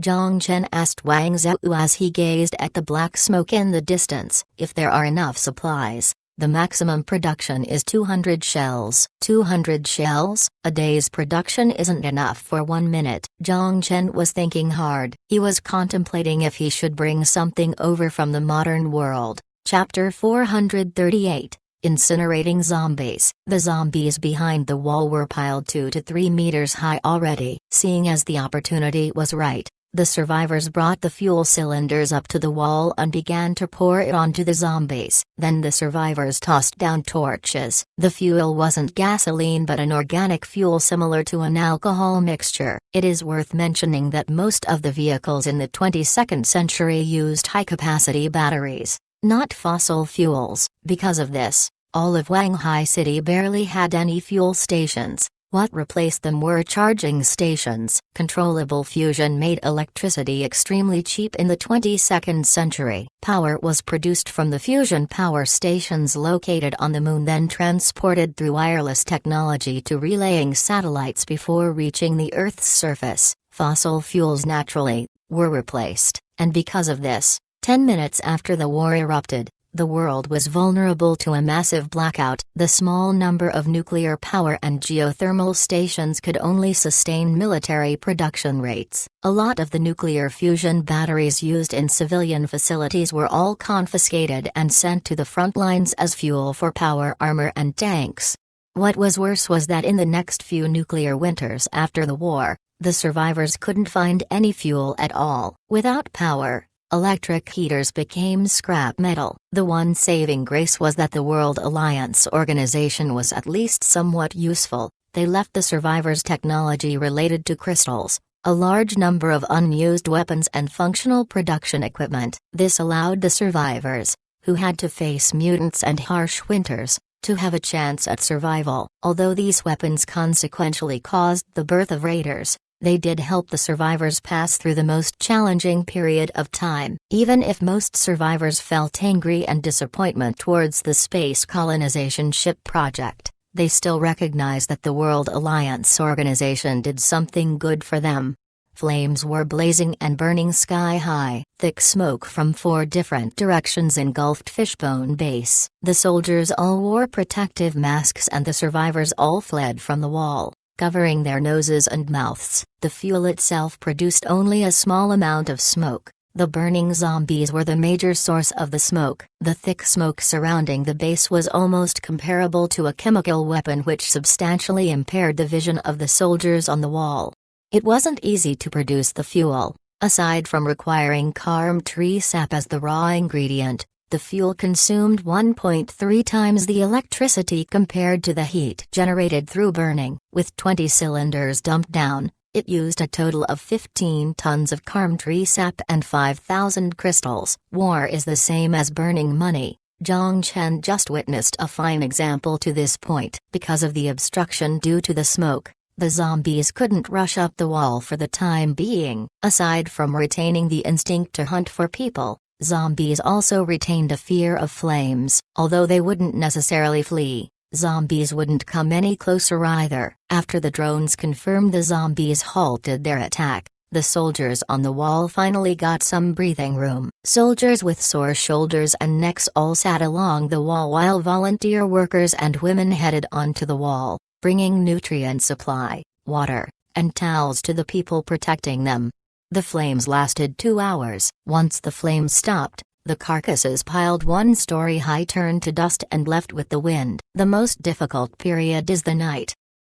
[SPEAKER 1] Jong-chen asked Wang Zhou as he gazed at the black smoke in the distance. If there are enough supplies, the maximum production is 200 shells. 200 shells? A day's production isn't enough for 1 minute. Jong-chen was thinking hard. He was contemplating if he should bring something over from the modern world. Chapter 438. Incinerating Zombies. The zombies behind the wall were piled 2 to 3 meters high already. Seeing as the opportunity was right, the survivors brought the fuel cylinders up to the wall and began to pour it onto the zombies. Then the survivors tossed down torches. The fuel wasn't gasoline but an organic fuel similar to an alcohol mixture. It is worth mentioning that most of the vehicles in the 22nd century used high-capacity batteries, not fossil fuels. Because of this, all of Wanghai City barely had any fuel stations. What replaced them were charging stations. Controllable fusion made electricity extremely cheap in the 22nd century. Power was produced from the fusion power stations located on the moon, then transported through wireless technology to relaying satellites before reaching the Earth's surface. Fossil fuels naturally were replaced, and because of this, 10 minutes after the war erupted, the world was vulnerable to a massive blackout. The small number of nuclear power and geothermal stations could only sustain military production rates. A lot of the nuclear fusion batteries used in civilian facilities were all confiscated and sent to the front lines as fuel for power armor and tanks. What was worse was that in the next few nuclear winters after the war, the survivors couldn't find any fuel at all. Without power, electric heaters became scrap metal. The one saving grace was that the World Alliance organization was at least somewhat useful. They left the survivors technology related to crystals, a large number of unused weapons and functional production equipment. This allowed the survivors, who had to face mutants and harsh winters, to have a chance at survival. Although these weapons consequentially caused the birth of raiders, they did help the survivors pass through the most challenging period of time. Even if most survivors felt angry and disappointment towards the space colonization ship project, they still recognized that the World Alliance organization did something good for them. Flames were blazing and burning sky high. Thick smoke from 4 different directions engulfed Fishbone Base. The soldiers all wore protective masks and the survivors all fled from the wall, covering their noses and mouths. The fuel itself produced only a small amount of smoke. The burning zombies were the major source of the smoke. The thick smoke surrounding the base was almost comparable to a chemical weapon which substantially impaired the vision of the soldiers on the wall. It wasn't easy to produce the fuel. Aside from requiring carm tree sap as the raw ingredient, the fuel consumed 1.3 times the electricity compared to the heat generated through burning. With 20 cylinders dumped down, it used a total of 15 tons of carm tree sap and 5,000 crystals. War is the same as burning money. Jong-chen just witnessed a fine example to this point. Because of the obstruction due to the smoke, The zombies couldn't rush up the wall for the time being. Aside from retaining the instinct to hunt for people, zombies also retained a fear of flames. Although they wouldn't necessarily flee, zombies wouldn't come any closer either. After the drones confirmed the zombies halted their attack, the soldiers on the wall finally got some breathing room. Soldiers with sore shoulders and necks all sat along the wall while volunteer workers and women headed onto the wall, bringing nutrient supply, water, and towels to the people protecting them. The flames lasted 2 hours. Once the flames stopped, the carcasses piled 1 story high turned to dust and left with the wind. The most difficult period is the night.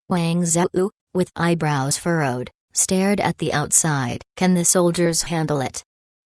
[SPEAKER 1] Wang Zhou, with eyebrows furrowed, stared at the outside. Can the soldiers handle it?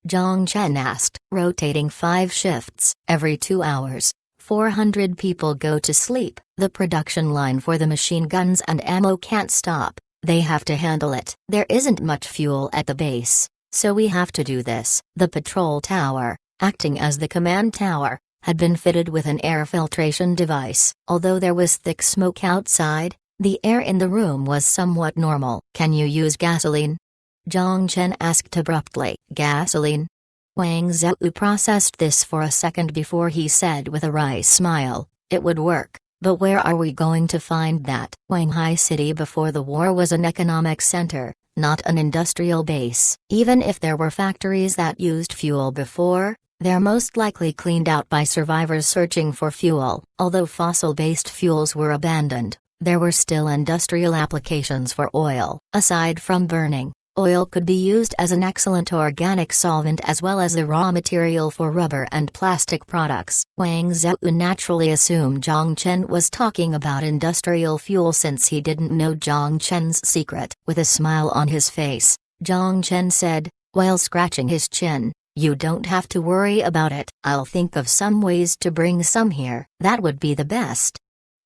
[SPEAKER 1] Jong-chen asked. Rotating 5 shifts. Every 2 hours, 400 people go to sleep. The production line for the machine guns and ammo can't stop. They have to handle it. There isn't much fuel at the base, so we have to do this. The patrol tower, acting as the command tower, had been fitted with an air filtration device. Although there was thick smoke outside, the air in the room was somewhat normal. Can you use gasoline? Jong-chen asked abruptly. Gasoline? Wang Zhou processed this for a second before he said with a wry smile, it would work, but where are we going to find that? Shanghai City before the war was an economic center, not an industrial base. Even if there were factories that used fuel before, they're most likely cleaned out by survivors searching for fuel. Although fossil-based fuels were abandoned, there were still industrial applications for oil. Aside from burning, oil could be used as an excellent organic solvent as well as a raw material for rubber and plastic products. Wang Zhou naturally assumed Jong-chen was talking about industrial fuel since he didn't know Jong-chen's secret. With a smile on his face, Jong-chen said, while scratching his chin, you don't have to worry about it. I'll think of some ways to bring some here. That would be the best.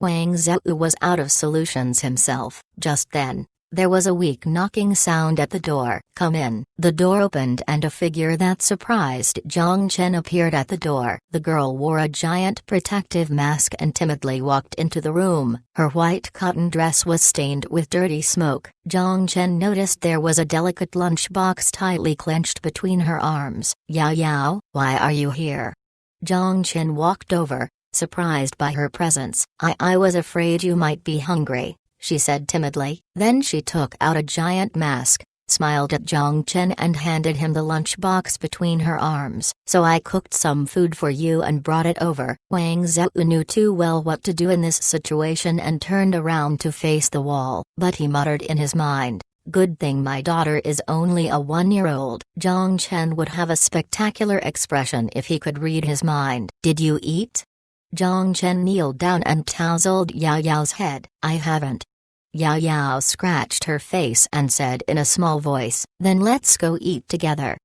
[SPEAKER 1] Wang Zhou was out of solutions himself. Just then, there was a weak knocking sound at the door. Come in. The door opened and a figure that surprised Jong-chen appeared at the door. The girl wore a giant protective mask and timidly walked into the room. Her white cotton dress was stained with dirty smoke. Jong-chen noticed there was a delicate lunchbox tightly clenched between her arms. Yao Yao, why are you here? Jong-chen walked over, surprised by her presence. I was afraid you might be hungry, she said timidly. Then she took out a giant mask, smiled at Jong-chen and handed him the lunchbox between her arms. So I cooked some food for you and brought it over. Wang Zhou knew too well what to do in this situation and turned around to face the wall. But he muttered in his mind, good thing my daughter is only a 1-year-old. Jong-chen would have a spectacular expression if he could read his mind. Did you eat? Jong-chen kneeled down and tousled Yao Yao's head. I haven't. Yao Yao scratched her face and said in a small voice, then let's go eat together.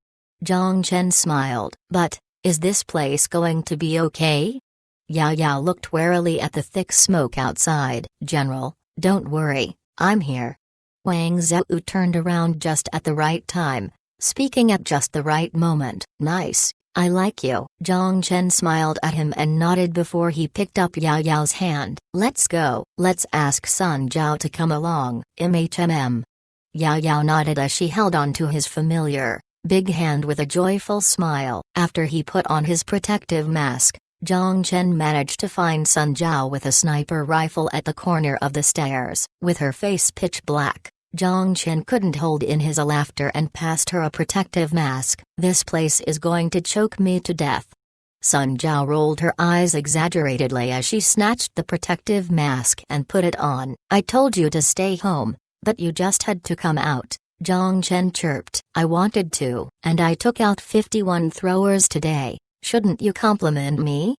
[SPEAKER 1] Jong-chen smiled. But, is this place going to be okay? Yao Yao looked warily at the thick smoke outside. General, don't worry, I'm here. Wang Zhou turned around just at the right time, speaking at just the right moment. Nice. I like you. Jong-chen smiled at him and nodded before he picked up Yao Yao's hand. Let's go. Let's ask Sun Zhao to come along. MHMM. Yao Yao nodded as she held on to his familiar, big hand with a joyful smile. After he put on his protective mask, Jong-chen managed to find Sun Zhao with a sniper rifle at the corner of the stairs. With her face pitch black, Jong-chen couldn't hold in his laughter and passed her a protective mask. This place is going to choke me to death. Sun Zhao rolled her eyes exaggeratedly as she snatched the protective mask and put it on. I told you to stay home, but you just had to come out, Jong-chen chirped. I wanted to, and I took out 51 throwers today. Shouldn't you compliment me?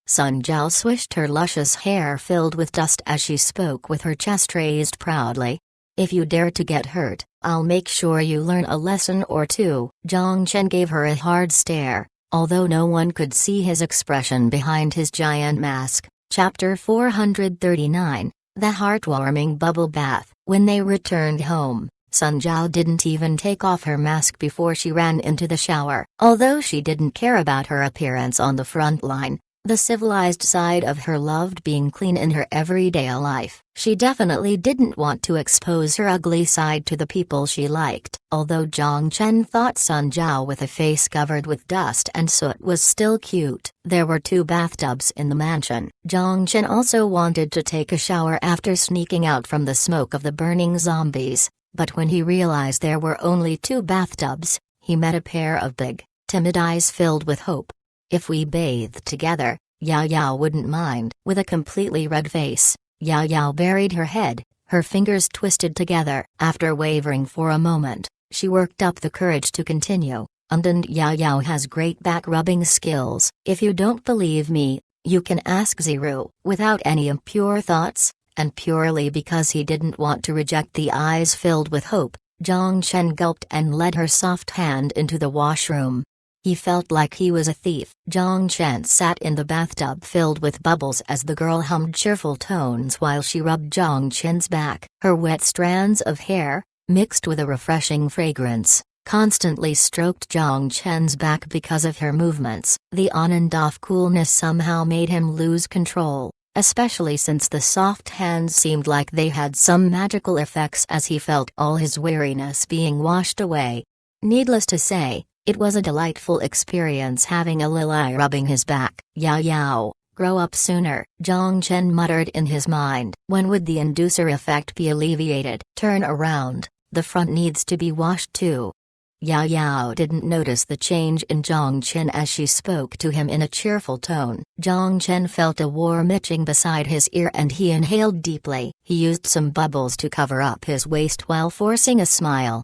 [SPEAKER 1] Sun Zhao swished her luscious hair filled with dust as she spoke with her chest raised proudly. If you dare to get hurt, I'll make sure you learn a lesson or two. Jong-chen gave her a hard stare, although no one could see his expression behind his giant mask. Chapter 439, The Heartwarming Bubble Bath. When they returned home, Sun Zhao didn't even take off her mask before she ran into the shower. Although she didn't care about her appearance on the front line, The civilized side of her loved being clean in her everyday life. She definitely didn't want to expose her ugly side to the people she liked. Although Jong-chen thought Sun Jiao with a face covered with dust and soot was still cute, there were 2 bathtubs in the mansion. Jong-chen also wanted to take a shower after sneaking out from the smoke of the burning zombies, but when he realized there were only 2 bathtubs, he met a pair of big, timid eyes filled with hope. If we bathed together, Yao Yao wouldn't mind. With a completely red face, Yao Yao buried her head, her fingers twisted together. After wavering for a moment, she worked up the courage to continue. And Yao Yao has great back-rubbing skills. If you don't believe me, you can ask Ziru. Without any impure thoughts, and purely because he didn't want to reject the eyes filled with hope, Jong-chen gulped and led her soft hand into the washroom. He felt like he was a thief. Jong-chen sat in the bathtub filled with bubbles as the girl hummed cheerful tones while she rubbed Jong-chen's back. Her wet strands of hair, mixed with a refreshing fragrance, constantly stroked Jong-chen's back because of her movements. The on and off coolness somehow made him lose control, especially since the soft hands seemed like they had some magical effects as he felt all his weariness being washed away. Needless to say, it was a delightful experience having a lily rubbing his back. Yao Yao, grow up sooner, Jong-chen muttered in his mind. When would the inducer effect be alleviated? Turn around, the front needs to be washed too. Yao Yao didn't notice the change in Jong-chen as she spoke to him in a cheerful tone. Jong-chen felt a warm itching beside his ear and he inhaled deeply. He used some bubbles to cover up his waist while forcing a smile.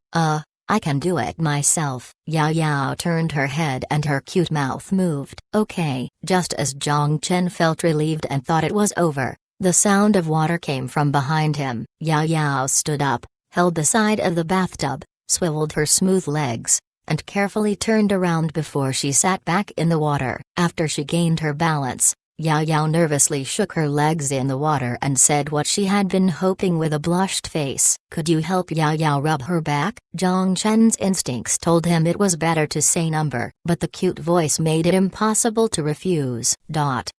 [SPEAKER 1] I can do it myself. Yao Yao turned her head and her cute mouth moved. Okay. Just as Jong-chen felt relieved and thought it was over, the sound of water came from behind him. Yao Yao stood up, held the side of the bathtub, swiveled her smooth legs, and carefully turned around before she sat back in the water. After she gained her balance, Yao Yao nervously shook her legs in the water and said what she had been hoping with a blushed face. Could you help Yao Yao rub her back? Jong-chen's instincts told him it was better to say number, but the cute voice made it impossible to refuse.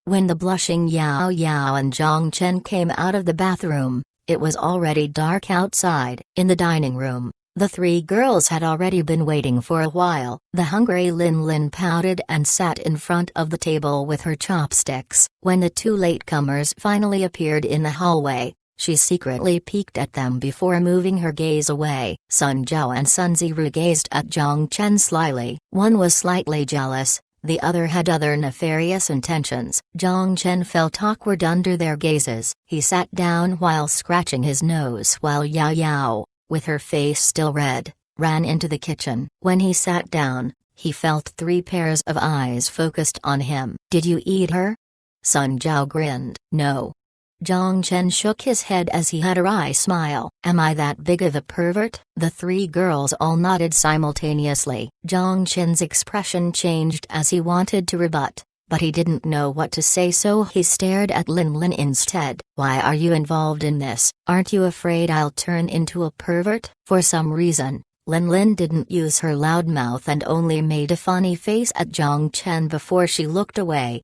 [SPEAKER 1] When the blushing Yao Yao and Jong-chen came out of the bathroom, it was already dark outside. In the dining room, the 3 girls had already been waiting for a while. The hungry Lin Lin pouted and sat in front of the table with her chopsticks. When the 2 latecomers finally appeared in the hallway, she secretly peeked at them before moving her gaze away. Sun Jiao and Sun Ziru gazed at Jong-chen slyly. One was slightly jealous, the other had other nefarious intentions. Jong-chen felt awkward under their gazes. He sat down while scratching his nose while Yao Yao, with her face still red, ran into the kitchen. When he sat down, he felt 3 pairs of eyes focused on him. Did you eat her? Sun Jiao grinned. No. Jong-chen shook his head as he had a wry smile. Am I that big of a pervert? The 3 girls all nodded simultaneously. Jong-chen's expression changed as he wanted to rebut, but he didn't know what to say, so he stared at Lin Lin instead. Why are you involved in this? Aren't you afraid I'll turn into a pervert? For some reason, Lin Lin didn't use her loud mouth and only made a funny face at Jong-chen before she looked away.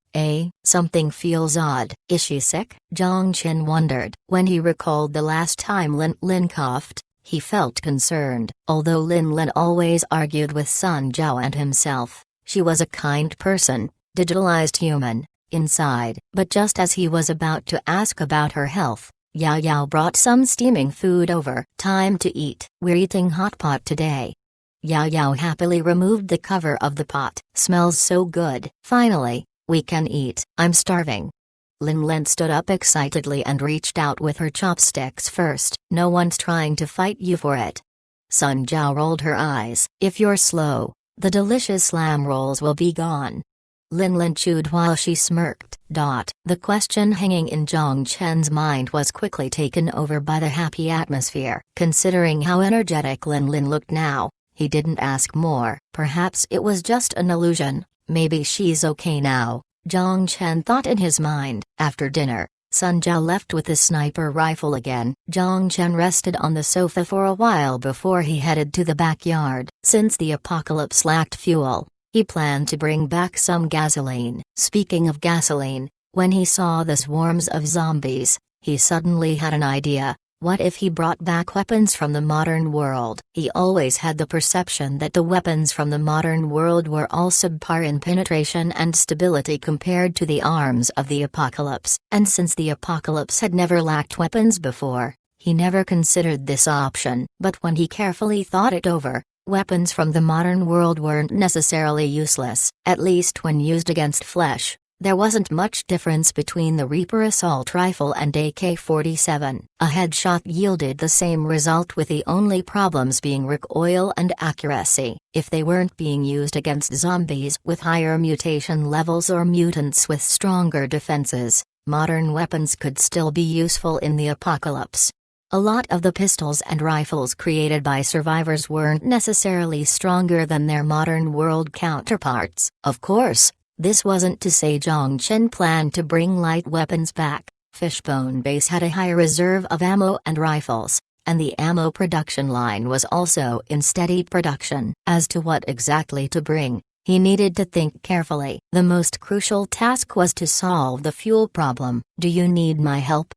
[SPEAKER 1] Something feels odd. Is she sick? Jong-chen wondered. When he recalled the last time Lin Lin coughed, he felt concerned. Although Lin Lin always argued with Sun Jiao and himself, she was a kind person, digitalized human, inside. But just as he was about to ask about her health, Yao Yao brought some steaming food over. Time to eat. We're eating hot pot today. Yao Yao happily removed the cover of the pot. Smells so good. Finally, we can eat. I'm starving. Lin Lin stood up excitedly and reached out with her chopsticks first. No one's trying to fight you for it. Sun Jiao rolled her eyes. If you're slow, the delicious lamb rolls will be gone. Lin Lin chewed while she smirked. The question hanging in Jong-chen's mind was quickly taken over by the happy atmosphere. Considering how energetic Lin Lin looked now, he didn't ask more. Perhaps it was just an illusion, maybe she's okay now, Jong-chen thought in his mind. After dinner, Sun Jiao left with the sniper rifle again. Jong-chen rested on the sofa for a while before he headed to the backyard. Since the apocalypse lacked fuel, He planned to bring back some gasoline. Speaking of gasoline, when he saw the swarms of zombies, he suddenly had an idea. What if he brought back weapons from the modern world? He always had the perception that the weapons from the modern world were all subpar in penetration and stability compared to the arms of the apocalypse. And since the apocalypse had never lacked weapons before, he never considered this option. But when he carefully thought it over, weapons from the modern world weren't necessarily useless, at least when used against flesh. There wasn't much difference between the Reaper assault rifle and AK-47. A headshot yielded the same result, with the only problems being recoil and accuracy. If they weren't being used against zombies with higher mutation levels or mutants with stronger defenses, modern weapons could still be useful in the apocalypse. A lot of the pistols and rifles created by survivors weren't necessarily stronger than their modern world counterparts. Of course, this wasn't to say Jong-chen planned to bring light weapons back. Fishbone Base had a high reserve of ammo and rifles, and the ammo production line was also in steady production. As to what exactly to bring, he needed to think carefully. The most crucial task was to solve the fuel problem. "Do you need my help?"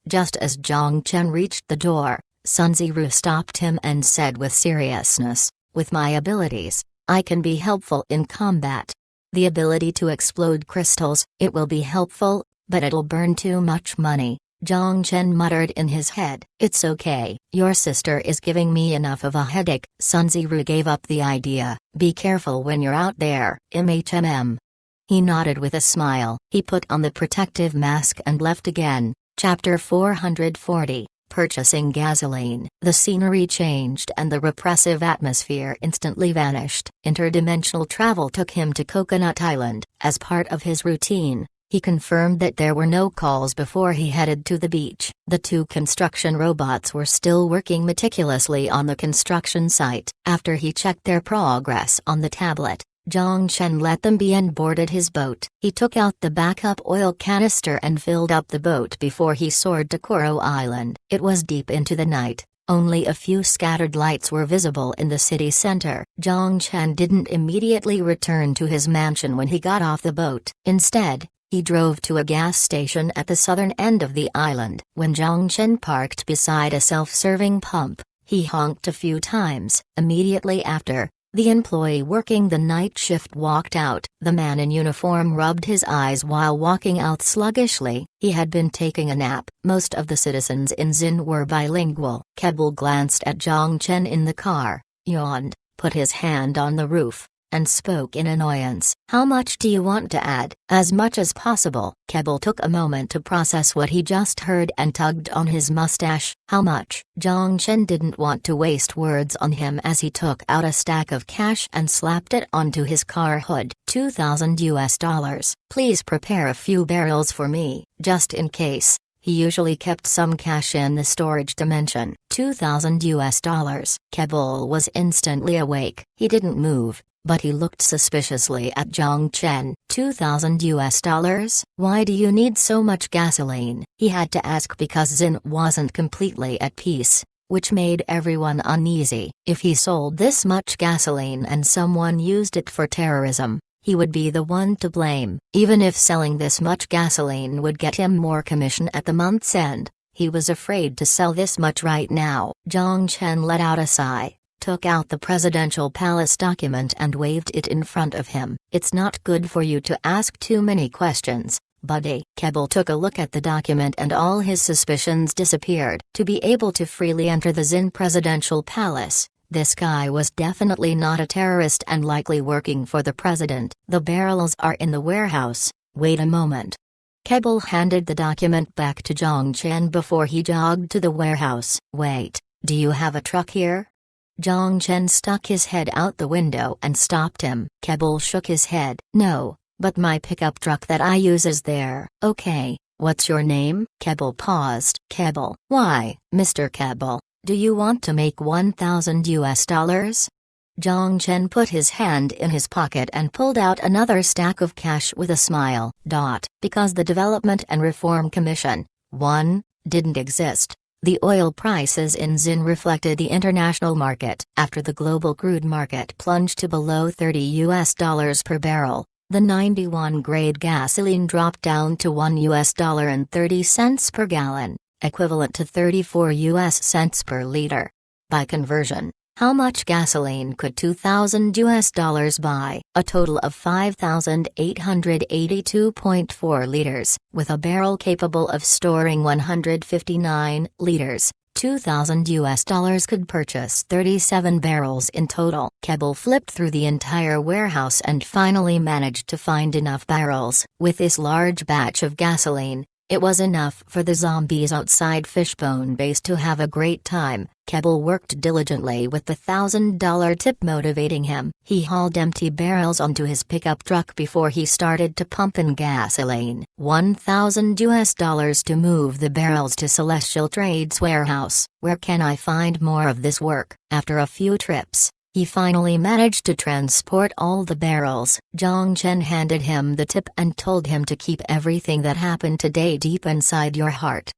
[SPEAKER 1] Just as Jong-chen reached the door, Sun Ziru stopped him and said with seriousness, "With my abilities, I can be helpful in combat. The ability to explode crystals, it will be helpful, but it'll burn too much money." Jong-chen muttered in his head. "It's okay, your sister is giving me enough of a headache." Sun Ziru gave up the idea. "Be careful when you're out there, MHMM." He nodded with a smile. He put on the protective mask and left again. Chapter 440, Purchasing Gasoline. The scenery changed and the repressive atmosphere instantly vanished. Interdimensional travel took him to Coconut Island. As part of his routine, he confirmed that there were no calls before he headed to the beach. The two construction robots were still working meticulously on the construction site. After he checked their progress on the tablet, Jong-chen let them be and boarded his boat. He took out the backup oil canister and filled up the boat before he soared to Koro Island. It was deep into the night. Only a few scattered lights were visible in the city center. Jong-chen didn't immediately return to his mansion when he got off the boat. Instead, he drove to a gas station at the southern end of the island. When Jong-chen parked beside a self-serving pump, he honked a few times. Immediately after, the employee working the night shift walked out. The man in uniform rubbed his eyes while walking out sluggishly. He had been taking a nap. Most of the citizens in Xin were bilingual. Kebble glanced at Jong-chen in the car, yawned, put his hand on the roof, and spoke in annoyance. "How much do you want to add?" "As much as possible." Kebble took a moment to process what he just heard and tugged on his mustache. "How much?" Jong-chen didn't want to waste words on him as he took out a stack of cash and slapped it onto his car hood. $2,000. Please prepare a few barrels for me, just in case. He usually kept some cash in the storage dimension. $2,000. Kebble was instantly awake. He didn't move, but he looked suspiciously at Jong-chen. $2,000? Why do you need so much gasoline? He had to ask because Xin wasn't completely at peace, which made everyone uneasy. If he sold this much gasoline and someone used it for terrorism, he would be the one to blame. Even if selling this much gasoline would get him more commission at the month's end, he was afraid to sell this much right now. Jong-chen let out a sigh, took out the presidential palace document and waved it in front of him. "It's not good for you to ask too many questions, buddy." Kebble took a look at the document and all his suspicions disappeared. To be able to freely enter the Xin presidential palace, this guy was definitely not a terrorist and likely working for the president. "The barrels are in the warehouse. Wait a moment." Kebble handed the document back to Jong-chen before he jogged to the warehouse. "Wait, do you have a truck here?" Jong-chen stuck his head out the window and stopped him. Kebble shook his head. "No, but my pickup truck that I use is there." "Okay, what's your name?" Kebble paused. "Kebble." "Why, Mr. Kebble, do you want to make $1,000? Jong-chen put his hand in his pocket and pulled out another stack of cash with a smile. Because the Development and Reform Commission, 1, didn't exist, The oil prices in Xin reflected the international market. After the global crude market plunged to below $30 per barrel, the 91-grade gasoline dropped down to $1.30 per gallon, equivalent to 34 cents per liter. By conversion, how much gasoline could $2,000 buy? A total of 5,882.4 liters, with a barrel capable of storing 159 liters. $2,000 could purchase 37 barrels in total. Keble flipped through the entire warehouse and finally managed to find enough barrels. With this large batch of gasoline, it was enough for the zombies outside Fishbone Base to have a great time. Keble worked diligently with the $1,000 tip motivating him. He hauled empty barrels onto his pickup truck before he started to pump in gasoline. $1,000 to move the barrels to Celestial Trades warehouse. Where can I find more of this work? After a few trips, he finally managed to transport all the barrels. Jong-chen handed him the tip and told him to keep everything that happened today deep inside your heart.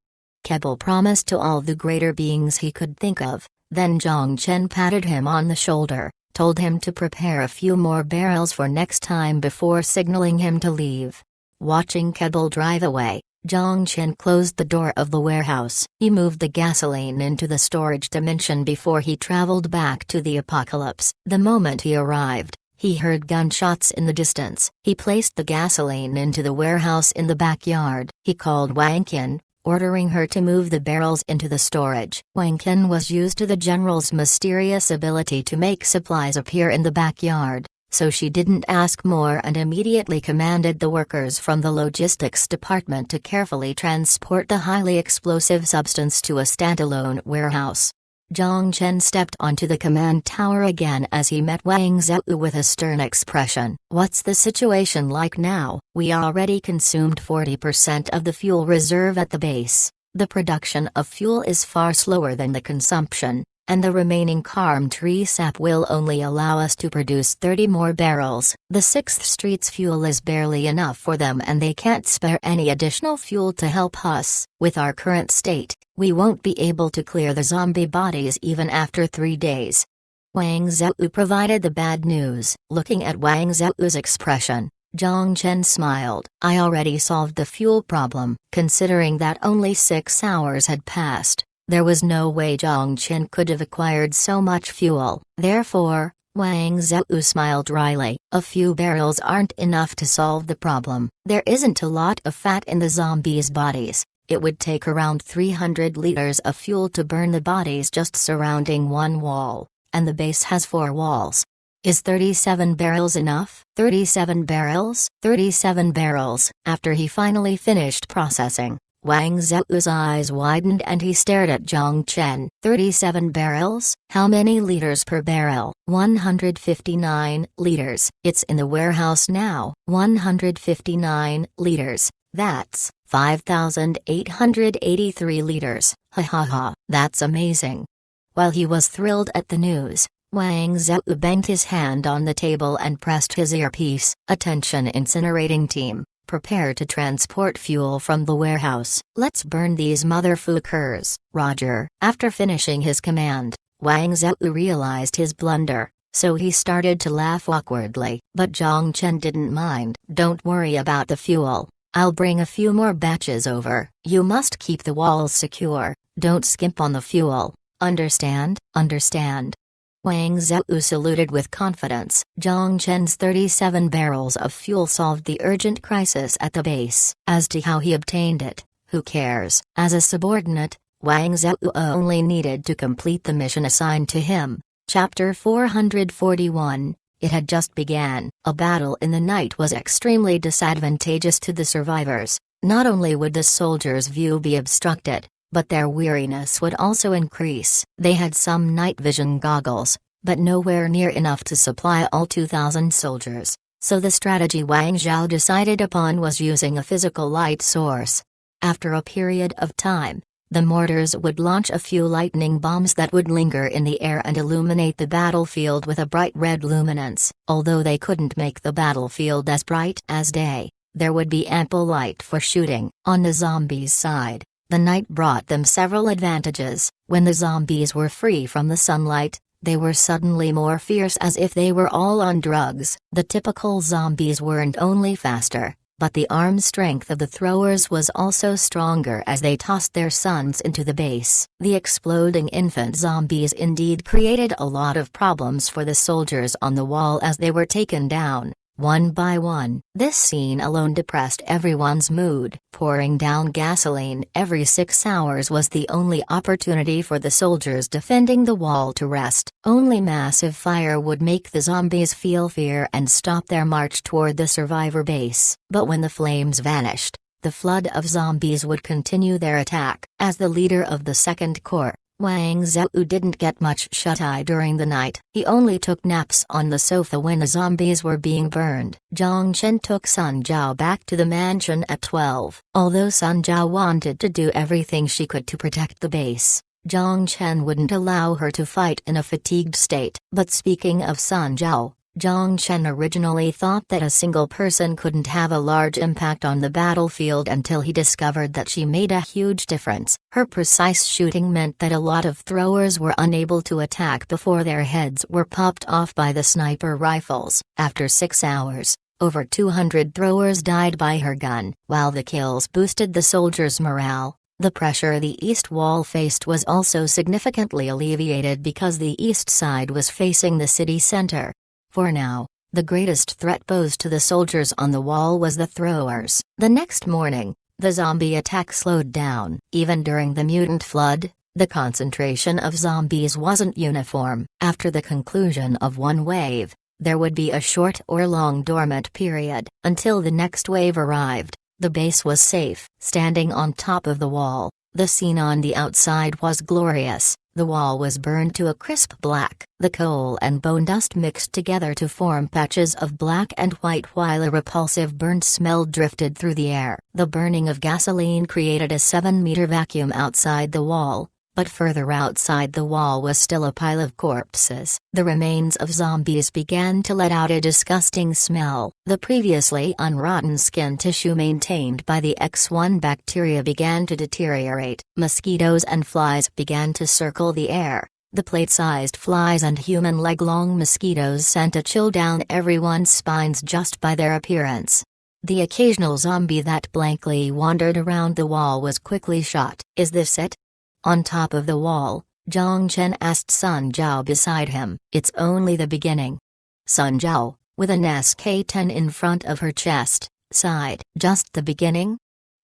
[SPEAKER 1] Keble promised to all the greater beings he could think of. Then Jong-chen patted him on the shoulder, told him to prepare a few more barrels for next time before signaling him to leave. Watching Keble drive away, Jong-chen closed the door of the warehouse. He moved the gasoline into the storage dimension before he traveled back to the apocalypse. The moment he arrived, he heard gunshots in the distance. He placed the gasoline into the warehouse in the backyard. He called Wang Qin, ordering her to move the barrels into the storage. Wang Qin was used to the general's mysterious ability to make supplies appear in the backyard, so she didn't ask more and immediately commanded the workers from the logistics department to carefully transport the highly explosive substance to a standalone warehouse. Jong-chen stepped onto the command tower again as he met Wang Zhou with a stern expression. "What's the situation like now? We already consumed 40% of the fuel reserve at the base. The production of fuel is far slower than the consumption, and the remaining calm tree sap will only allow us to produce 30 more barrels. The 6th Street's fuel is barely enough for them and they can't spare any additional fuel to help us. With our current state, we won't be able to clear the zombie bodies even after 3 days." Wang Zhou provided the bad news. Looking at Wang Zhou's expression, Jong-chen smiled. "I already solved the fuel problem." Considering that only 6 hours had passed, there was no way Jong-chen could have acquired so much fuel. Therefore, Wang Zhou smiled wryly. "A few barrels aren't enough to solve the problem. There isn't a lot of fat in the zombies' bodies. It would take around 300 liters of fuel to burn the bodies just surrounding one wall, and the base has 4 walls. Is 37 barrels enough?" 37 barrels? 37 barrels. After he finally finished processing, Wang Zhou's eyes widened and he stared at Jong-chen. 37 barrels? How many liters per barrel? 159 liters. It's in the warehouse now. 159 liters. That's 5,883 liters. Ha ha ha. That's amazing. While he was thrilled at the news, Wang Zhou banged his hand on the table and pressed his earpiece. "Attention incinerating team. Prepare to transport fuel from the warehouse. Let's burn these motherfuckers." "Roger." After finishing his command, Wang Zhou realized his blunder, so he started to laugh awkwardly. But Jong-chen didn't mind. "Don't worry about the fuel. I'll bring a few more batches over. You must keep the walls secure. Don't skimp on the fuel. Understand?" "Understand." Wang Zhou saluted with confidence. Jong-chen's 37 barrels of fuel solved the urgent crisis at the base. As to how he obtained it, who cares? As a subordinate, Wang Zhou only needed to complete the mission assigned to him. Chapter 441. It had just began. A battle in the night was extremely disadvantageous to the survivors. Not only would the soldiers' view be obstructed, but their weariness would also increase. They had some night vision goggles, but nowhere near enough to supply all 2,000 soldiers, so the strategy Wang Zhao decided upon was using a physical light source. After a period of time, the mortars would launch a few lightning bombs that would linger in the air and illuminate the battlefield with a bright red luminance. Although they couldn't make the battlefield as bright as day, there would be ample light for shooting. On the zombies' side, The night brought them several advantages. When the zombies were free from the sunlight, they were suddenly more fierce, as if they were all on drugs. The typical zombies weren't only faster, but the arm strength of the throwers was also stronger as they tossed their sons into the base. The exploding infant zombies indeed created a lot of problems for the soldiers on the wall as they were taken down, one by one. This scene alone depressed everyone's mood. Pouring down gasoline every 6 hours was the only opportunity for the soldiers defending the wall to rest. Only massive fire would make the zombies feel fear and stop their march toward the survivor base. But when the flames vanished, the flood of zombies would continue their attack. As the leader of the Second Corps, Wang Zhou didn't get much shut-eye during the night. He only took naps on the sofa when the zombies were being burned. Jong-chen took Sun Jiao back to the mansion at 12. Although Sun Jiao wanted to do everything she could to protect the base, Jong-chen wouldn't allow her to fight in a fatigued state. But speaking of Sun Jiao, Jong-chen originally thought that a single person couldn't have a large impact on the battlefield until he discovered that she made a huge difference. Her precise shooting meant that a lot of throwers were unable to attack before their heads were popped off by the sniper rifles. After 6 hours, over 200 throwers died by her gun. While the kills boosted the soldiers' morale, the pressure the east wall faced was also significantly alleviated because the east side was facing the city center. For now, the greatest threat posed to the soldiers on the wall was the throwers. The next morning, the zombie attack slowed down. Even during the mutant flood, the concentration of zombies wasn't uniform. After the conclusion of one wave, there would be a short or long dormant period. Until the next wave arrived, the base was safe. Standing on top of the wall, the scene on the outside was glorious. The wall was burned to a crisp black. The coal and bone dust mixed together to form patches of black and white while a repulsive burnt smell drifted through the air. The burning of gasoline created a 7-meter vacuum outside the wall, but further outside the wall was still a pile of corpses. The remains of zombies began to let out a disgusting smell. The previously unrotten skin tissue maintained by the X1 bacteria began to deteriorate. Mosquitoes and flies began to circle the air. The plate-sized flies and human leg-long mosquitoes sent a chill down everyone's spines just by their appearance. The occasional zombie that blankly wandered around the wall was quickly shot. "Is this it?" On top of the wall, Jong-chen asked Sun Jiao beside him. "It's only the beginning." Sun Jiao, with an SK-10 in front of her chest, sighed. "Just the beginning?"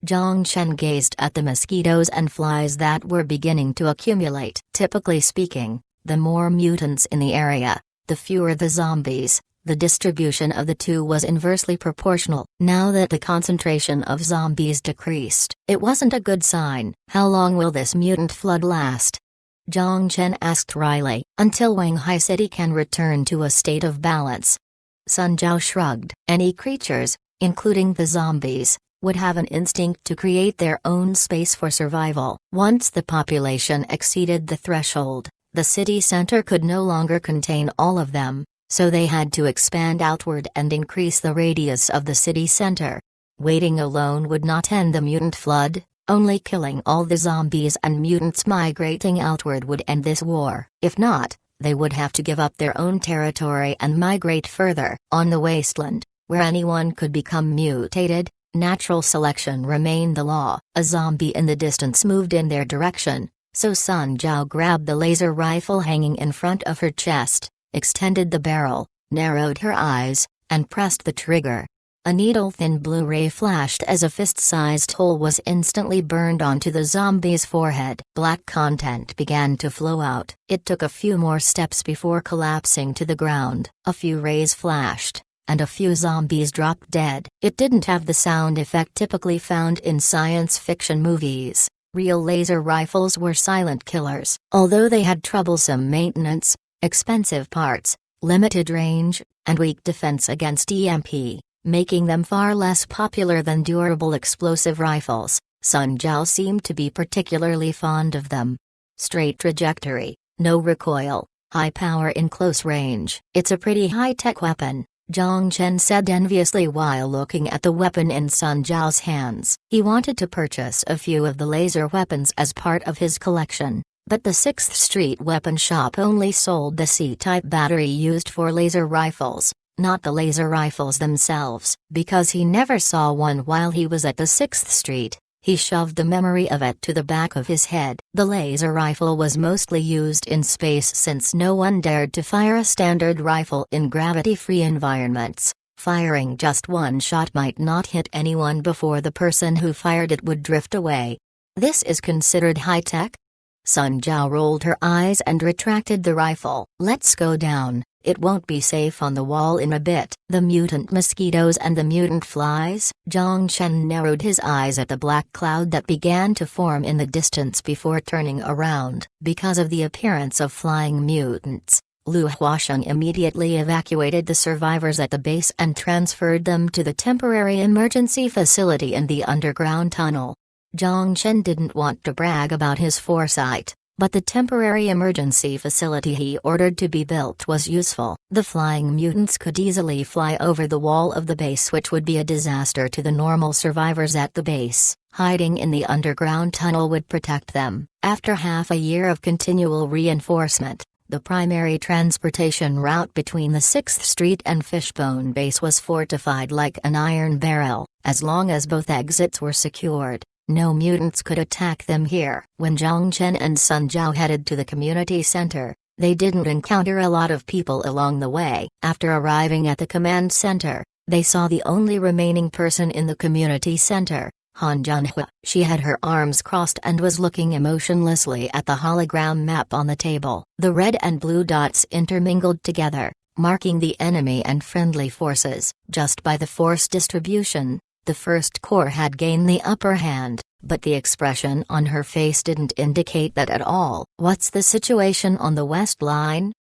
[SPEAKER 1] Jong-chen gazed at the mosquitoes and flies that were beginning to accumulate. Typically speaking, the more mutants in the area, the fewer the zombies. The distribution of the two was inversely proportional. Now that the concentration of zombies decreased, it wasn't a good sign. "How long will this mutant flood last?" Jong-chen asked wryly. "Until Wanghai City can return to a state of balance." Sun Jiao shrugged. Any creatures, including the zombies, would have an instinct to create their own space for survival. Once the population exceeded the threshold, the city center could no longer contain all of them. So they had to expand outward and increase the radius of the city center. Waiting alone would not end the mutant flood, only killing all the zombies and mutants migrating outward would end this war. If not, they would have to give up their own territory and migrate further. On the wasteland, where anyone could become mutated, natural selection remained the law. A zombie in the distance moved in their direction, so Sun Jiao grabbed the laser rifle hanging in front of her chest, extended the barrel, narrowed her eyes, and pressed the trigger. A needle-thin blue ray flashed as a fist-sized hole was instantly burned onto the zombie's forehead. Black content began to flow out. It took a few more steps before collapsing to the ground. A few rays flashed, and a few zombies dropped dead. It didn't have the sound effect typically found in science fiction movies. Real laser rifles were silent killers. Although they had troublesome maintenance, expensive parts, limited range, and weak defense against EMP, making them far less popular than durable explosive rifles, Sun Jiao seemed to be particularly fond of them. Straight trajectory, no recoil, high power in close range. "It's a pretty high-tech weapon," Jong-chen said enviously while looking at the weapon in Sun Jiao's hands. He wanted to purchase a few of the laser weapons as part of his collection, but the 6th Street weapon shop only sold the C-type battery used for laser rifles, not the laser rifles themselves. Because he never saw one while he was at the 6th Street, he shoved the memory of it to the back of his head. The laser rifle was mostly used in space since no one dared to fire a standard rifle in gravity-free environments. Firing just one shot might not hit anyone before the person who fired it would drift away. This is considered high-tech? Sun Jiao rolled her eyes and retracted the rifle. Let's go down. It won't be safe on the wall in a bit. The mutant mosquitoes and the mutant flies? Jong-chen narrowed his eyes at the black cloud that began to form in the distance before turning around. Because of the appearance of flying mutants, Lu Huasheng immediately evacuated the survivors at the base and transferred them to the temporary emergency facility in the underground tunnel. Jong-chen didn't want to brag about his foresight, but the temporary emergency facility he ordered to be built was useful. The flying mutants could easily fly over the wall of the base, which would be a disaster to the normal survivors at the base. Hiding in the underground tunnel would protect them. After half a year of continual reinforcement, the primary transportation route between the 6th Street and Fishbone Base was fortified like an iron barrel. As long as both exits were secured, no mutants could attack them here. When Jong-chen and Sun Jiao headed to the community center, they didn't encounter a lot of people along the way. After arriving at the command center, they saw the only remaining person in the community center, Han Junhua. She had her arms crossed and was looking emotionlessly at the hologram map on the table. The red and blue dots intermingled together, marking the enemy and friendly forces. Just by the force distribution, the First Corps had gained the upper hand, but the expression on her face didn't indicate that at all. What's the situation on the West Line?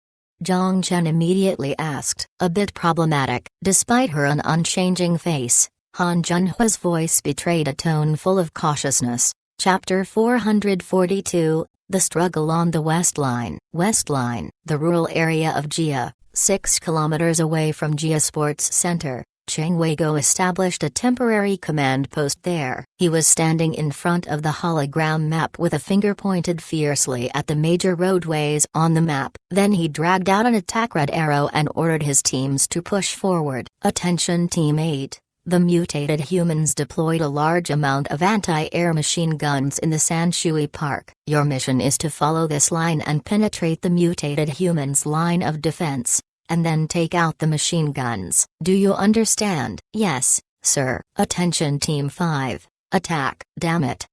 [SPEAKER 1] Jong-chen immediately asked. A bit problematic. Despite her unchanging face, Han Junhua's voice betrayed a tone full of cautiousness. Chapter 442, The Struggle on the West Line. West Line, the rural area of Gia, 6 kilometers away from Gia Sports Center. Cheng Wei-go established a temporary command post there. He was standing in front of the hologram map with a finger pointed fiercely at the major roadways on the map. Then he dragged out an attack red arrow and ordered his teams to push forward. Attention Team 8. The mutated humans deployed a large amount of anti-air machine guns in the Sanshui Park. Your mission is to follow this line and penetrate the mutated humans' line of defense, and then take out the machine guns. Do you understand? Yes, sir. Attention Team 5. Attack. Damn it.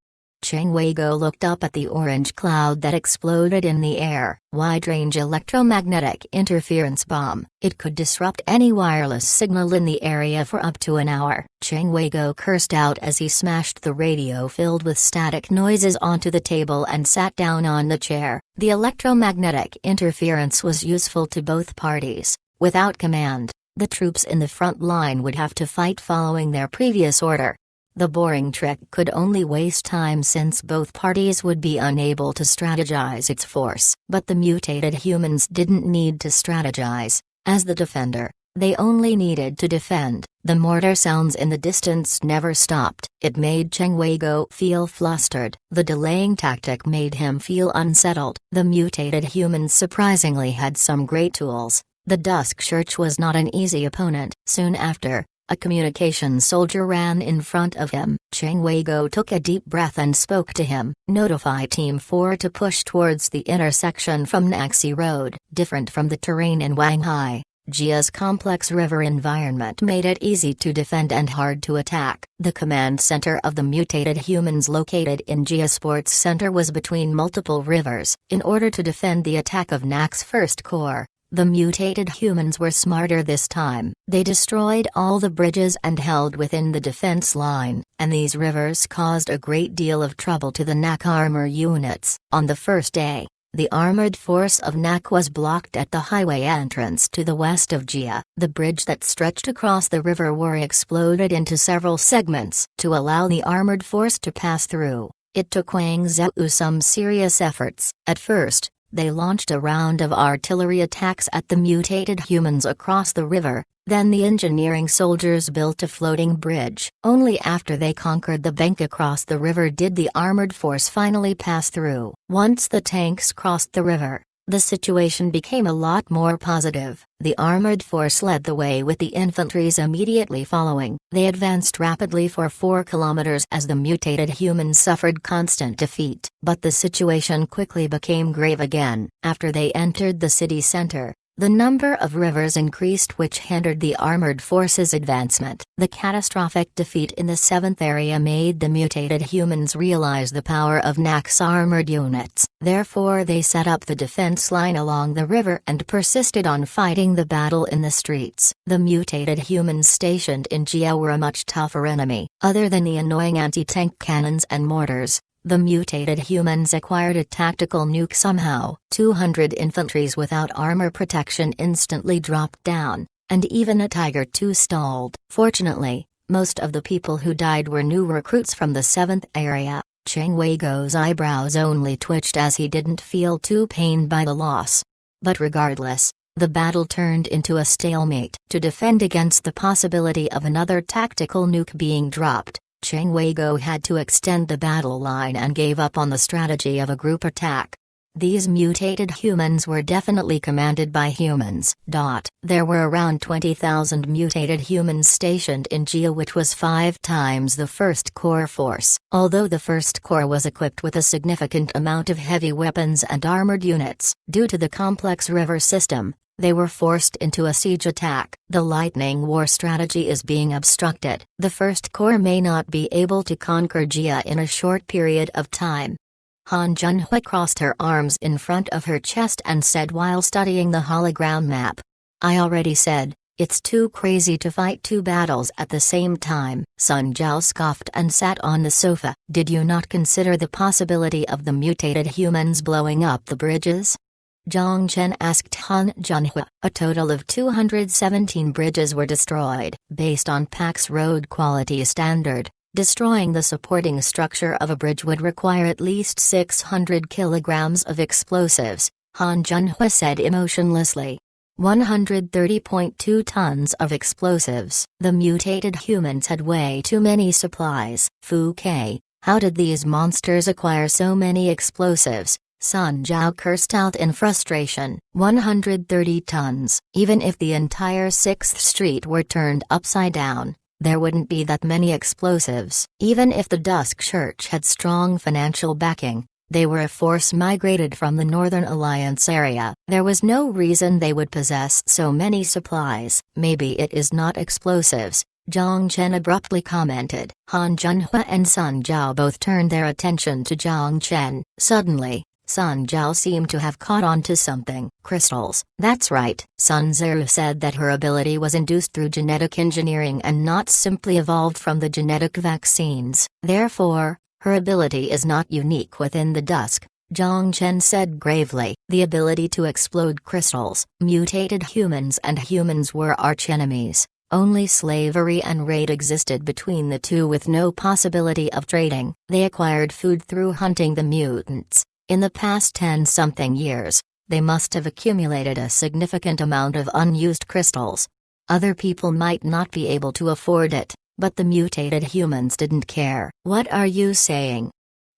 [SPEAKER 1] Cheng Wei-go looked up at the orange cloud that exploded in the air. Wide-range electromagnetic interference bomb. It could disrupt any wireless signal in the area for up to an hour. Cheng Wei-go cursed out as he smashed the radio filled with static noises onto the table and sat down on the chair. The electromagnetic interference was useful to both parties. Without command, the troops in the front line would have to fight following their previous order. The boring trick could only waste time since both parties would be unable to strategize its force. But the mutated humans didn't need to strategize. As the defender, they only needed to defend. The mortar sounds in the distance never stopped. It made Cheng Wei-go feel flustered. The delaying tactic made him feel unsettled. The mutated humans surprisingly had some great tools. The Dusk Church was not an easy opponent. Soon after, a communication soldier ran in front of him. Cheng Wei-go took a deep breath and spoke to him. Notify Team 4 to push towards the intersection from Naxi Road. Different from the terrain in Wanghai, Gia's complex river environment made it easy to defend and hard to attack. The command center of the mutated humans located in Gia Sports Center was between multiple rivers. In order to defend the attack of Nax's First Corps, the mutated humans were smarter this time. They destroyed all the bridges and held within the defense line, and these rivers caused a great deal of trouble to the NAC armor units. On the first day, the armored force of NAC was blocked at the highway entrance to the west of Gia. The bridge that stretched across the river were exploded into several segments. To allow the armored force to pass through, it took Wang Zhou some serious efforts. At first, they launched a round of artillery attacks at the mutated humans across the river, Then the engineering soldiers built a floating bridge. Only after they conquered the bank across the river did the armored force finally pass through. Once the tanks crossed the river, the situation became a lot more positive. The armored force led the way with the infantries immediately following. They advanced rapidly for 4 kilometers as the mutated humans suffered constant defeat. But the situation quickly became grave again. After they entered the city center, the number of rivers increased, which hindered the armored forces' advancement. The catastrophic defeat in the 7th area made the mutated humans realize the power of NAC's armored units. Therefore they set up the defense line along the river and persisted on fighting the battle in the streets. The mutated humans stationed in Gia were a much tougher enemy. Other than the annoying anti-tank cannons and mortars, the mutated humans acquired a tactical nuke somehow. 200 infantries without armor protection instantly dropped down, and even a Tiger II stalled. Fortunately, most of the people who died were new recruits from the 7th area. Cheng Wei-go's eyebrows only twitched as he didn't feel too pained by the loss. But regardless, the battle turned into a stalemate. To defend against the possibility of another tactical nuke being dropped, Cheng Wei-go had to extend the battle line and gave up on the strategy of a group attack. These mutated humans were definitely commanded by humans. There were around 20,000 mutated humans stationed in Gia, which was 5 times the 1st Corps force. Although the 1st Corps was equipped with a significant amount of heavy weapons and armored units, due to the complex river system, they were forced into a siege attack. The lightning war strategy is being obstructed. The 1st Corps may not be able to conquer Gia in a short period of time. Han Junhui crossed her arms in front of her chest and said while studying the hologram map, "I already said, it's too crazy to fight 2 battles at the same time." Sun Jiao scoffed and sat on the sofa. "Did you not consider the possibility of the mutated humans blowing up the bridges?" Jong-chen asked Han Junhui. A total of 217 bridges were destroyed. Based on PAC's road quality standard, destroying the supporting structure of a bridge would require at least 600 kilograms of explosives, Han Junhui said emotionlessly. 130.2 tons of explosives. The mutated humans had way too many supplies. Fu Ke, how did these monsters acquire so many explosives? Sun Jiao cursed out in frustration. 130 tons. Even if the entire 6th Street were turned upside down, there wouldn't be that many explosives. Even if the Dusk Church had strong financial backing, they were a force migrated from the Northern Alliance area. There was no reason they would possess so many supplies. Maybe it is not explosives, Jong-chen abruptly commented. Han Junhui and Sun Jiao both turned their attention to Jong-chen. Suddenly, Sun Jiao seemed to have caught on to something. Crystals. That's right. Sun Zhu said that her ability was induced through genetic engineering and not simply evolved from the genetic vaccines. Therefore, her ability is not unique within the Dusk, Jong-chen said gravely. The ability to explode crystals. Mutated humans and humans were archenemies. Only slavery and raid existed between the two with no possibility of trading. They acquired food through hunting the mutants. In the past 10-something years, they must have accumulated a significant amount of unused crystals. Other people might not be able to afford it, but the mutated humans didn't care. What are you saying?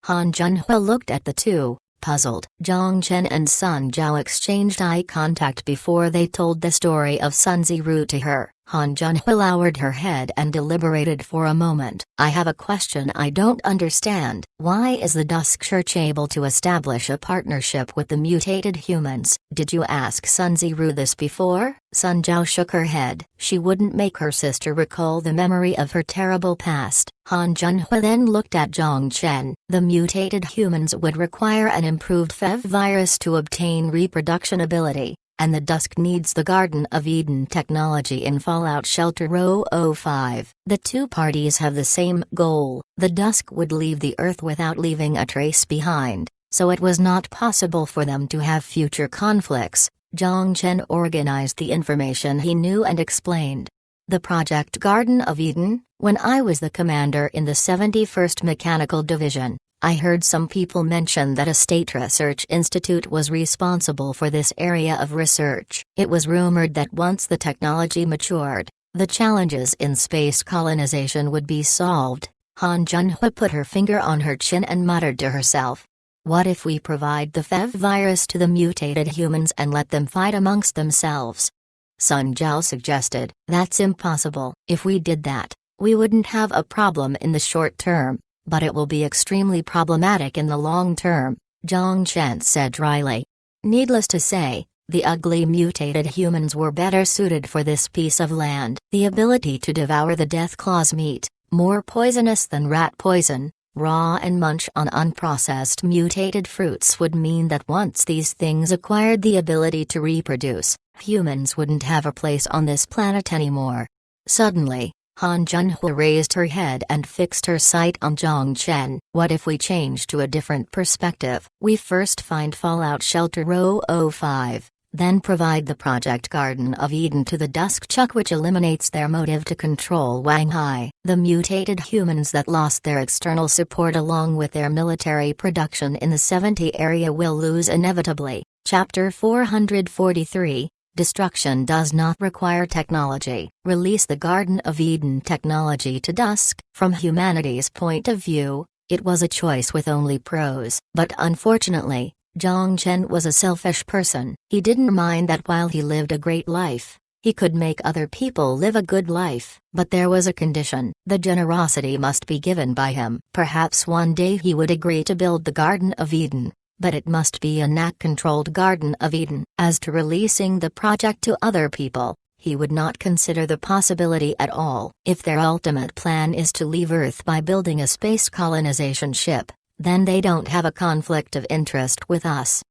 [SPEAKER 1] Han Junhui looked at the two, puzzled. Jong-chen and Sun Jiao exchanged eye contact before they told the story of Sun Ziru to her. Han Junhui lowered her head and deliberated for a moment. I have a question I don't understand. Why is the Dusk Church able to establish a partnership with the mutated humans? Did you ask Sun Ziru this before? Sun Jiao shook her head. She wouldn't make her sister recall the memory of her terrible past. Han Junhui then looked at Jong-chen. The mutated humans would require an improved FEV virus to obtain reproduction ability. And the Dusk needs the Garden of Eden technology in Fallout Shelter Row 05. The two parties have the same goal. The Dusk would leave the Earth without leaving a trace behind, so it was not possible for them to have future conflicts. Jong-chen organized the information he knew and explained. The Project Garden of Eden, when I was the commander in the 71st Mechanical Division, I heard some people mention that a state research institute was responsible for this area of research. It was rumored that once the technology matured, the challenges in space colonization would be solved. Han Junhui put her finger on her chin and muttered to herself. What if we provide the FEV virus to the mutated humans and let them fight amongst themselves? Sun Jiao suggested. That's impossible. If we did that, we wouldn't have a problem in the short term, but it will be extremely problematic in the long term, Jong-chen said dryly. Needless to say, the ugly mutated humans were better suited for this piece of land. The ability to devour the Deathclaw's meat, more poisonous than rat poison, raw and munch on unprocessed mutated fruits would mean that once these things acquired the ability to reproduce, humans wouldn't have a place on this planet anymore. Suddenly, Han Junhui raised her head and fixed her sight on Jong-chen. What if we change to a different perspective? We first find Fallout Shelter Row 05, then provide the Project Garden of Eden to the Dusk Chuck, which eliminates their motive to control Wang Hai. The mutated humans that lost their external support along with their military production in the 70 area will lose inevitably. Chapter 443, Destruction does not require technology. Release the Garden of Eden technology to Dusk. From humanity's point of view, it was a choice with only pros. But unfortunately, Jong-chen was a selfish person. He didn't mind that while he lived a great life, he could make other people live a good life. But there was a condition. The generosity must be given by him. Perhaps one day he would agree to build the Garden of Eden, but it must be a NAC-controlled Garden of Eden. As to releasing the project to other people, he would not consider the possibility at all. If their ultimate plan is to leave Earth by building a space colonization ship, then they don't have a conflict of interest with us.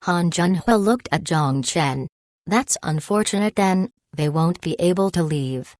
[SPEAKER 1] Han Junhui looked at Jong-chen. That's unfortunate then, they won't be able to leave.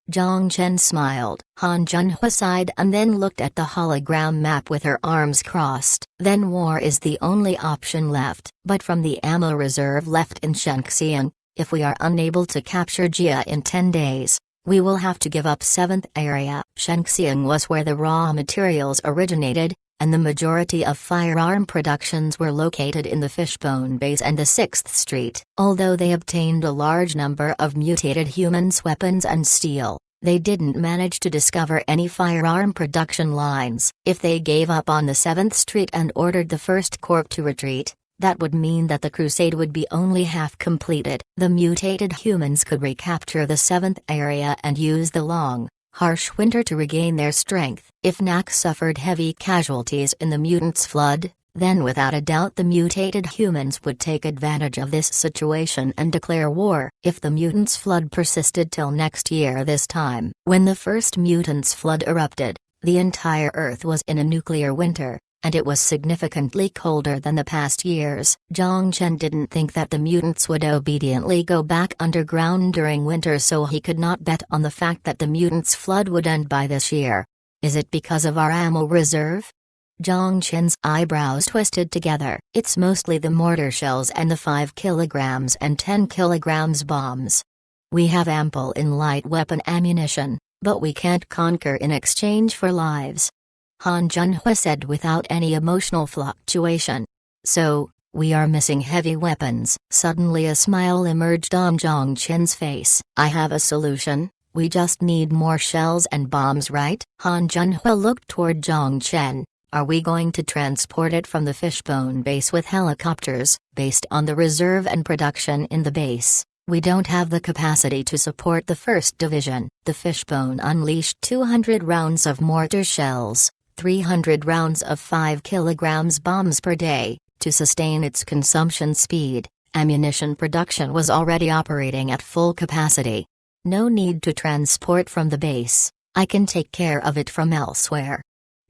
[SPEAKER 1] Jong-chen smiled. Han Junhui sighed and then looked at the hologram map with her arms crossed. Then war is the only option left. But from the ammo reserve left in Shenxiang, if we are unable to capture Gia in 10 days, we will have to give up 7th area. Shenxiang was where the raw materials originated, and the majority of firearm productions were located in the Fishbone Base and the 6th Street. Although they obtained a large number of mutated humans' weapons and steel, they didn't manage to discover any firearm production lines. If they gave up on the 7th Street and ordered the 1st Corps to retreat, that would mean that the crusade would be only half completed. The mutated humans could recapture the 7th area and use the long, harsh winter to regain their strength. If NAC suffered heavy casualties in the mutants' flood, then without a doubt the mutated humans would take advantage of this situation and declare war. If the mutants' flood persisted till next year this time, when the first mutants' flood erupted, the entire Earth was in a nuclear winter, and it was significantly colder than the past years. Jong-chen didn't think that the mutants would obediently go back underground during winter, so he could not bet on the fact that the mutants' flood would end by this year. Is it because of our ammo reserve? Jong-chen's eyebrows twisted together. It's mostly the mortar shells and the 5 kilograms and 10 kilograms bombs. We have ample in light weapon ammunition, but we can't conquer in exchange for lives. Han Junhui said without any emotional fluctuation. So, we are missing heavy weapons. Suddenly a smile emerged on Jong-chen's face. I have a solution. We just need more shells and bombs, right? Han Junhui looked toward Jong-chen. Are we going to transport it from the Fishbone Base with helicopters? Based on the reserve and production in the base, we don't have the capacity to support the 1st Division. The Fishbone unleashed 200 rounds of mortar shells, 300 rounds of 5 kilograms bombs per day. To sustain its consumption speed, ammunition production was already operating at full capacity. No need to transport from the base. I can take care of it from elsewhere.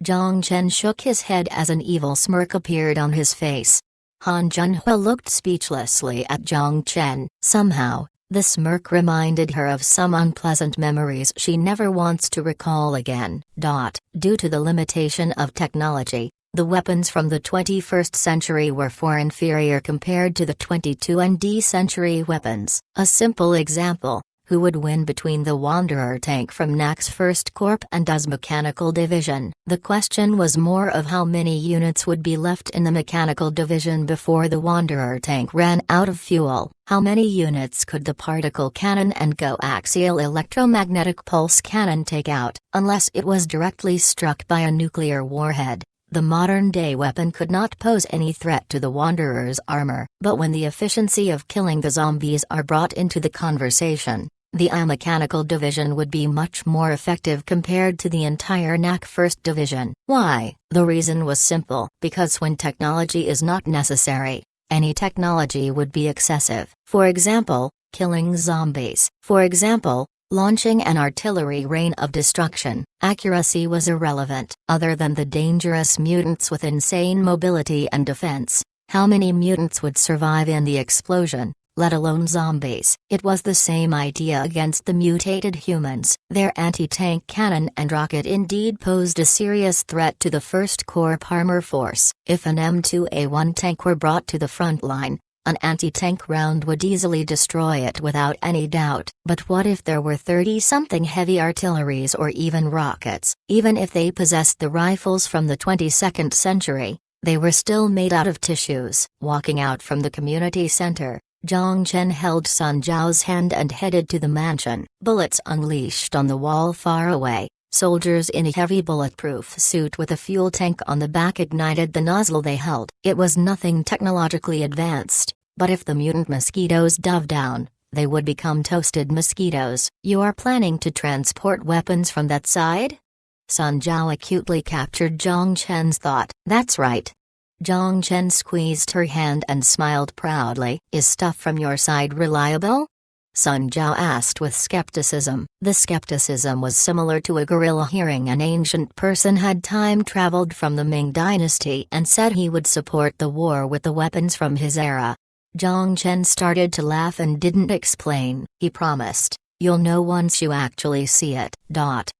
[SPEAKER 1] Jong-chen shook his head as an evil smirk appeared on his face. Han Junhui looked speechlessly at Jong-chen. Somehow, the smirk reminded her of some unpleasant memories she never wants to recall again. Due to the limitation of technology, the weapons from the 21st century were far inferior compared to the 22nd century weapons. A simple example: Who would win between the Wanderer tank from NAC's 1st Corps and US Mechanical Division? The question was more of how many units would be left in the Mechanical Division before the Wanderer tank ran out of fuel. How many units could the particle cannon and coaxial electromagnetic pulse cannon take out? Unless it was directly struck by a nuclear warhead, the modern-day weapon could not pose any threat to the Wanderer's armor. But when the efficiency of killing the zombies are brought into the conversation, the Mechanical Division would be much more effective compared to the entire NAC 1st Division. Why? The reason was simple: because when technology is not necessary, any technology would be excessive. For example, killing zombies. For example, launching an artillery rain of destruction. Accuracy was irrelevant. Other than the dangerous mutants with insane mobility and defense, how many mutants would survive in the explosion, let alone zombies? It was the same idea against the mutated humans. Their anti-tank cannon and rocket indeed posed a serious threat to the 1st Corps armor force. If an M2A1 tank were brought to the front line, an anti-tank round would easily destroy it without any doubt. But what if there were 30-something heavy artilleries or even rockets? Even if they possessed the rifles from the 22nd century, they were still made out of tissues. Walking out from the community center, Jong-chen held Sun Jiao's hand and headed to the mansion. Bullets unleashed on the wall far away. Soldiers in a heavy bulletproof suit with a fuel tank on the back ignited the nozzle they held. It was nothing technologically advanced, but if the mutant mosquitoes dove down, they would become toasted mosquitoes. You are planning to transport weapons from that side? Sun Jiao acutely captured Jong-chen's thought. That's right. Jong-chen squeezed her hand and smiled proudly. Is stuff from your side reliable? Sun Jiao asked with skepticism. The skepticism was similar to a gorilla hearing an ancient person had time-traveled from the Ming dynasty and said he would support the war with the weapons from his era. Jong-chen started to laugh and didn't explain. He promised, "You'll know once you actually see it."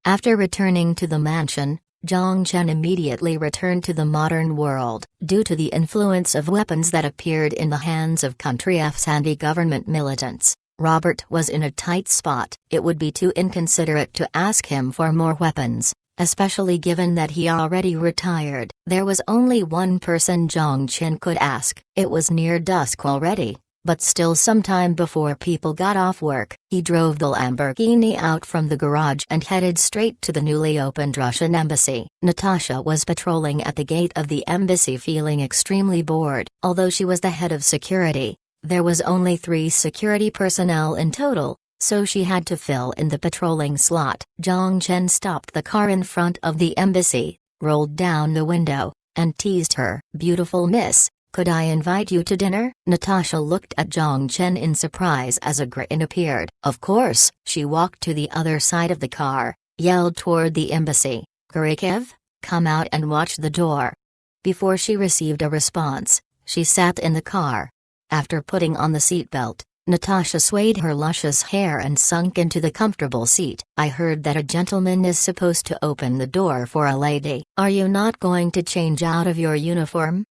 [SPEAKER 1] After returning to the mansion, Jong-chen immediately returned to the modern world. Due to the influence of weapons that appeared in the hands of Country F's anti-government militants, Robert was in a tight spot. It would be too inconsiderate to ask him for more weapons, especially given that he already retired. There was only one person Jong-chen could ask. It was near dusk already, but still some time before people got off work. He drove the Lamborghini out from the garage and headed straight to the newly opened Russian embassy. Natasha was patrolling at the gate of the embassy feeling extremely bored. Although she was the head of security, there was only 3 security personnel in total, so she had to fill in the patrolling slot. Jong-chen stopped the car in front of the embassy, rolled down the window, and teased her. "Beautiful miss, could I invite you to dinner?" Natasha looked at Jong-chen in surprise as a grin appeared. "Of course." She walked to the other side of the car, yelled toward the embassy, "Kurikev, come out and watch the door." Before she received a response, she sat in the car. After putting on the seatbelt, Natasha swayed her luscious hair and sunk into the comfortable seat. "I heard that a gentleman is supposed to open the door for a lady. Are you not going to change out of your uniform?"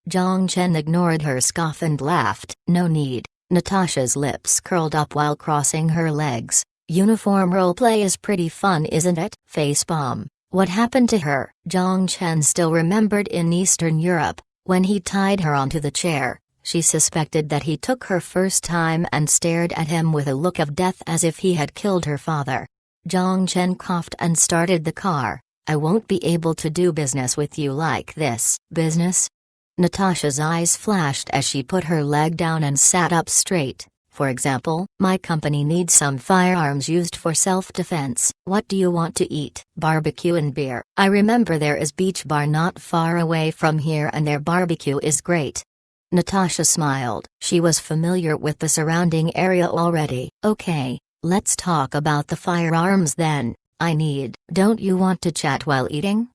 [SPEAKER 1] Jong-chen ignored her scoff and laughed. "No need." Natasha's lips curled up while crossing her legs. "Uniform roleplay is pretty fun, isn't it?" Facepalm. What happened to her? Jong-chen still remembered in Eastern Europe, when he tied her onto the chair. She suspected that he took her first time and stared at him with a look of death as if he had killed her father. Jong-chen coughed and started the car. "I won't be able to do business with you like this." "Business?" Natasha's eyes flashed as she put her leg down and sat up straight. "For example, my company needs some firearms used for self-defense. What do you want to eat?" "Barbecue and beer. I remember there is beach bar not far away from here and their barbecue is great." Natasha smiled. She was familiar with the surrounding area already. "Okay, let's talk about the firearms then. Don't you want to chat while eating?"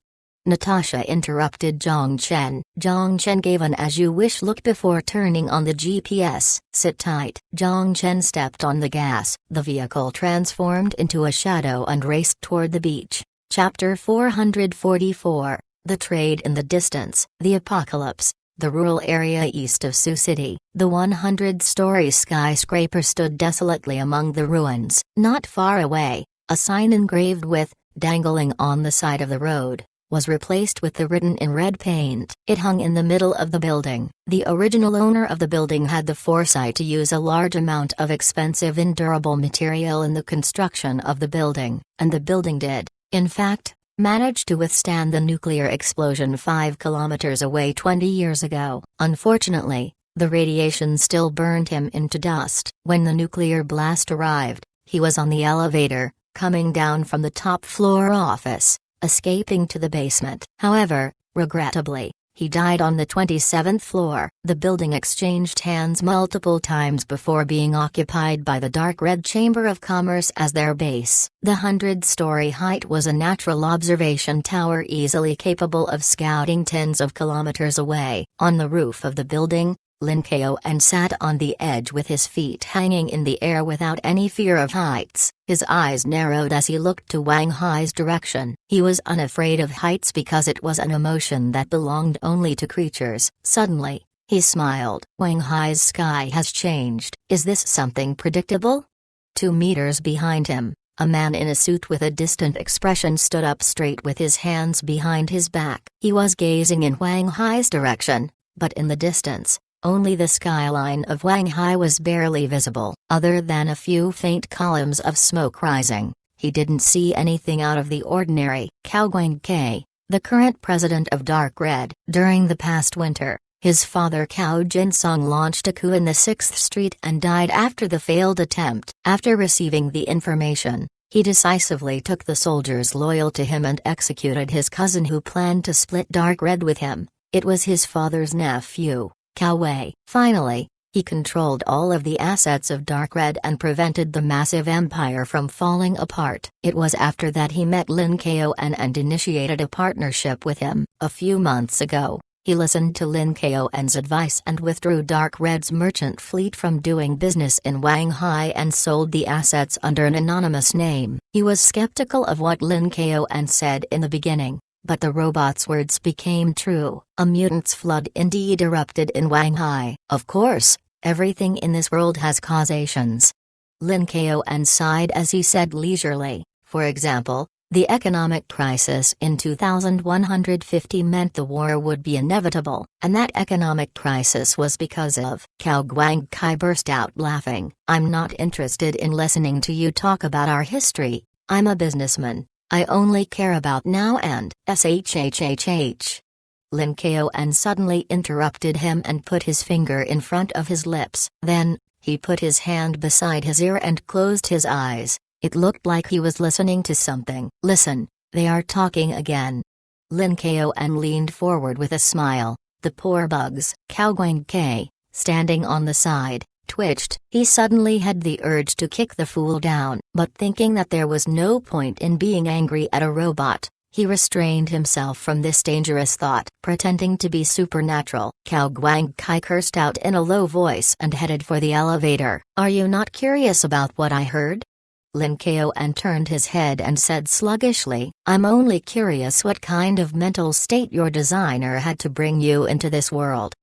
[SPEAKER 1] Natasha interrupted Jong-chen. Jong-chen gave an as-you-wish look before turning on the GPS. "Sit tight." Jong-chen stepped on the gas. The vehicle transformed into a shadow and raced toward the beach. Chapter 444. The Trade in the Distance. The Apocalypse. the rural area east of Sioux City. The 100-story skyscraper stood desolately among the ruins. Not far away, a sign engraved with, "Dangling on the side of the road," was replaced with the written in red paint. It hung in the middle of the building. The original owner of the building had the foresight to use a large amount of expensive indurable material in the construction of the building, and the building did, in fact, manage to withstand the nuclear explosion 5 kilometers away 20 years ago. Unfortunately, the radiation still burned him into dust. When the nuclear blast arrived, he was on the elevator, coming down from the top floor office, escaping to the basement. However, regrettably, he died on the 27th floor. The building exchanged hands multiple times before being occupied by the dark red Chamber of Commerce as their base. The 100-story height was a natural observation tower easily capable of scouting tens of kilometers away. On the roof of the building, Lin Ko-en sat on the edge with his feet hanging in the air without any fear of heights. His eyes narrowed as he looked to Wang Hai's direction. He was unafraid of heights because it was an emotion that belonged only to creatures. Suddenly, he smiled. Wang Hai's sky has changed. Is this something predictable? 2 meters behind him, a man in a suit with a distant expression stood up straight with his hands behind his back. He was gazing in Wang Hai's direction, but in the distance, only the skyline of Wang Hai was barely visible. Other than a few faint columns of smoke rising, he didn't see anything out of the ordinary. Cao Guangkai, the current president of Dark Red. During the past winter, his father Cao Jinsong launched a coup in the 6th Street and died after the failed attempt. After receiving the information, he decisively took the soldiers loyal to him and executed his cousin who planned to split Dark Red with him. It was his father's nephew, Cao Wei. Finally, he controlled all of the assets of Dark Red and prevented the massive empire from falling apart. It was after that he met Lin Ko-en and initiated a partnership with him. A few months ago, he listened to Lin Ko-en's advice and withdrew Dark Red's merchant fleet from doing business in Wang Hai and sold the assets under an anonymous name. He was skeptical of what Lin Ko-en said in the beginning, but the robot's words became true. A mutant's flood indeed erupted in Wang Hai. Of course, everything in this world has causations. Lin Ko-en sighed as he said leisurely, for example, the economic crisis in 2150 meant the war would be inevitable, and that economic crisis was because of. Cao Guangkai burst out laughing. I'm not interested in listening to you talk about our history. I'm a businessman. I only care about now and shhhh. Lin Ko-en suddenly interrupted him and put his finger in front of his lips. Then, he put his hand beside his ear and closed his eyes. It looked like he was listening to something. Listen, they are talking again. Lin Ko-en leaned forward with a smile. The poor bugs. Cao Guangkai, standing on the side, twitched. He suddenly had the urge to kick the fool down, but thinking that there was no point in being angry at a robot, he restrained himself from this dangerous thought. Pretending to be supernatural, Cao Guangkai cursed out in a low voice and headed for the elevator. Are you not curious about what I heard? Lin Ko-en turned his head and said sluggishly, I'm only curious what kind of mental state your designer had to bring you into this world.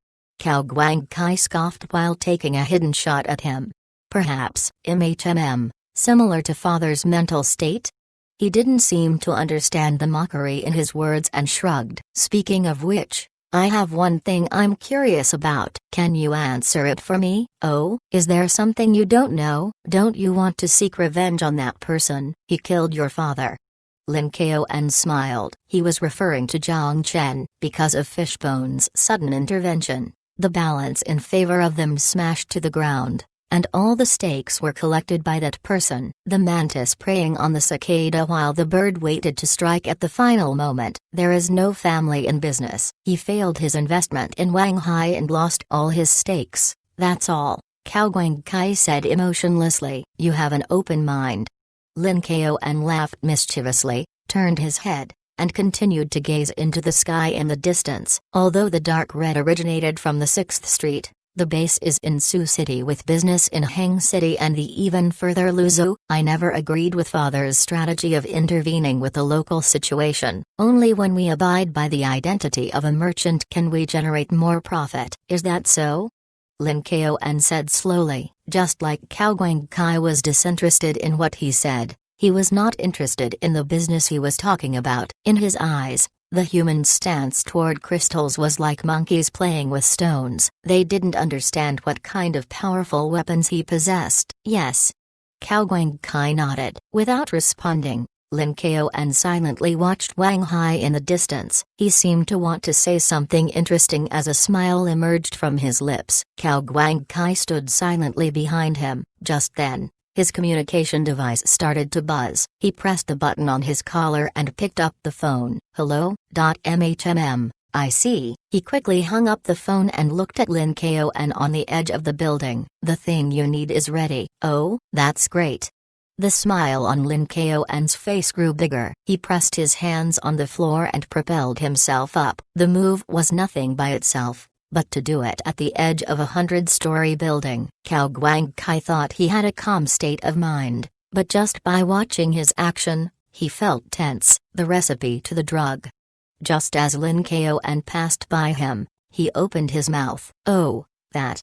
[SPEAKER 1] Cao Guangkai scoffed while taking a hidden shot at him. Perhaps, similar to father's mental state? He didn't seem to understand the mockery in his words and shrugged. Speaking of which, I have one thing I'm curious about. Can you answer it for me? Oh, is there something you don't know? Don't you want to seek revenge on that person? He killed your father. Lin Ko-en smiled. He was referring to Jong-chen. Because of Fishbone's sudden intervention, the balance in favor of them smashed to the ground, and all the stakes were collected by that person. The mantis preying on the cicada while the bird waited to strike at the final moment. There is no family in business. He failed his investment in Wang Hai and lost all his stakes, that's all. Cao Guangkai said emotionlessly. You have an open mind. Lin Ko-en laughed mischievously, turned his head, and continued to gaze into the sky in the distance. Although the dark red originated from the 6th Street, The base is in Sioux City with business in Hang City and the even further Luzhu. I never agreed with father's strategy of intervening with the local situation. Only when we abide by the identity of a merchant can we generate more profit. Is that so? Lin Kao-an said slowly, just like Cao Guangkai was disinterested in what he said. He was not interested in the business he was talking about. In his eyes, the human stance toward crystals was like monkeys playing with stones. They didn't understand what kind of powerful weapons he possessed. Yes. Cao Guangkai nodded. Without responding, Lin Kao-an silently watched Wang Hai in the distance. He seemed to want to say something interesting as a smile emerged from his lips. Cao Guangkai stood silently behind him. Just then, his communication device started to buzz. He pressed the button on his collar and picked up the phone. Hello, MHMM, I see. He quickly hung up the phone and looked at Lin Kao-an on the edge of the building. The thing you need is ready. Oh, that's great. The smile on Lin Kao-an's face grew bigger. He pressed his hands on the floor and propelled himself up. The move was nothing by itself, but to do it at the edge of a 100-story building. Cao Guangkai thought he had a calm state of mind, but just by watching his action, he felt tense. The recipe to the drug. Just as Lin Kao-an passed by him, he opened his mouth. Oh, that.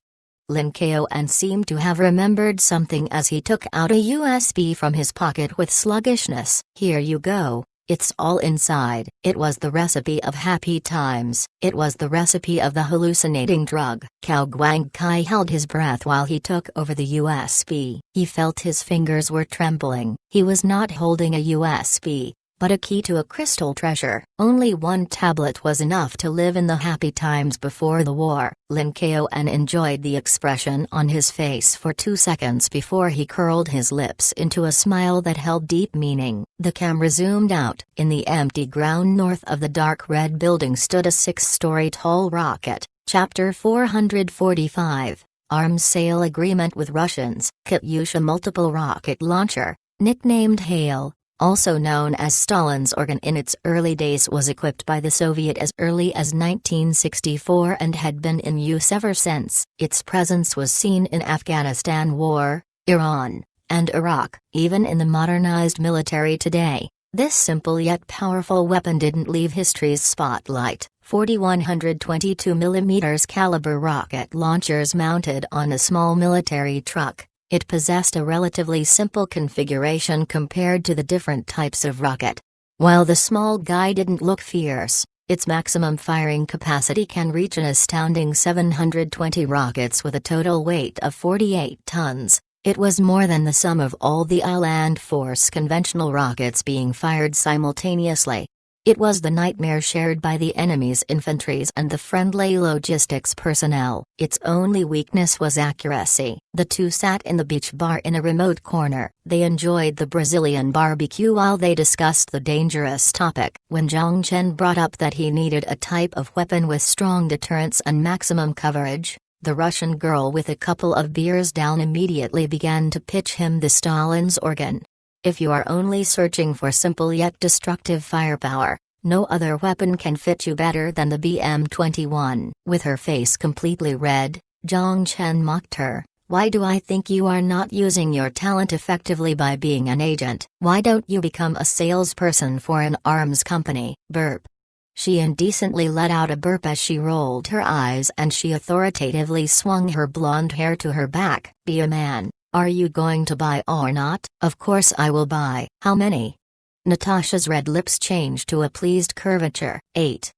[SPEAKER 1] Lin Kao-an seemed to have remembered something as he took out a USB from his pocket with sluggishness. Here you go. It's all inside. It was the recipe of happy times. It was the recipe of the hallucinating drug. Cao Guangkai held his breath while he took over the USB. He felt his fingers were trembling. He was not holding a USB, but a key to a crystal treasure. Only one tablet was enough to live in the happy times before the war. Lin Kao-an enjoyed the expression on his face for 2 seconds before he curled his lips into a smile that held deep meaning. The camera zoomed out. In the empty ground north of the dark red building stood a 6-story tall rocket. Chapter 445, Arms Sale Agreement with Russians. Katyusha multiple rocket launcher, nicknamed Hail, also known as Stalin's organ in its early days, was equipped by the Soviet as early as 1964 and had been in use ever since. Its presence was seen in Afghanistan War, Iran, and Iraq. Even in the modernized military today, this simple yet powerful weapon didn't leave history's spotlight. 4122mm caliber rocket launchers mounted on a small military truck. It possessed a relatively simple configuration compared to the different types of rocket. While the small guy didn't look fierce, its maximum firing capacity can reach an astounding 720 rockets with a total weight of 48 tons. It was more than the sum of all the Land Force conventional rockets being fired simultaneously. It was the nightmare shared by the enemy's infantries and the friendly logistics personnel. Its only weakness was accuracy. The two sat in the beach bar in a remote corner. They enjoyed the Brazilian barbecue while they discussed the dangerous topic. When Jong-chen brought up that he needed a type of weapon with strong deterrence and maximum coverage, the Russian girl with a couple of beers down immediately began to pitch him the Stalin's organ. If you are only searching for simple yet destructive firepower, no other weapon can fit you better than the BM-21. With her face completely red, Jong-chen mocked her. Why do I think you are not using your talent effectively by being an agent? Why don't you become a salesperson for an arms company? Burp. She indecently let out a burp as she rolled her eyes and she authoritatively swung her blonde hair to her back. Be a man. Are you going to buy or not? Of course I will buy. How many? Natasha's red lips changed to a pleased curvature. 8.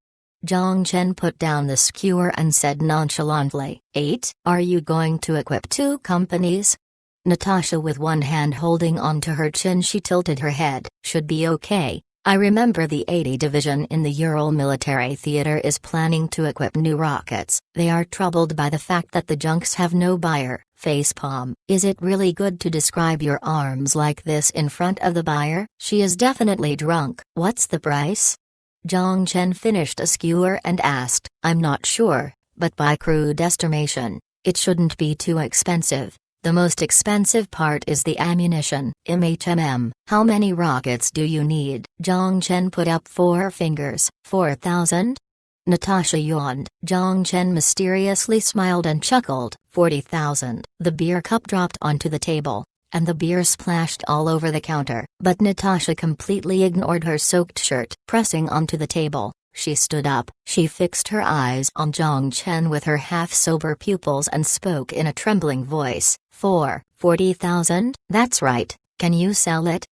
[SPEAKER 1] Jong-chen put down the skewer and said nonchalantly. 8? Are you going to equip 2 companies? Natasha with one hand holding onto her chin, she tilted her head. Should be okay. I remember the 80 Division in the Ural Military Theater is planning to equip new rockets. They are troubled by the fact that the junks have no buyer. Facepalm. Is it really good to describe your arms like this in front of the buyer? She is definitely drunk. What's the price? Jong-chen finished a skewer and asked. I'm not sure, but by crude estimation, it shouldn't be too expensive. The most expensive part is the ammunition. MHMM. How many rockets do you need? Jong-chen put up 4 fingers. 4,000? Natasha yawned. Jong-chen mysteriously smiled and chuckled. 40,000. The beer cup dropped onto the table, and the beer splashed all over the counter. But Natasha completely ignored her soaked shirt. Pressing onto the table, she stood up. She fixed her eyes on Jong-chen with her half-sober pupils and spoke in a trembling voice. 40,000? That's right. Can you sell it?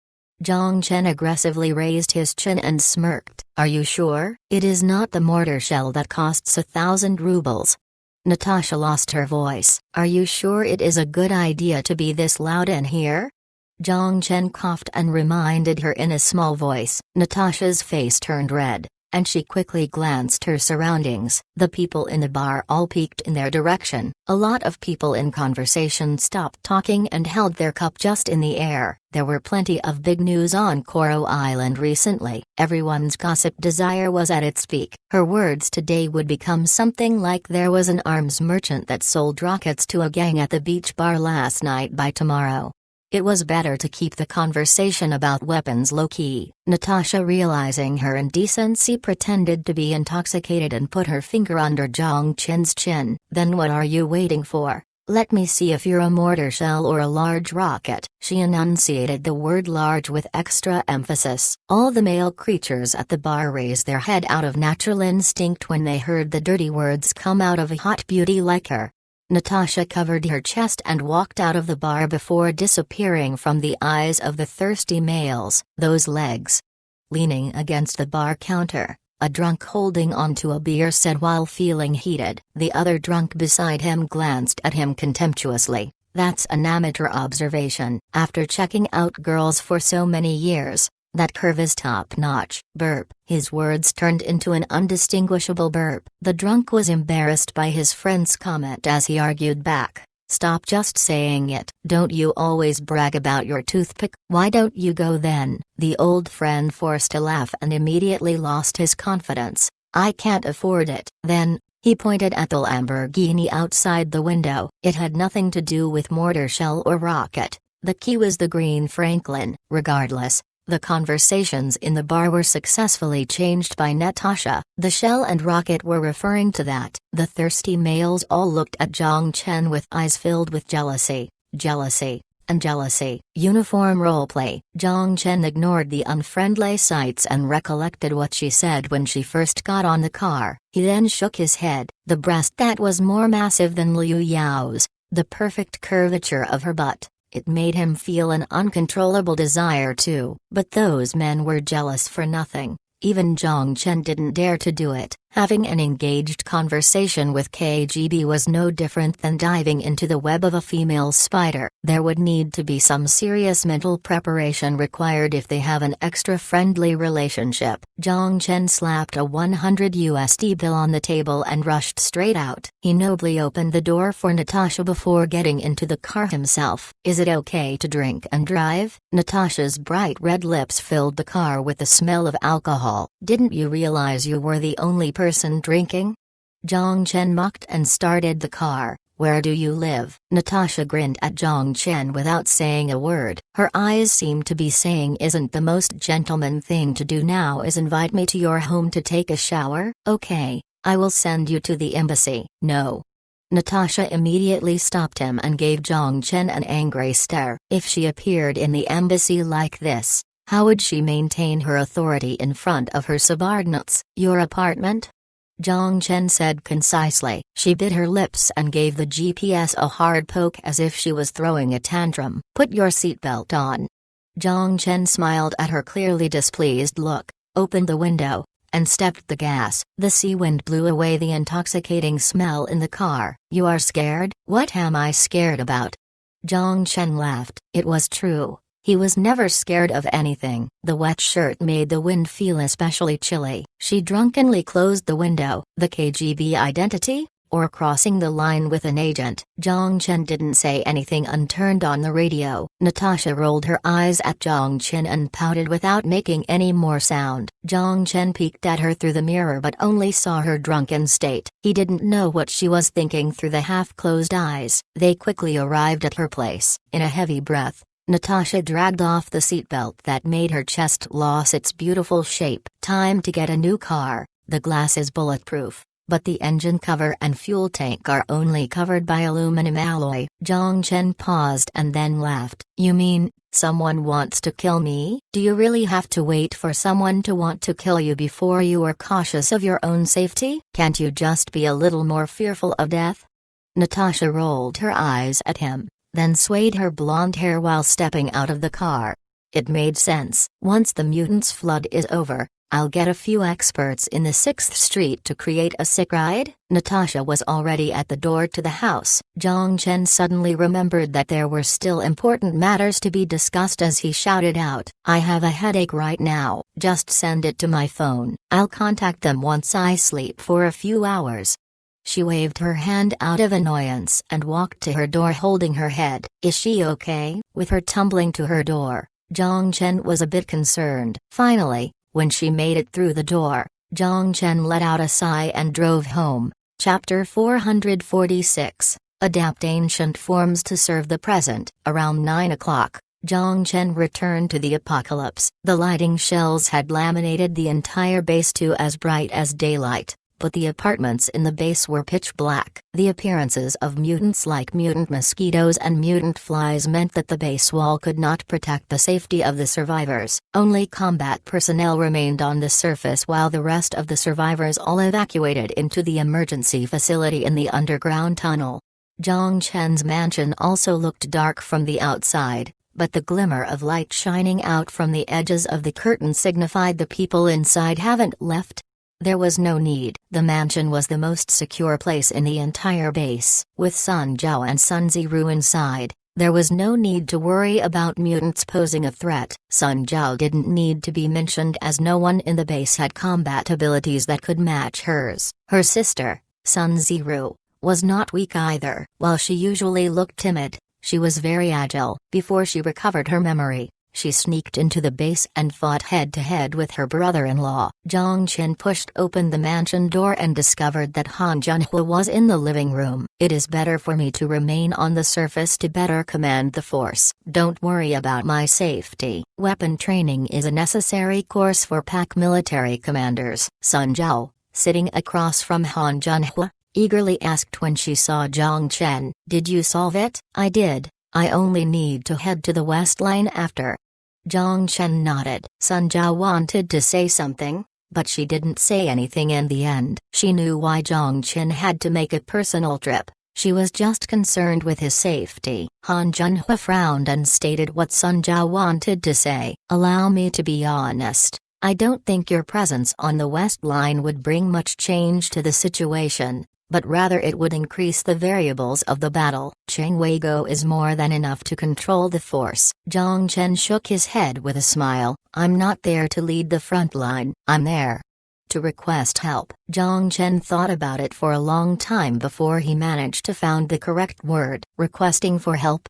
[SPEAKER 1] Jong-chen aggressively raised his chin and smirked. Are you sure? It is not the mortar shell that costs 1,000 rubles. Natasha lost her voice. Are you sure it is a good idea to be this loud in here? Jong-chen coughed and reminded her in a small voice. Natasha's face turned red, and she quickly glanced her surroundings. The people in the bar all peeked in their direction. A lot of people in conversation stopped talking and held their cup just in the air. There were plenty of big news on Coral Island recently. Everyone's gossip desire was at its peak. Her words today would become something like there was an arms merchant that sold rockets to a gang at the beach bar last night by tomorrow. It was better to keep the conversation about weapons low-key. Natasha, realizing her indecency, pretended to be intoxicated and put her finger under Jong-chen's chin. Then what are you waiting for? Let me see if you're a mortar shell or a large rocket. She enunciated the word large with extra emphasis. All the male creatures at the bar raised their head out of natural instinct when they heard the dirty words come out of a hot beauty like her. Natasha covered her chest and walked out of the bar before disappearing from the eyes of the thirsty males. Those legs. Leaning against the bar counter, a drunk holding onto a beer said while feeling heated. The other drunk beside him glanced at him contemptuously. That's an amateur observation. After checking out girls for so many years, that curve is top-notch. Burp. His words turned into an undistinguishable burp. The drunk was embarrassed by his friend's comment as he argued back. Stop just saying it. Don't you always brag about your toothpick? Why don't you go then? The old friend forced a laugh and immediately lost his confidence. I can't afford it. Then, he pointed at the Lamborghini outside the window. It had nothing to do with mortar shell or rocket. The key was the green Franklin. Regardless, the conversations in the bar were successfully changed by Natasha. The shell and rocket were referring to that. The thirsty males all looked at Jong-chen with eyes filled with jealousy, and jealousy. Uniform roleplay. Jong-chen ignored the unfriendly sights and recollected what she said when she first got on the car. He then shook his head. The breast that was more massive than Liu Yao's, the perfect curvature of her butt. It made him feel an uncontrollable desire too. But those men were jealous for nothing. Even Jong-chen didn't dare to do it. Having an engaged conversation with KGB was no different than diving into the web of a female spider. There would need to be some serious mental preparation required if they have an extra friendly relationship. Jong-chen slapped a $100 bill on the table and rushed straight out. He nobly opened the door for Natasha before getting into the car himself. Is it okay to drink and drive? Natasha's bright red lips filled the car with the smell of alcohol. Didn't you realize you were the only person drinking? Jong-chen mocked and started the car. Where do you live? Natasha grinned at Jong-chen without saying a word. Her eyes seemed to be saying, isn't the most gentleman thing to do now is invite me to your home to take a shower? Okay, I will send you to the embassy. No. Natasha immediately stopped him and gave Jong-chen an angry stare. If she appeared in the embassy like this, how would she maintain her authority in front of her subordinates? Your apartment? Jong-chen said concisely. She bit her lips and gave the GPS a hard poke as if she was throwing a tantrum. Put your seatbelt on. Jong-chen smiled at her clearly displeased look, opened the window, and stepped the gas. The sea wind blew away the intoxicating smell in the car. You are scared? What am I scared about? Jong-chen laughed. It was true. He was never scared of anything. The wet shirt made the wind feel especially chilly. She drunkenly closed the window. The KGB identity? Or crossing the line with an agent? Jong-chen didn't say anything and turned on the radio. Natasha rolled her eyes at Jong-chen and pouted without making any more sound. Jong-chen peeked at her through the mirror but only saw her drunken state. He didn't know what she was thinking through the half-closed eyes. They quickly arrived at her place. In a heavy breath, Natasha dragged off the seatbelt that made her chest lose its beautiful shape. Time to get a new car. The glass is bulletproof, but the engine cover and fuel tank are only covered by aluminum alloy." Jong-chen paused and then laughed. "You mean, someone wants to kill me? Do you really have to wait for someone to want to kill you before you are cautious of your own safety? Can't you just be a little more fearful of death?" Natasha rolled her eyes at him, then swayed her blonde hair while stepping out of the car. It made sense. "Once the mutants' flood is over, I'll get a few experts in the 6th Street to create a sick ride." Natasha was already at the door to the house. Jong-chen suddenly remembered that there were still important matters to be discussed as he shouted out, "I have a headache right now. Just send it to my phone. I'll contact them once I sleep for a few hours." She waved her hand out of annoyance and walked to her door holding her head. "Is she okay?" With her tumbling to her door, Jong-chen was a bit concerned. Finally, when she made it through the door, Jong-chen let out a sigh and drove home. Chapter 446, Adapt Ancient Forms to Serve the Present. Around 9 o'clock, Jong-chen returned to the apocalypse. The lighting shells had laminated the entire base to as bright as daylight, but the apartments in the base were pitch black. The appearances of mutants like mutant mosquitoes and mutant flies meant that the base wall could not protect the safety of the survivors. Only combat personnel remained on the surface while the rest of the survivors all evacuated into the emergency facility in the underground tunnel. Jong-chen's mansion also looked dark from the outside, but the glimmer of light shining out from the edges of the curtain signified the people inside haven't left. There was no need. The mansion was the most secure place in the entire base. With Sun Zhao and Sun Ziru inside, there was no need to worry about mutants posing a threat. Sun Zhao didn't need to be mentioned as no one in the base had combat abilities that could match hers. Her sister, Sun Ziru, was not weak either. While she usually looked timid, she was very agile. Before she recovered her memory, she sneaked into the base and fought head-to-head with her brother-in-law. Jong-chen pushed open the mansion door and discovered that Han Junhua was in the living room. "It is better for me to remain on the surface to better command the force. Don't worry about my safety. Weapon training is a necessary course for PAC military commanders." Sun Zhao, sitting across from Han Junhua, eagerly asked when she saw Jong-chen. "Did you solve it?" "I did. I only need to head to the west line after." Jong-chen nodded. Sun Zhao wanted to say something, but she didn't say anything in the end. She knew why Jong-chen had to make a personal trip. She was just concerned with his safety. Han Junhua frowned and stated what Sun Zhao wanted to say. "Allow me to be honest. I don't think your presence on the west line would bring much change to the situation, but rather it would increase the variables of the battle. Cheng Wei-go is more than enough to control the force." Jong-chen shook his head with a smile. "I'm not there to lead the front line. I'm there to request help." Jong-chen thought about it for a long time before he managed to find the correct word. "Requesting for help?"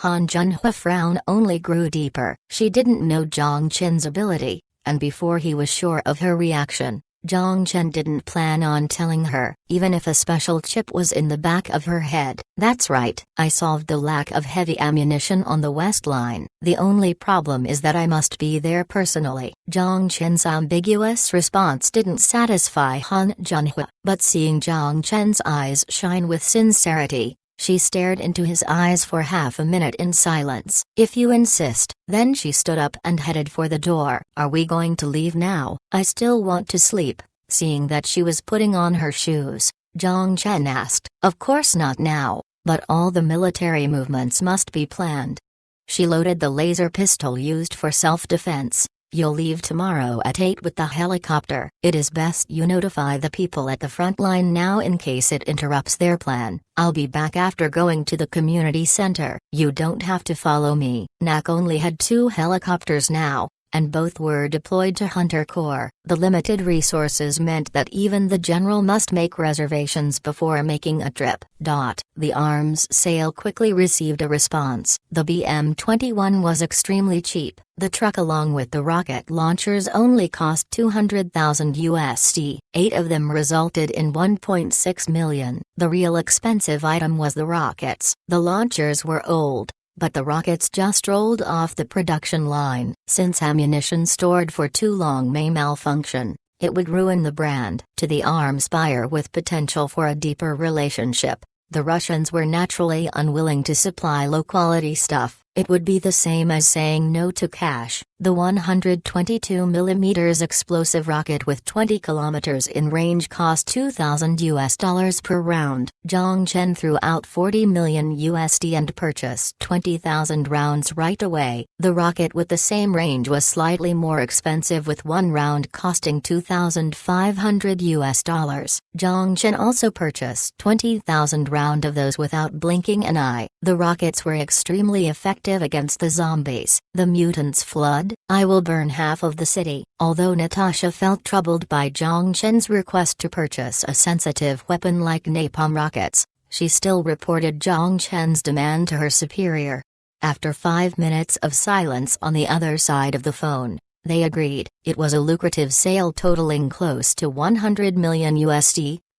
[SPEAKER 1] Han Junhua's frown only grew deeper. She didn't know Jong-chen's ability, and before he was sure of her reaction, Jong-chen didn't plan on telling her, even if a special chip was in the back of her head. "That's right. I solved the lack of heavy ammunition on the west line. The only problem is that I must be there personally." Jong-chen's ambiguous response didn't satisfy Han Junhua, but seeing Jong-chen's eyes shine with sincerity, she stared into his eyes for half a minute in silence. "If you insist." Then she stood up and headed for the door. "Are we going to leave now? I still want to sleep." Seeing that she was putting on her shoes, Jong-chen asked. "Of course not now, but all the military movements must be planned." She loaded the laser pistol used for self-defense. "You'll leave tomorrow at 8 with the helicopter. It is best you notify the people at the front line now in case it interrupts their plan. I'll be back after going to the community center. You don't have to follow me." NAC only had 2 helicopters now, and both were deployed to Hunter Corps. The limited resources meant that even the general must make reservations before making a trip. The arms sale quickly received a response. The BM-21 was extremely cheap. The truck along with the rocket launchers only cost $200,000. 8 of them resulted in $1.6 million. The real expensive item was the rockets. The launchers were old, but the rockets just rolled off the production line. Since ammunition stored for too long may malfunction, It would ruin the brand. To the arms buyer with potential for a deeper relationship, the Russians were naturally unwilling to supply low-quality stuff. It would be the same as saying no to cash. The 122mm explosive rocket with 20 kilometers in range cost $2,000 per round. Jong-chen threw out $40 million and purchased 20,000 rounds right away. The rocket with the same range was slightly more expensive, with one round costing $2,500. Jong-chen also purchased 20,000 round of those without blinking an eye. The rockets were extremely effective against the zombies. The mutants flood. I will burn half of the city. Although Natasha felt troubled by Jong-chen's request to purchase a sensitive weapon like napalm rockets, she still reported Jong-chen's demand to her superior. After 5 minutes of silence on the other side of the phone, they agreed. It was a lucrative sale totaling close to $100 million,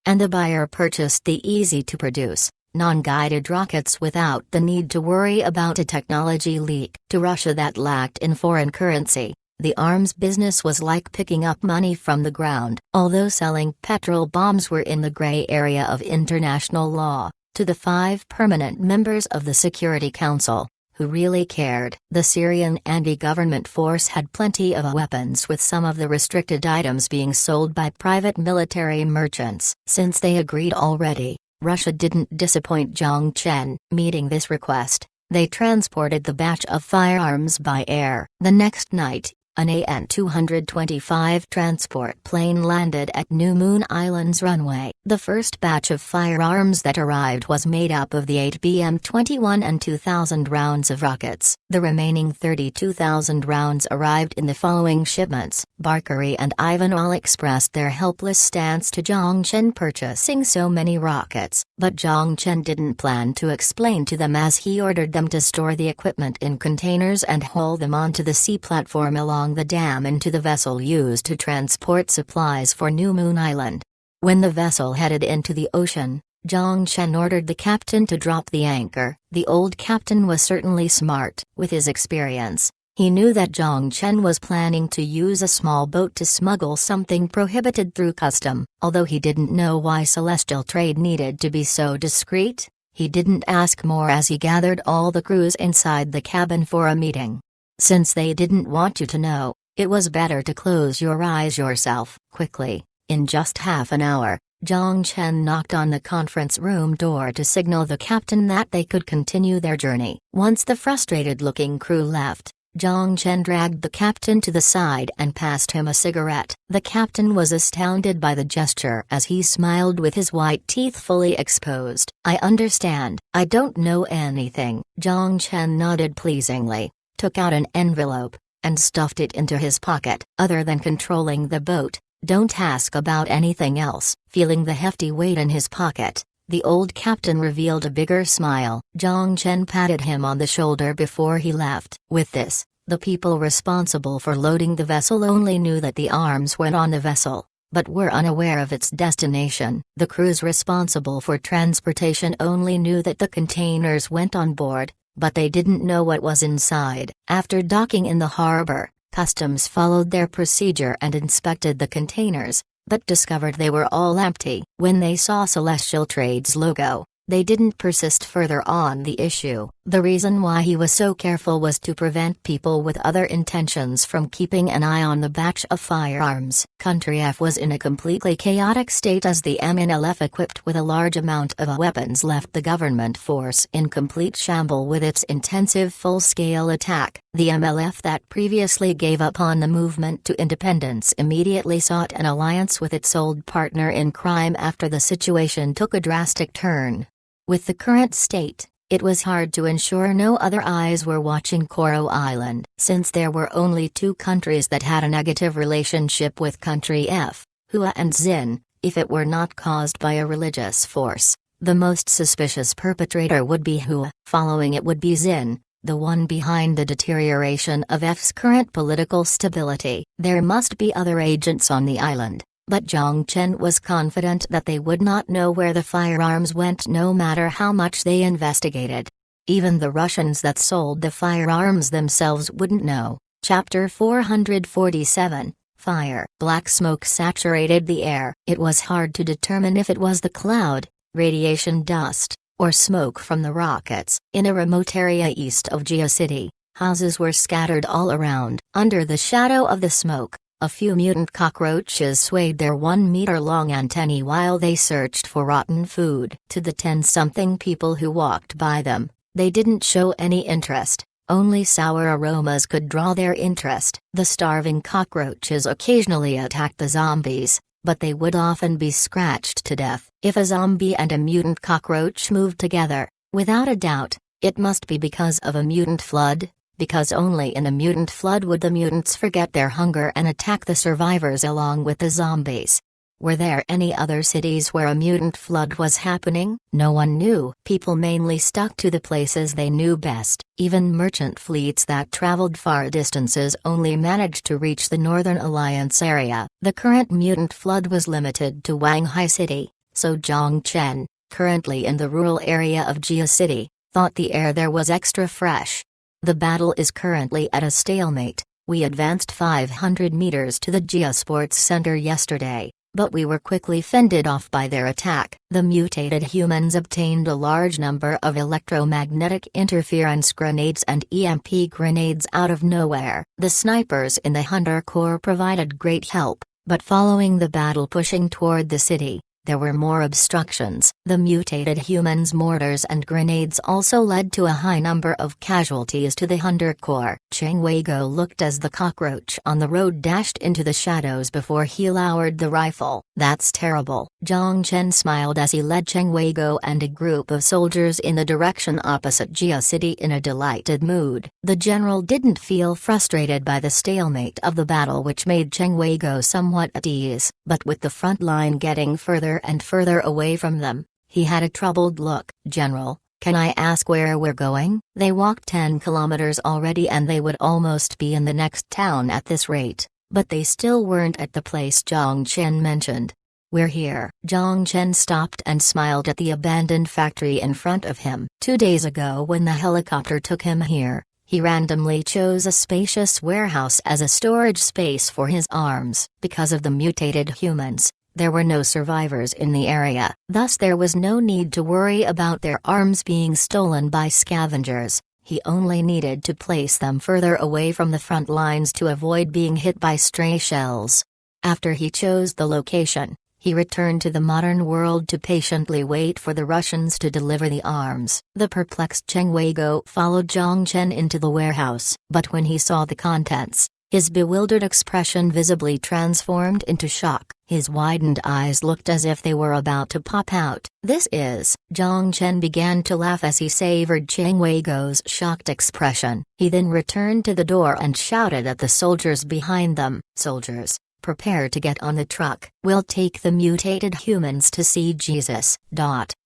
[SPEAKER 1] and the buyer purchased the easy-to-produce, non-guided rockets without the need to worry about a technology leak. To Russia that lacked in foreign currency, the arms business was like picking up money from the ground. Although selling petrol bombs were in the gray area of international law, to the 5 permanent members of the Security Council, who really cared, the Syrian anti-government force had plenty of weapons, with some of the restricted items being sold by private military merchants. Since they agreed already, Russia didn't disappoint Jong-chen. Meeting this request, they transported the batch of firearms by air. The next night, an AN-225 transport plane landed at New Moon Island's runway. The first batch of firearms that arrived was made up of the 8 BM-21 and 2,000 rounds of rockets. The remaining 32,000 rounds arrived in the following shipments. Barkari and Ivan all expressed their helpless stance to Jong-chen purchasing so many rockets, but Jong-chen didn't plan to explain to them, as he ordered them to store the equipment in containers and haul them onto the sea platform along the dam into the vessel used to transport supplies for New Moon Island. When the vessel headed into the ocean, Jong-chen ordered the captain to drop the anchor. The old captain was certainly smart. With his experience, he knew that Jong-chen was planning to use a small boat to smuggle something prohibited through custom. Although he didn't know why celestial trade needed to be so discreet, he didn't ask more as he gathered all the crews inside the cabin for a meeting. Since they didn't want you to know, it was better to close your eyes yourself. Quickly, in just half an hour, Jong-chen knocked on the conference room door to signal the captain that they could continue their journey. Once the frustrated-looking crew left, Jong-chen dragged the captain to the side and passed him a cigarette. The captain was astounded by the gesture as he smiled with his white teeth fully exposed. "I understand. I don't know anything." Jong-chen nodded pleasingly, took out an envelope, and stuffed it into his pocket. "Other than controlling the boat, don't ask about anything else." Feeling the hefty weight in his pocket, the old captain revealed a bigger smile. Jong-chen patted him on the shoulder before he left. With this, the people responsible for loading the vessel only knew that the arms went on the vessel, but were unaware of its destination. The crews responsible for transportation only knew that the containers went on board, but they didn't know what was inside. After docking in the harbor, customs followed their procedure and inspected the containers, but discovered they were all empty. When they saw Celestial Trade's logo, they didn't persist further on the issue. The reason why he was so careful was to prevent people with other intentions from keeping an eye on the batch of firearms. Country F was in a completely chaotic state as the MNLF, equipped with a large amount of weapons, left the government force in complete shamble with its intensive full-scale attack. The MLF that previously gave up on the movement to independence immediately sought an alliance with its old partner in crime after the situation took a drastic turn. With the current state, it was hard to ensure no other eyes were watching Koro Island. Since there were only 2 countries that had a negative relationship with Country F, Hua and Xin, if it were not caused by a religious force, the most suspicious perpetrator would be Hua. Following it would be Xin, the one behind the deterioration of F's current political stability. There must be other agents on the island, but Jong-chen was confident that they would not know where the firearms went no matter how much they investigated. Even the Russians that sold the firearms themselves wouldn't know. Chapter 447, Fire. Black smoke saturated the air. It was hard to determine if it was the cloud, radiation dust, or smoke from the rockets. In a remote area east of Gia City, houses were scattered all around. Under the shadow of the smoke, a few mutant cockroaches swayed their 1-meter-long antennae while they searched for rotten food. To the 10-something people who walked by them, they didn't show any interest. Only sour aromas could draw their interest. The starving cockroaches occasionally attacked the zombies, but they would often be scratched to death. If a zombie and a mutant cockroach moved together, without a doubt, it must be because of a mutant flood, because only in a mutant flood would the mutants forget their hunger and attack the survivors along with the zombies. Were there any other cities where a mutant flood was happening? No one knew. People mainly stuck to the places they knew best. Even merchant fleets that traveled far distances only managed to reach the Northern Alliance area. The current mutant flood was limited to Shanghai City, so Jong-chen, currently in the rural area of Gia City, thought the air there was extra fresh. The battle is currently at a stalemate. We advanced 500 meters to the Gia Sports Center yesterday, but we were quickly fended off by their attack. The mutated humans obtained a large number of electromagnetic interference grenades and EMP grenades out of nowhere. The snipers in the Hunter Corps provided great help, but following the battle pushing toward the city, there were more obstructions. The mutated humans' mortars and grenades also led to a high number of casualties to the Hunter Corps. Cheng Wei-go looked as the cockroach on the road dashed into the shadows before he lowered the rifle. That's terrible. Jong-chen smiled as he led Cheng Wei-go and a group of soldiers in the direction opposite Gia City in a delighted mood. The general didn't feel frustrated by the stalemate of the battle, which made Cheng Wei-go somewhat at ease, but with the front line getting further and further away from them, he had a troubled look. General, can I ask where we're going? They walked 10 kilometers already and they would almost be in the next town at this rate, but they still weren't at the place Jong-chen mentioned. We're here. Jong-chen stopped and smiled at the abandoned factory in front of him. 2 days ago when the helicopter took him here, he randomly chose a spacious warehouse as a storage space for his arms. Because of the mutated humans, there were no survivors in the area. Thus there was no need to worry about their arms being stolen by scavengers. He only needed to place them further away from the front lines to avoid being hit by stray shells. After he chose the location, he returned to the modern world to patiently wait for the Russians to deliver the arms. The perplexed Cheng Wei-go followed Jong-chen into the warehouse, but when he saw the contents, his bewildered expression visibly transformed into shock. His widened eyes looked as if they were about to pop out. This is... Jong-chen began to laugh as he savored Cheng Wei-go's shocked expression. He then returned to the door and shouted at the soldiers behind them. Soldiers, prepare to get on the truck. We'll take the mutated humans to see Jesus.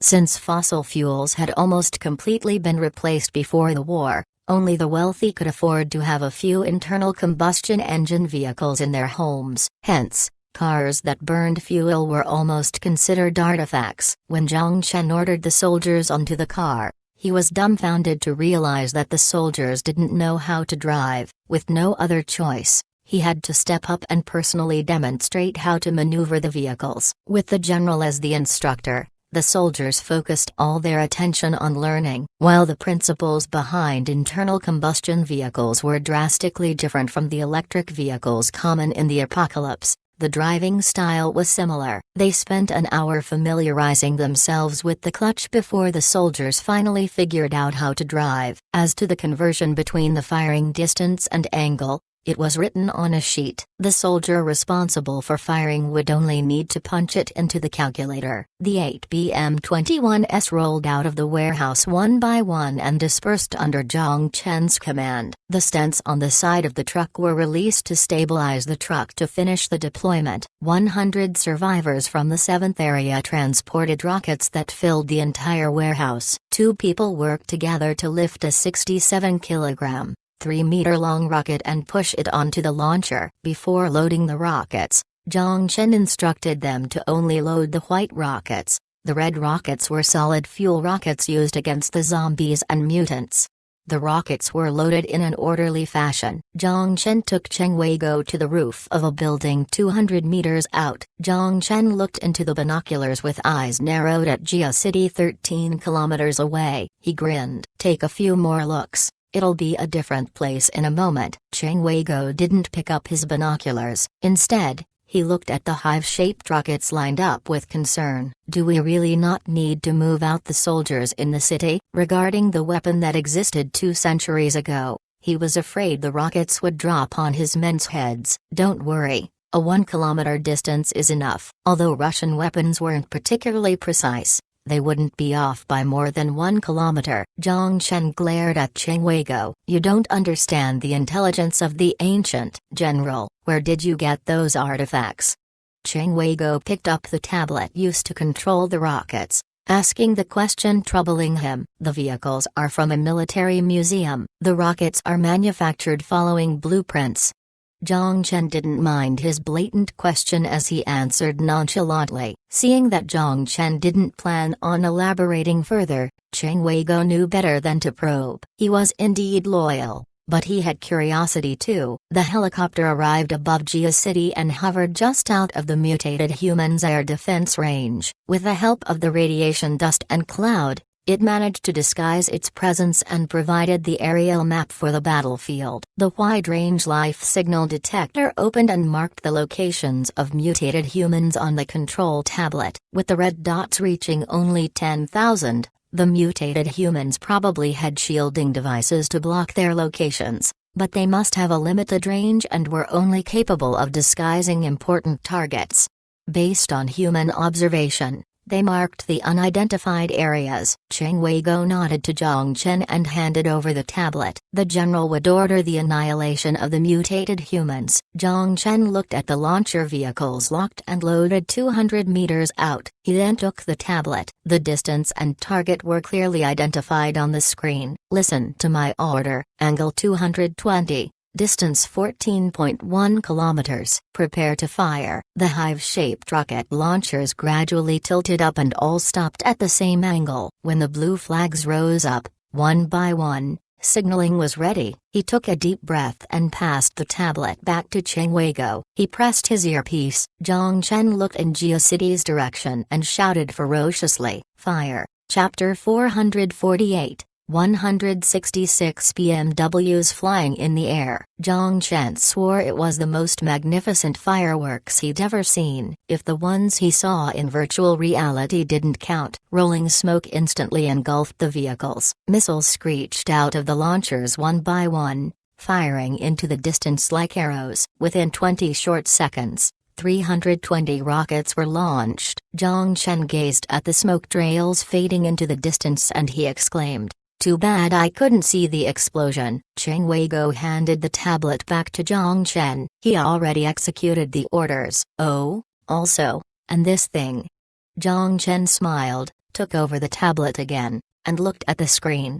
[SPEAKER 1] Since fossil fuels had almost completely been replaced before the war, only the wealthy could afford to have a few internal combustion engine vehicles in their homes. Hence, cars that burned fuel were almost considered artifacts. When Jong-chen ordered the soldiers onto the car, he was dumbfounded to realize that the soldiers didn't know how to drive. With no other choice, he had to step up and personally demonstrate how to maneuver the vehicles. With the general as the instructor, the soldiers focused all their attention on learning. While the principles behind internal combustion vehicles were drastically different from the electric vehicles common in the apocalypse, the driving style was similar. They spent an hour familiarizing themselves with the clutch before the soldiers finally figured out how to drive. As to the conversion between the firing distance and angle, it was written on a sheet. The soldier responsible for firing would only need to punch it into the calculator. The 8BM-21s rolled out of the warehouse one by one and dispersed under Jong-chen's command. The stents on the side of the truck were released to stabilize the truck to finish the deployment. 100 survivors from the 7th area transported rockets that filled the entire warehouse. 2 people worked together to lift a 67-kilogram, 3-meter-long rocket and push it onto the launcher. Before loading the rockets, Jong-chen instructed them to only load the white rockets. The red rockets were solid fuel rockets used against the zombies and mutants. The rockets were loaded in an orderly fashion. Jong-chen took Cheng Wei-go to the roof of a building 200 meters out. Jong-chen looked into the binoculars with eyes narrowed at Gia City 13 kilometers away. He grinned. Take a few more looks. It'll be a different place in a moment. Cheng Wei-go didn't pick up his binoculars. Instead, he looked at the hive-shaped rockets lined up with concern. Do we really not need to move out the soldiers in the city? Regarding the weapon that existed 2 centuries ago, he was afraid the rockets would drop on his men's heads. Don't worry, a 1-kilometer distance is enough. Although Russian weapons weren't particularly precise, they wouldn't be off by more than 1 kilometer. Jong-chen glared at Cheng Wei-go. You don't understand the intelligence of the ancient. General, where did you get those artifacts? Cheng Wei-go picked up the tablet used to control the rockets, asking the question troubling him. The vehicles are from a military museum. The rockets are manufactured following blueprints. Jong-chen didn't mind his blatant question as he answered nonchalantly. Seeing that Jong-chen didn't plan on elaborating further, Cheng Wei-go knew better than to probe. He was indeed loyal, but he had curiosity too. The helicopter arrived above Gia City and hovered just out of the mutated humans' air defense range. With the help of the radiation dust and cloud, it managed to disguise its presence and provided the aerial map for the battlefield. The wide-range life signal detector opened and marked the locations of mutated humans on the control tablet. With the red dots reaching only 10,000, the mutated humans probably had shielding devices to block their locations, but they must have a limited range and were only capable of disguising important targets. Based on human observation, they marked the unidentified areas. Cheng Wei-go nodded to Jong-chen and handed over the tablet. The general would order the annihilation of the mutated humans. Jong-chen looked at the launcher vehicles locked and loaded 200 meters out. He then took the tablet. The distance and target were clearly identified on the screen. Listen to my order. Angle 220. Distance 14.1 kilometers. Prepare to fire. The hive-shaped rocket launchers gradually tilted up and all stopped at the same angle. When the blue flags rose up, one by one, signaling was ready. He took a deep breath and passed the tablet back to Cheng Wei-go. He pressed his earpiece. Jong-chen looked in Gia City's direction and shouted ferociously, "Fire!" Chapter 448. 166 BMWs flying in the air. Jong-chen swore it was the most magnificent fireworks he'd ever seen, if the ones he saw in virtual reality didn't count. Rolling smoke instantly engulfed the vehicles. Missiles screeched out of the launchers one by one, firing into the distance like arrows. Within 20 short seconds, 320 rockets were launched. Jong-chen gazed at the smoke trails fading into the distance and he exclaimed, "Too bad I couldn't see the explosion." Cheng Wei-go handed the tablet back to Jong-chen. He already executed the orders. Oh, also, and this thing. Jong-chen smiled, took over the tablet again, and looked at the screen.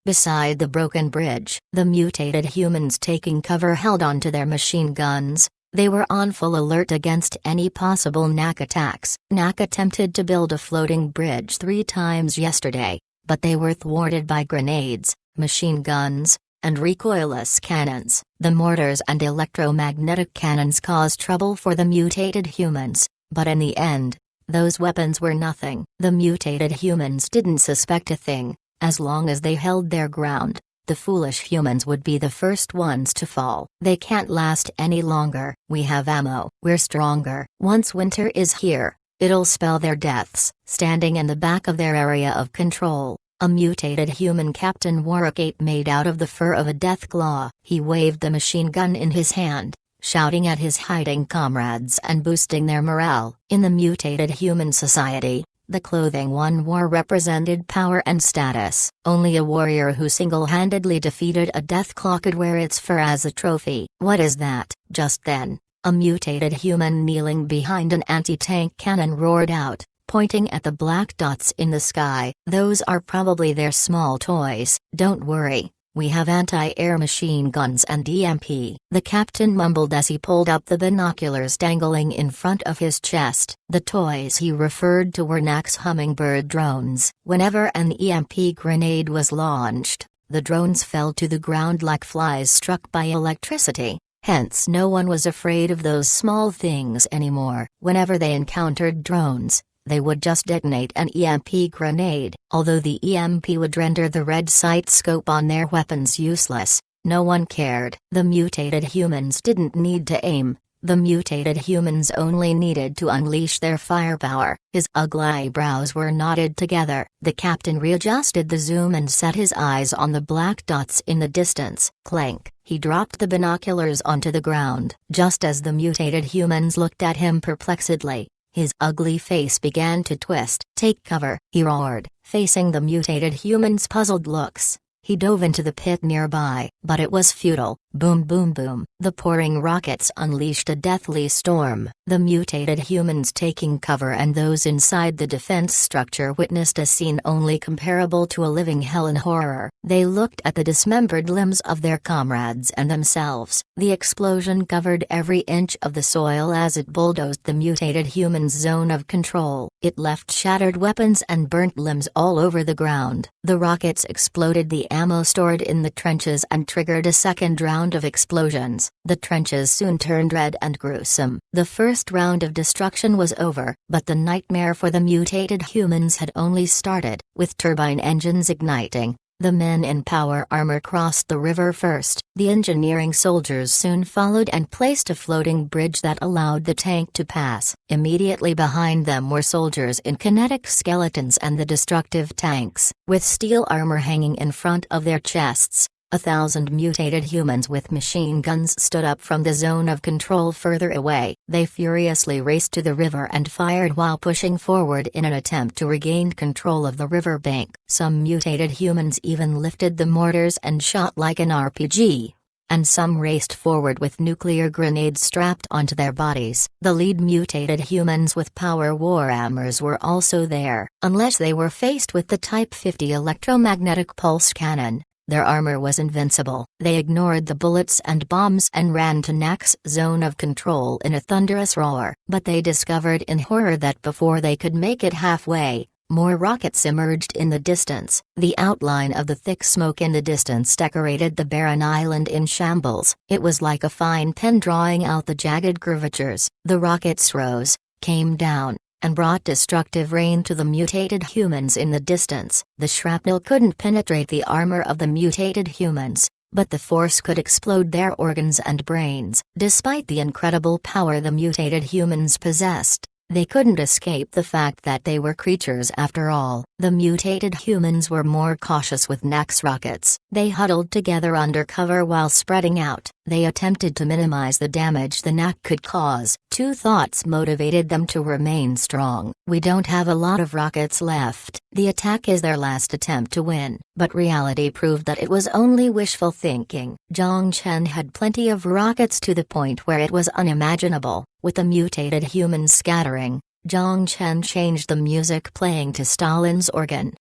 [SPEAKER 1] Beside the broken bridge, the mutated humans taking cover held onto their machine guns. They were on full alert against any possible NAC attacks. NAC attempted to build a floating bridge 3 times yesterday, but they were thwarted by grenades, machine guns, and recoilless cannons. The mortars and electromagnetic cannons caused trouble for the mutated humans, but in the end, those weapons were nothing. The mutated humans didn't suspect a thing. As long as they held their ground, the foolish humans would be the first ones to fall. They can't last any longer. We have ammo. We're stronger. Once winter is here, it'll spell their deaths. Standing in the back of their area of control, a mutated human captain wore a cape made out of the fur of a deathclaw. He waved the machine gun in his hand, shouting at his hiding comrades and boosting their morale. In the mutated human society, the clothing one wore represented power and status. Only a warrior who single-handedly defeated a deathclaw could wear its fur as a trophy. What is that? Just then, a mutated human kneeling behind an anti-tank cannon roared out, pointing at the black dots in the sky. Those are probably their small toys. Don't worry, we have anti-air machine guns and EMP. The captain mumbled as he pulled up the binoculars dangling in front of his chest. The toys he referred to were NAC's hummingbird drones. Whenever an EMP grenade was launched, The drones fell to the ground like flies struck by electricity. Hence no one was afraid of those small things anymore. Whenever they encountered drones, they would just detonate an EMP grenade. Although the EMP would render the red sight scope on their weapons useless, no one cared. The mutated humans didn't need to aim. The mutated humans only needed to unleash their firepower. His ugly eyebrows were knotted together. The captain readjusted the zoom and set his eyes on the black dots in the distance. Clank. He dropped the binoculars onto the ground. Just as the mutated humans looked at him perplexedly, his ugly face began to twist. "Take cover," he roared, facing the mutated humans' puzzled looks. He dove into the pit nearby, but it was futile. Boom boom boom. The pouring rockets unleashed a deathly storm. The mutated humans taking cover and those inside the defense structure witnessed a scene only comparable to a living hell and horror. They looked at the dismembered limbs of their comrades and themselves. The explosion covered every inch of the soil as it bulldozed the mutated humans' zone of control. It left shattered weapons and burnt limbs all over the ground. The rockets exploded the ammo stored in the trenches and triggered a second round of explosions. The trenches soon turned red and gruesome. The first round of destruction was over, but the nightmare for the mutated humans had only started. With turbine engines igniting, the men in power armor crossed the river first. The engineering soldiers soon followed and placed a floating bridge that allowed the tank to pass. Immediately behind them were soldiers in kinetic skeletons and the destructive tanks. With steel armor hanging in front of their chests, 1,000 mutated humans with machine guns stood up from the zone of control further away. They furiously raced to the river and fired while pushing forward in an attempt to regain control of the river bank. Some mutated humans even lifted the mortars and shot like an RPG. And some raced forward with nuclear grenades strapped onto their bodies. The lead mutated humans with power war hammers were also there. Unless they were faced with the Type 50 electromagnetic pulse cannon, their armor was invincible. They ignored the bullets and bombs and ran to Nak's zone of control in a thunderous roar. But they discovered in horror that before they could make it halfway, more rockets emerged in the distance. The outline of the thick smoke in the distance decorated the barren island in shambles. It was like a fine pen drawing out the jagged curvatures. The rockets rose, came down, and brought destructive rain to the mutated humans in the distance. The shrapnel couldn't penetrate the armor of the mutated humans, but the force could explode their organs and brains. Despite the incredible power the mutated humans possessed, they couldn't escape the fact that they were creatures after all. The mutated humans were more cautious with Nak's rockets. They huddled together under cover while spreading out. They attempted to minimize the damage the Nak could cause. Two thoughts motivated them to remain strong. We don't have a lot of rockets left. The attack is their last attempt to win. But reality proved that it was only wishful thinking. Jong-chen had plenty of rockets to the point where it was unimaginable. With the mutated humans scattering, Jong-chen changed the music playing to Stalin's organ.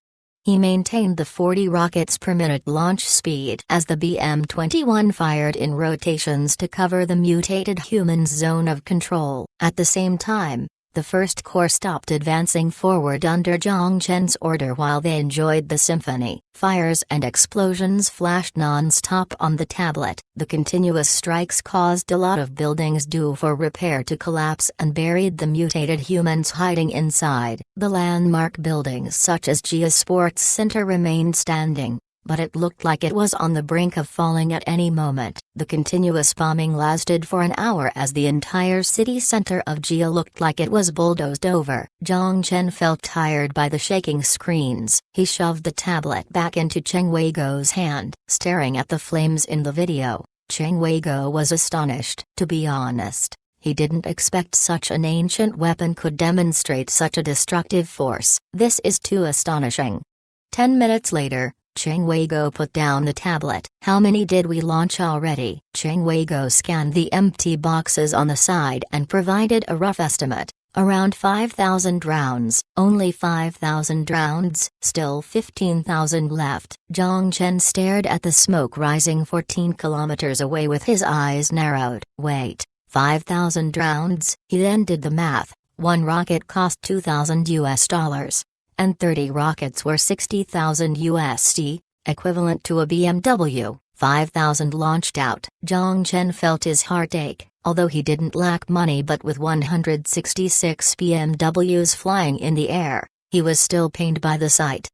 [SPEAKER 1] He maintained the 40 rockets per minute launch speed as the BM-21 fired in rotations to cover the mutated humans' zone of control. At the same time, the first corps stopped advancing forward under Jong-chen's order while they enjoyed the symphony. Fires and explosions flashed non-stop on the tablet. The continuous strikes caused a lot of buildings due for repair to collapse and buried the mutated humans hiding inside. The landmark buildings such as Gia Sports Center remained standing, but it looked like it was on the brink of falling at any moment. The continuous bombing lasted for an hour as the entire city center of Gia looked like it was bulldozed over. Jong-chen felt tired by the shaking screens. He shoved the tablet back into Cheng Wei-go's hand. Staring at the flames in the video, Cheng Wei-go was astonished. To be honest, he didn't expect such an ancient weapon could demonstrate such a destructive force. This is too astonishing. 10 minutes later, Cheng Wei-go put down the tablet. How many did we launch already? Cheng Wei-go scanned the empty boxes on the side and provided a rough estimate. Around 5,000 rounds. Only 5,000 rounds, still 15,000 left. Jong-chen stared at the smoke rising 14 kilometers away with his eyes narrowed. Wait, 5,000 rounds? He then did the math. One rocket cost $2,000 US. And 30 rockets were $60,000 USD, equivalent to a BMW 5000 launched out. Jong-chen felt his heart ache, although he didn't lack money, but with 166 BMWs flying in the air, he was still pained by the sight.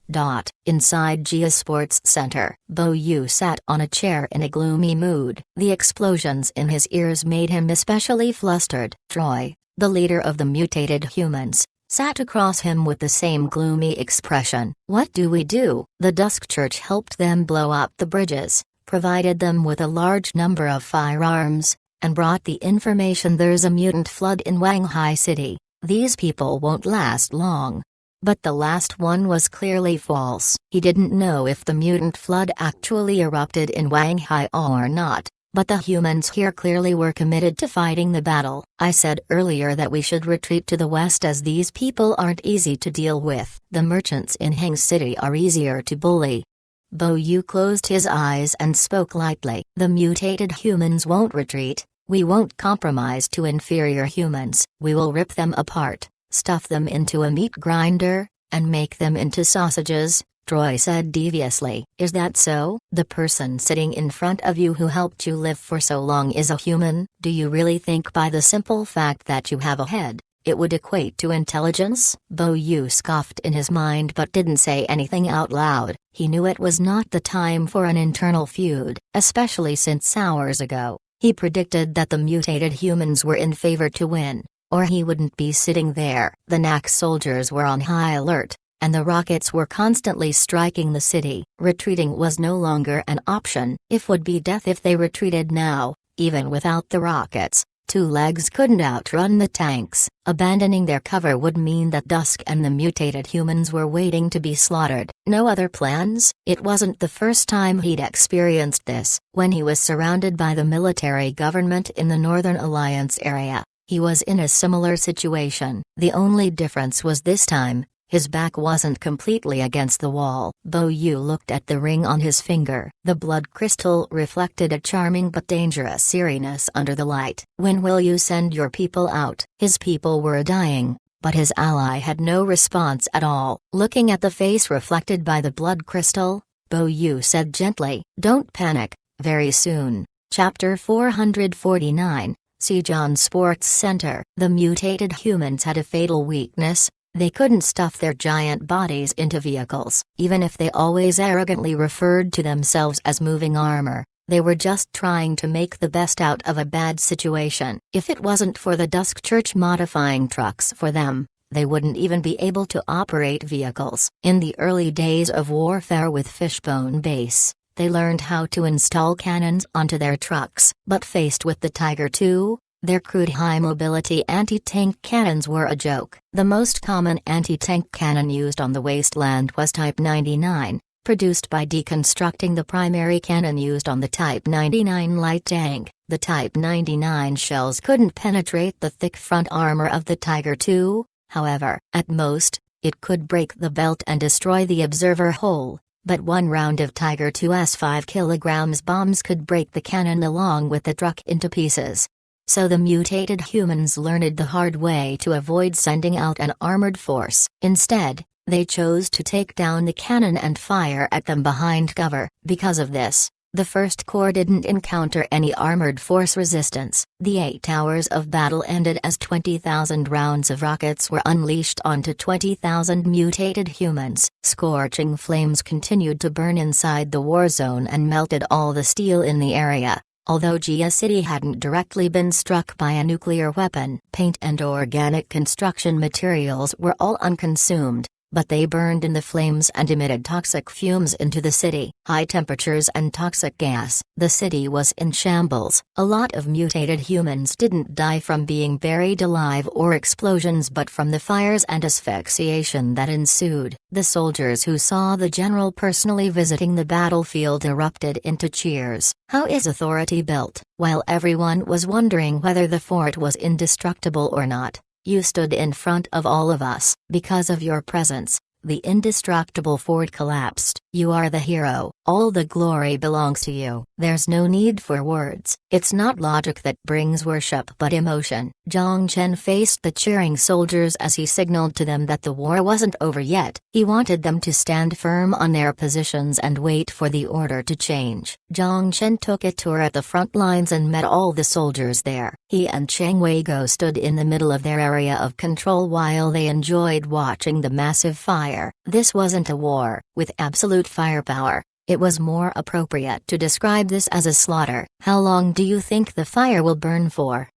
[SPEAKER 1] Inside Gia Sports Center, Bo Yu sat on a chair in a gloomy mood. The explosions in his ears made him especially flustered. Troy, the leader of the mutated humans, sat across him with the same gloomy expression. What do we do? The Dusk Church helped them blow up the bridges, provided them with a large number of firearms, and brought the information there's a mutant flood in Wanghai City. These people won't last long. But the last one was clearly false. He didn't know if the mutant flood actually erupted in Wanghai or not, but the humans here clearly were committed to fighting the battle. I said earlier that we should retreat to the west as these people aren't easy to deal with. The merchants in Hang City are easier to bully. Bo Yu closed his eyes and spoke lightly. The mutated humans won't retreat. We won't compromise to inferior humans. We will rip them apart, stuff them into a meat grinder, and make them into sausages, Troy said deviously. Is that so? The person sitting in front of you who helped you live for so long is a human? Do you really think by the simple fact that you have a head, it would equate to intelligence? Bo Yu scoffed in his mind but didn't say anything out loud. He knew it was not the time for an internal feud, especially since hours ago he predicted that the mutated humans were in favor to win, or he wouldn't be sitting there. The NAC soldiers were on high alert, and the rockets were constantly striking the city. Retreating was no longer an option. It would be death if they retreated now, even without the rockets. Two legs couldn't outrun the tanks. Abandoning their cover would mean that Dusk and the mutated humans were waiting to be slaughtered. No other plans? It wasn't the first time he'd experienced this. When he was surrounded by the military government in the Northern Alliance area, he was in a similar situation. The only difference was this time, his back wasn't completely against the wall. Bo Yu looked at the ring on his finger. The blood crystal reflected a charming but dangerous eeriness under the light. When will you send your people out? His people were dying, but his ally had no response at all. Looking at the face reflected by the blood crystal, Bo Yu said gently, "Don't panic, very soon." Chapter 449, Sejong Sports Center. The mutated humans had a fatal weakness. They couldn't stuff their giant bodies into vehicles. Even if they always arrogantly referred to themselves as moving armor, they were just trying to make the best out of a bad situation. If it wasn't for the Dusk Church modifying trucks for them, they wouldn't even be able to operate vehicles. In the early days of warfare with Fishbone Base, they learned how to install cannons onto their trucks. But faced with the Tiger II, their crude high-mobility anti-tank cannons were a joke. The most common anti-tank cannon used on the wasteland was Type 99, produced by deconstructing the primary cannon used on the Type 99 light tank. The Type 99 shells couldn't penetrate the thick front armor of the Tiger II, however. At most, it could break the belt and destroy the observer hull, but one round of Tiger II's 5 kg bombs could break the cannon along with the truck into pieces. So the mutated humans learned the hard way to avoid sending out an armored force. Instead, they chose to take down the cannon and fire at them behind cover. Because of this, the First Corps didn't encounter any armored force resistance. The 8 hours of battle ended as 20,000 rounds of rockets were unleashed onto 20,000 mutated humans. Scorching flames continued to burn inside the war zone and melted all the steel in the area. Although Gia City hadn't directly been struck by a nuclear weapon, paint and organic construction materials were all unconsumed, but they burned in the flames and emitted toxic fumes into the city. High temperatures and toxic gas. The city was in shambles. A lot of mutated humans didn't die from being buried alive or explosions but from the fires and asphyxiation that ensued. The soldiers who saw the general personally visiting the battlefield erupted into cheers. How is authority built? While everyone was wondering whether the fort was indestructible or not, you stood in front of all of us. Because of your presence, the indestructible fort collapsed. You are the hero. All the glory belongs to you. There's no need for words. It's not logic that brings worship but emotion. Jong-chen faced the cheering soldiers as he signaled to them that the war wasn't over yet. He wanted them to stand firm on their positions and wait for the order to change. Jong-chen took a tour at the front lines and met all the soldiers there. He and Chang Wei-go stood in the middle of their area of control while they enjoyed watching the massive fire. This wasn't a war with absolute firepower. It was more appropriate to describe this as a slaughter. "How long do you think the fire will burn for?"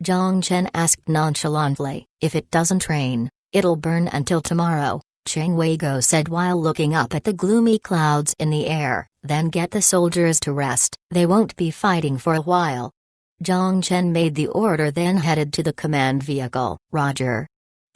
[SPEAKER 1] Jong-chen asked nonchalantly. "If it doesn't rain, it'll burn until tomorrow," Chang Wei-go said while looking up at the gloomy clouds in the air. "Then get the soldiers to rest. They won't be fighting for a while." Jong-chen made the order, then headed to the command vehicle. "Roger."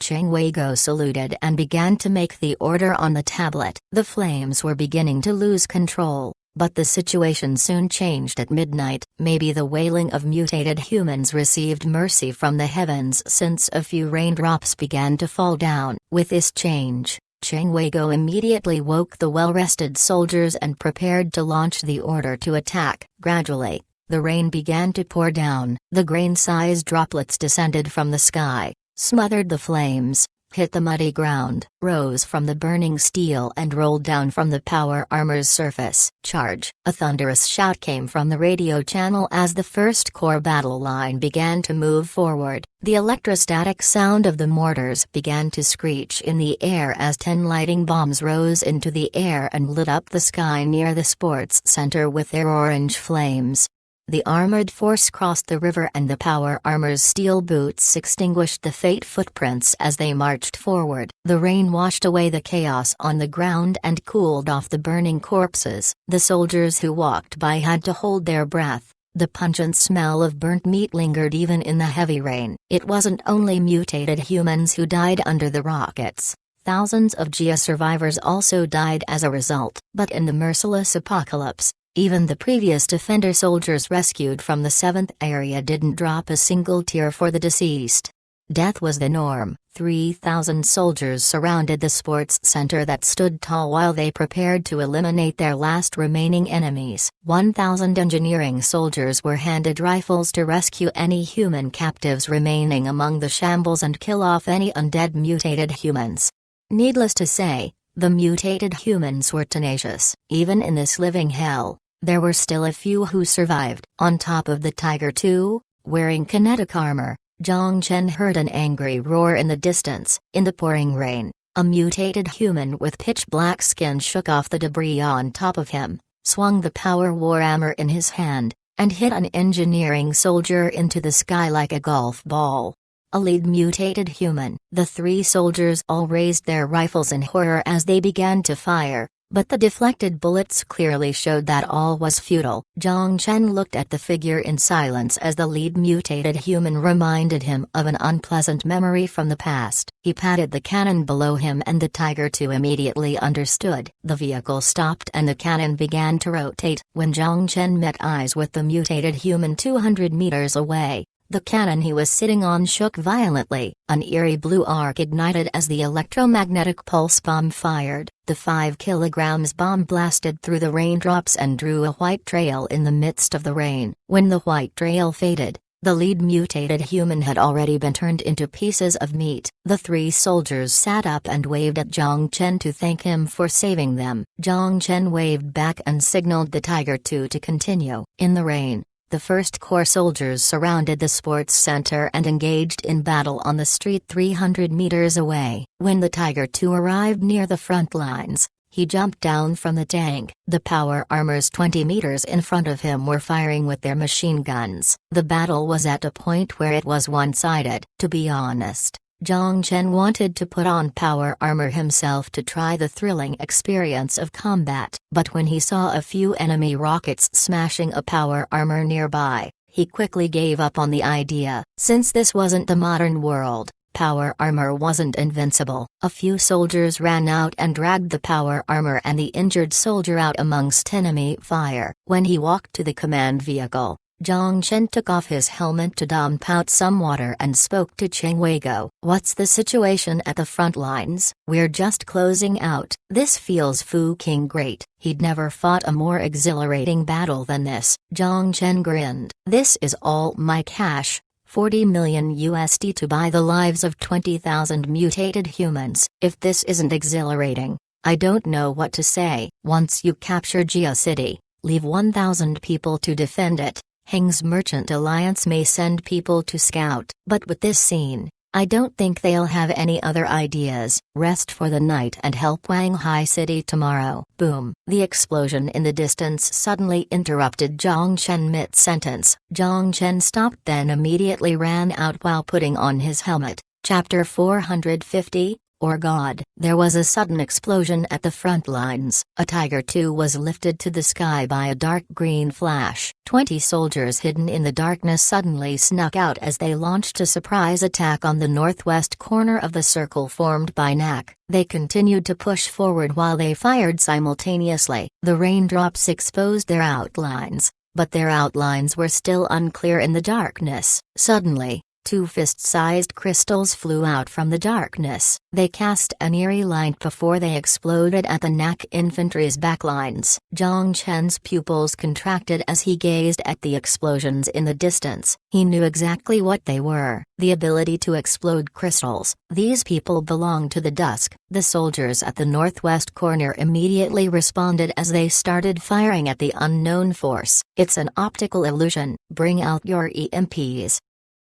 [SPEAKER 1] Chang Wei-go saluted and began to make the order on the tablet. The flames were beginning to lose control. But the situation soon changed at midnight. Maybe the wailing of mutated humans received mercy from the heavens, since a few raindrops began to fall down. With this change, Chang Wei-go immediately woke the well-rested soldiers and prepared to launch the order to attack. Gradually, the rain began to pour down. The grain-sized droplets descended from the sky, smothered the flames, hit the muddy ground, rose from the burning steel and rolled down from the power armor's surface. "Charge!" A thunderous shout came from the radio channel as the first corps battle line began to move forward. The electrostatic sound of the mortars began to screech in the air as 10 lighting bombs rose into the air and lit up the sky near the sports center with their orange flames. The armored force crossed the river and the power armor's steel boots extinguished the fate footprints as they marched forward. The rain washed away the chaos on the ground and cooled off the burning corpses. The soldiers who walked by had to hold their breath. The pungent smell of burnt meat lingered even in the heavy rain. It wasn't only mutated humans who died under the rockets. Thousands of Gia survivors also died as a result. But in the merciless apocalypse, even the previous Defender soldiers rescued from the 7th area didn't drop a single tear for the deceased. Death was the norm. 3,000 soldiers surrounded the sports center that stood tall while they prepared to eliminate their last remaining enemies. 1,000 engineering soldiers were handed rifles to rescue any human captives remaining among the shambles and kill off any undead mutated humans. Needless to say, the mutated humans were tenacious. Even in this living hell, there were still a few who survived. On top of the Tiger II, wearing kinetic armor, Jong-chen heard an angry roar in the distance. In the pouring rain, a mutated human with pitch-black skin shook off the debris on top of him, swung the power war hammer in his hand, and hit an engineering soldier into the sky like a golf ball. A lead mutated human. The 3 soldiers all raised their rifles in horror as they began to fire, but the deflected bullets clearly showed that all was futile. Jong-chen looked at the figure in silence as the lead mutated human reminded him of an unpleasant memory from the past. He patted the cannon below him and the Tiger II immediately understood. The vehicle stopped and the cannon began to rotate. When Jong-chen met eyes with the mutated human 200 meters away, the cannon he was sitting on shook violently. An eerie blue arc ignited as the electromagnetic pulse bomb fired. The 5 kilograms bomb blasted through the raindrops and drew a white trail in the midst of the rain. When the white trail faded, the lead mutated human had already been turned into pieces of meat. The 3 soldiers sat up and waved at Jong-chen to thank him for saving them. Jong-chen waved back and signaled the Tiger II to continue. In the rain, the First Corps soldiers surrounded the sports center and engaged in battle on the street 300 meters away. When the Tiger II arrived near the front lines, he jumped down from the tank. The power armors 20 meters in front of him were firing with their machine guns. The battle was at a point where it was one-sided. To be honest, Jong-chen wanted to put on power armor himself to try the thrilling experience of combat. But when he saw a few enemy rockets smashing a power armor nearby, he quickly gave up on the idea. Since this wasn't the modern world, power armor wasn't invincible. A few soldiers ran out and dragged the power armor and the injured soldier out amongst enemy fire. When he walked to the command vehicle, Jong-chen took off his helmet to dump out some water and spoke to Chang Wei-go. "What's the situation at the front lines?" "We're just closing out. This feels fucking great." He'd never fought a more exhilarating battle than this. Jong-chen grinned. "This is all my cash. $40 million to buy the lives of 20,000 mutated humans. If this isn't exhilarating, I don't know what to say. Once you capture Gia City, leave 1,000 people to defend it. Heng's Merchant Alliance may send people to scout. But with this scene, I don't think they'll have any other ideas. Rest for the night and help Wanghai City tomorrow. Boom. The explosion in the distance suddenly interrupted Jong-chen mid-sentence. Jong-chen stopped, then immediately ran out while putting on his helmet. Chapter 450, or God. There was a sudden explosion at the front lines. A Tiger II was lifted to the sky by a dark green flash. 20 soldiers hidden in the darkness suddenly snuck out as they launched a surprise attack on the northwest corner of the circle formed by NAC. They continued to push forward while they fired simultaneously. The raindrops exposed their outlines, but their outlines were still unclear in the darkness. Suddenly, 2 fist-sized crystals flew out from the darkness. They cast an eerie light before they exploded at the NAC infantry's backlines. Jong-chen's pupils contracted as he gazed at the explosions in the distance. He knew exactly what they were: the ability to explode crystals. These people belonged to the dusk. The soldiers at the northwest corner immediately responded as they started firing at the unknown force. "It's an optical illusion. Bring out your EMPs."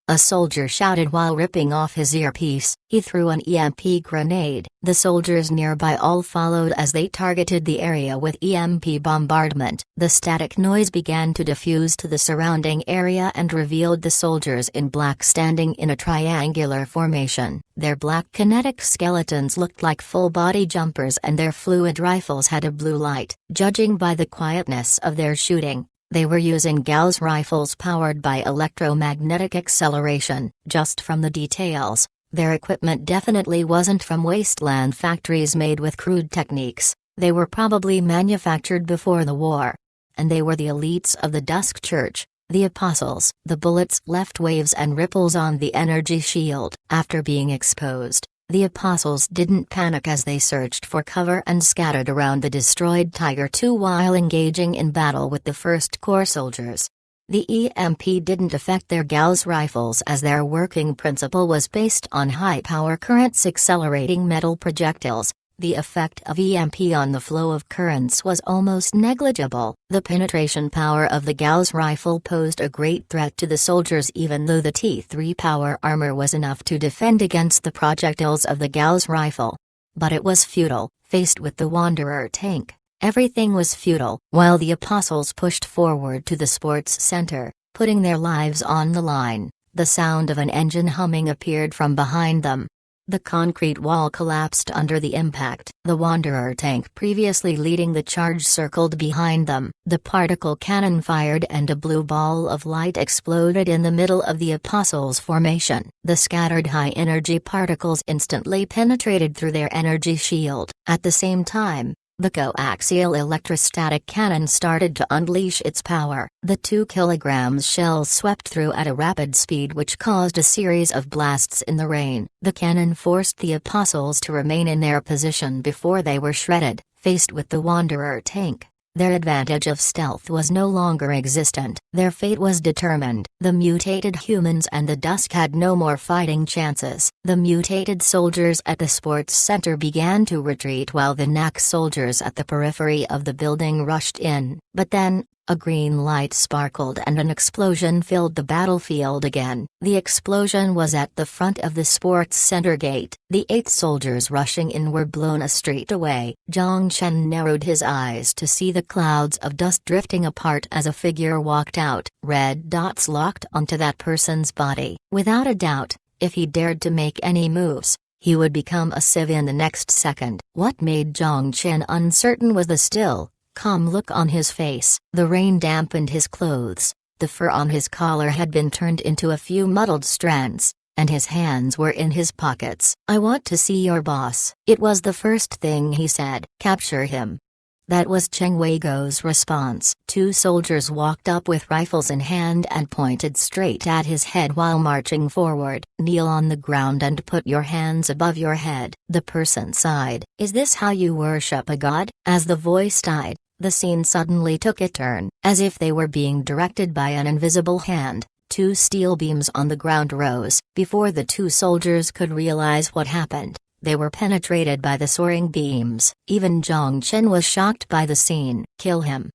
[SPEAKER 1] A soldier shouted while ripping off his earpiece. He threw an EMP grenade. The soldiers nearby all followed as they targeted the area with EMP bombardment. The static noise began to diffuse to the surrounding area and revealed the soldiers in black standing in a triangular formation. Their black kinetic skeletons looked like full-body jumpers and their fluid rifles had a blue light. Judging by the quietness of their shooting, they were using Gauss rifles powered by electromagnetic acceleration. Just from the details, their equipment definitely wasn't from wasteland factories made with crude techniques. They were probably manufactured before the war. And they were the elites of the Dusk Church, the Apostles. The bullets left waves and ripples on the energy shield. After being exposed, the Apostles didn't panic as they searched for cover and scattered around the destroyed Tiger II while engaging in battle with the First Corps soldiers. The EMP didn't affect their Gauss rifles as their working principle was based on high-power currents accelerating metal projectiles. The effect of EMP on the flow of currents was almost negligible. The penetration power of the Gauss rifle posed a great threat to the soldiers even though the T3 power armor was enough to defend against the projectiles of the Gauss rifle. But it was futile. Faced with the Wanderer tank, everything was futile. While the Apostles pushed forward to the sports center, putting their lives on the line, the sound of an engine humming appeared from behind them. The concrete wall collapsed under the impact. The Wanderer tank previously leading the charge circled behind them. The particle cannon fired and a blue ball of light exploded in the middle of the Apostles' formation. The scattered high-energy particles instantly penetrated through their energy shield. At the same time, the coaxial electrostatic cannon started to unleash its power. The 2 kilograms shells swept through at a rapid speed which caused a series of blasts in the rain. The cannon forced the Apostles to remain in their position before they were shredded. Faced with the Wanderer tank, their advantage of stealth was no longer existent. Their fate was determined. The mutated humans and the Dusk had no more fighting chances. The mutated soldiers at the sports center began to retreat while the NAC soldiers at the periphery of the building rushed in. But then, a green light sparkled and an explosion filled the battlefield again. The explosion was at the front of the sports center gate. The 8 soldiers rushing in were blown a street away. Jong-chen narrowed his eyes to see the clouds of dust drifting apart as a figure walked out. Red dots locked onto that person's body. Without a doubt, if he dared to make any moves, he would become a civ in the next second. What made Jong-chen uncertain was the still, calm look on his face. The rain dampened his clothes, the fur on his collar had been turned into a few muddled strands, and his hands were in his pockets. "I want to see your boss." It was the first thing he said. "Capture him." That was Cheng Weigo's response. 2 soldiers walked up with rifles in hand and pointed straight at his head while marching forward. "Kneel on the ground and put your hands above your head." The person sighed. "Is this how you worship a god?" As the voice died, the scene suddenly took a turn. As if they were being directed by an invisible hand, Two steel beams on the ground rose. Before the two soldiers could realize what happened, they were penetrated by the soaring beams. Even Jong-chen was shocked by the scene. "Kill him!"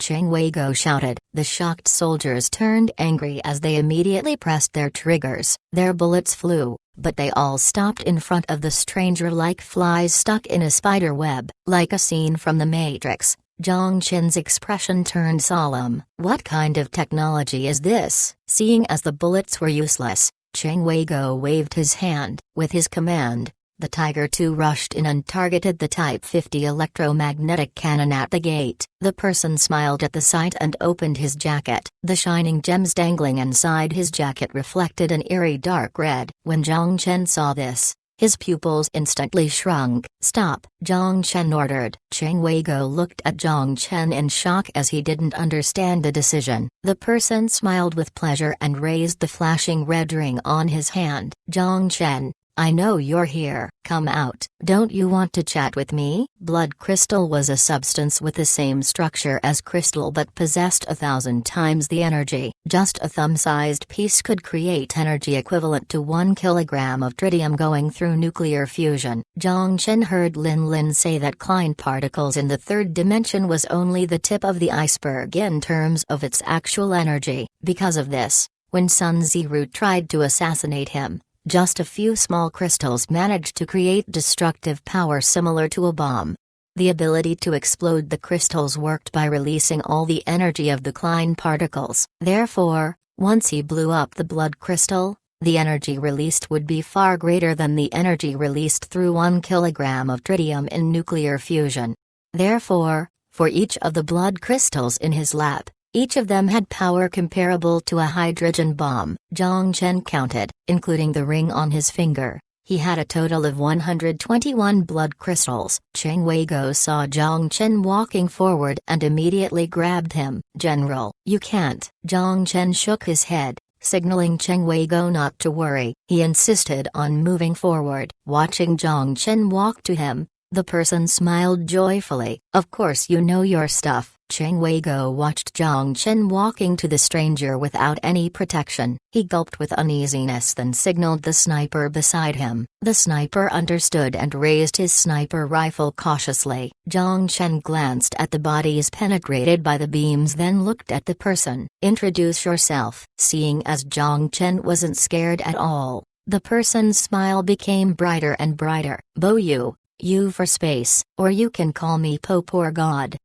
[SPEAKER 1] Cheng Wei-go shouted. The shocked soldiers turned angry as they immediately pressed their triggers. Their bullets flew, but they all stopped in front of the stranger like flies stuck in a spider web. Like a scene from The Matrix, Jong-chen's expression turned solemn. What kind of technology is this? Seeing as the bullets were useless, Cheng Wei-go waved his hand. With his command, the Tiger II rushed in and targeted the Type 50 electromagnetic cannon at the gate. The person smiled at the sight and opened his jacket. The shining gems dangling inside his jacket reflected an eerie dark red. When Jong-chen saw this, his pupils instantly shrunk. "Stop!" Jong-chen ordered. Cheng Wei-go looked at Jong-chen in shock as he didn't understand the decision. The person smiled with pleasure and raised the flashing red ring on his hand. "Jong-chen, I know you're here. Come out. Don't you want to chat with me?" Blood crystal was a substance with the same structure as crystal but possessed 1,000 times the energy. Just a thumb-sized piece could create energy equivalent to 1 kilogram of tritium going through nuclear fusion. Jong-chen heard Lin Lin say that Klein particles in the third dimension was only the tip of the iceberg in terms of its actual energy. Because of this, when Sun Ziru tried to assassinate him, just a few small crystals managed to create destructive power similar to a bomb. The ability to explode the crystals worked by releasing all the energy of the Klein particles. Therefore, once he blew up the blood crystal, the energy released would be far greater than the energy released through 1 kilogram of tritium in nuclear fusion. Therefore, for each of the blood crystals in his lap, each of them had power comparable to a hydrogen bomb. Jong-chen counted, including the ring on his finger. He had a total of 121 blood crystals. Cheng Wei-go saw Jong-chen walking forward and immediately grabbed him. "General, you can't." Jong-chen shook his head, signaling Cheng Wei-go not to worry. He insisted on moving forward. Watching Jong-chen walk to him, the person smiled joyfully. "Of course you know your stuff." Cheng Wei-go watched Jong-chen walking to the stranger without any protection. He gulped with uneasiness then signaled the sniper beside him. The sniper understood and raised his sniper rifle cautiously. Jong-chen glanced at the bodies penetrated by the beams then looked at the person. "Introduce yourself." Seeing as Jong-chen wasn't scared at all, the person's smile became brighter and brighter. "Bo Yu. U for space, or you can call me Pope or God."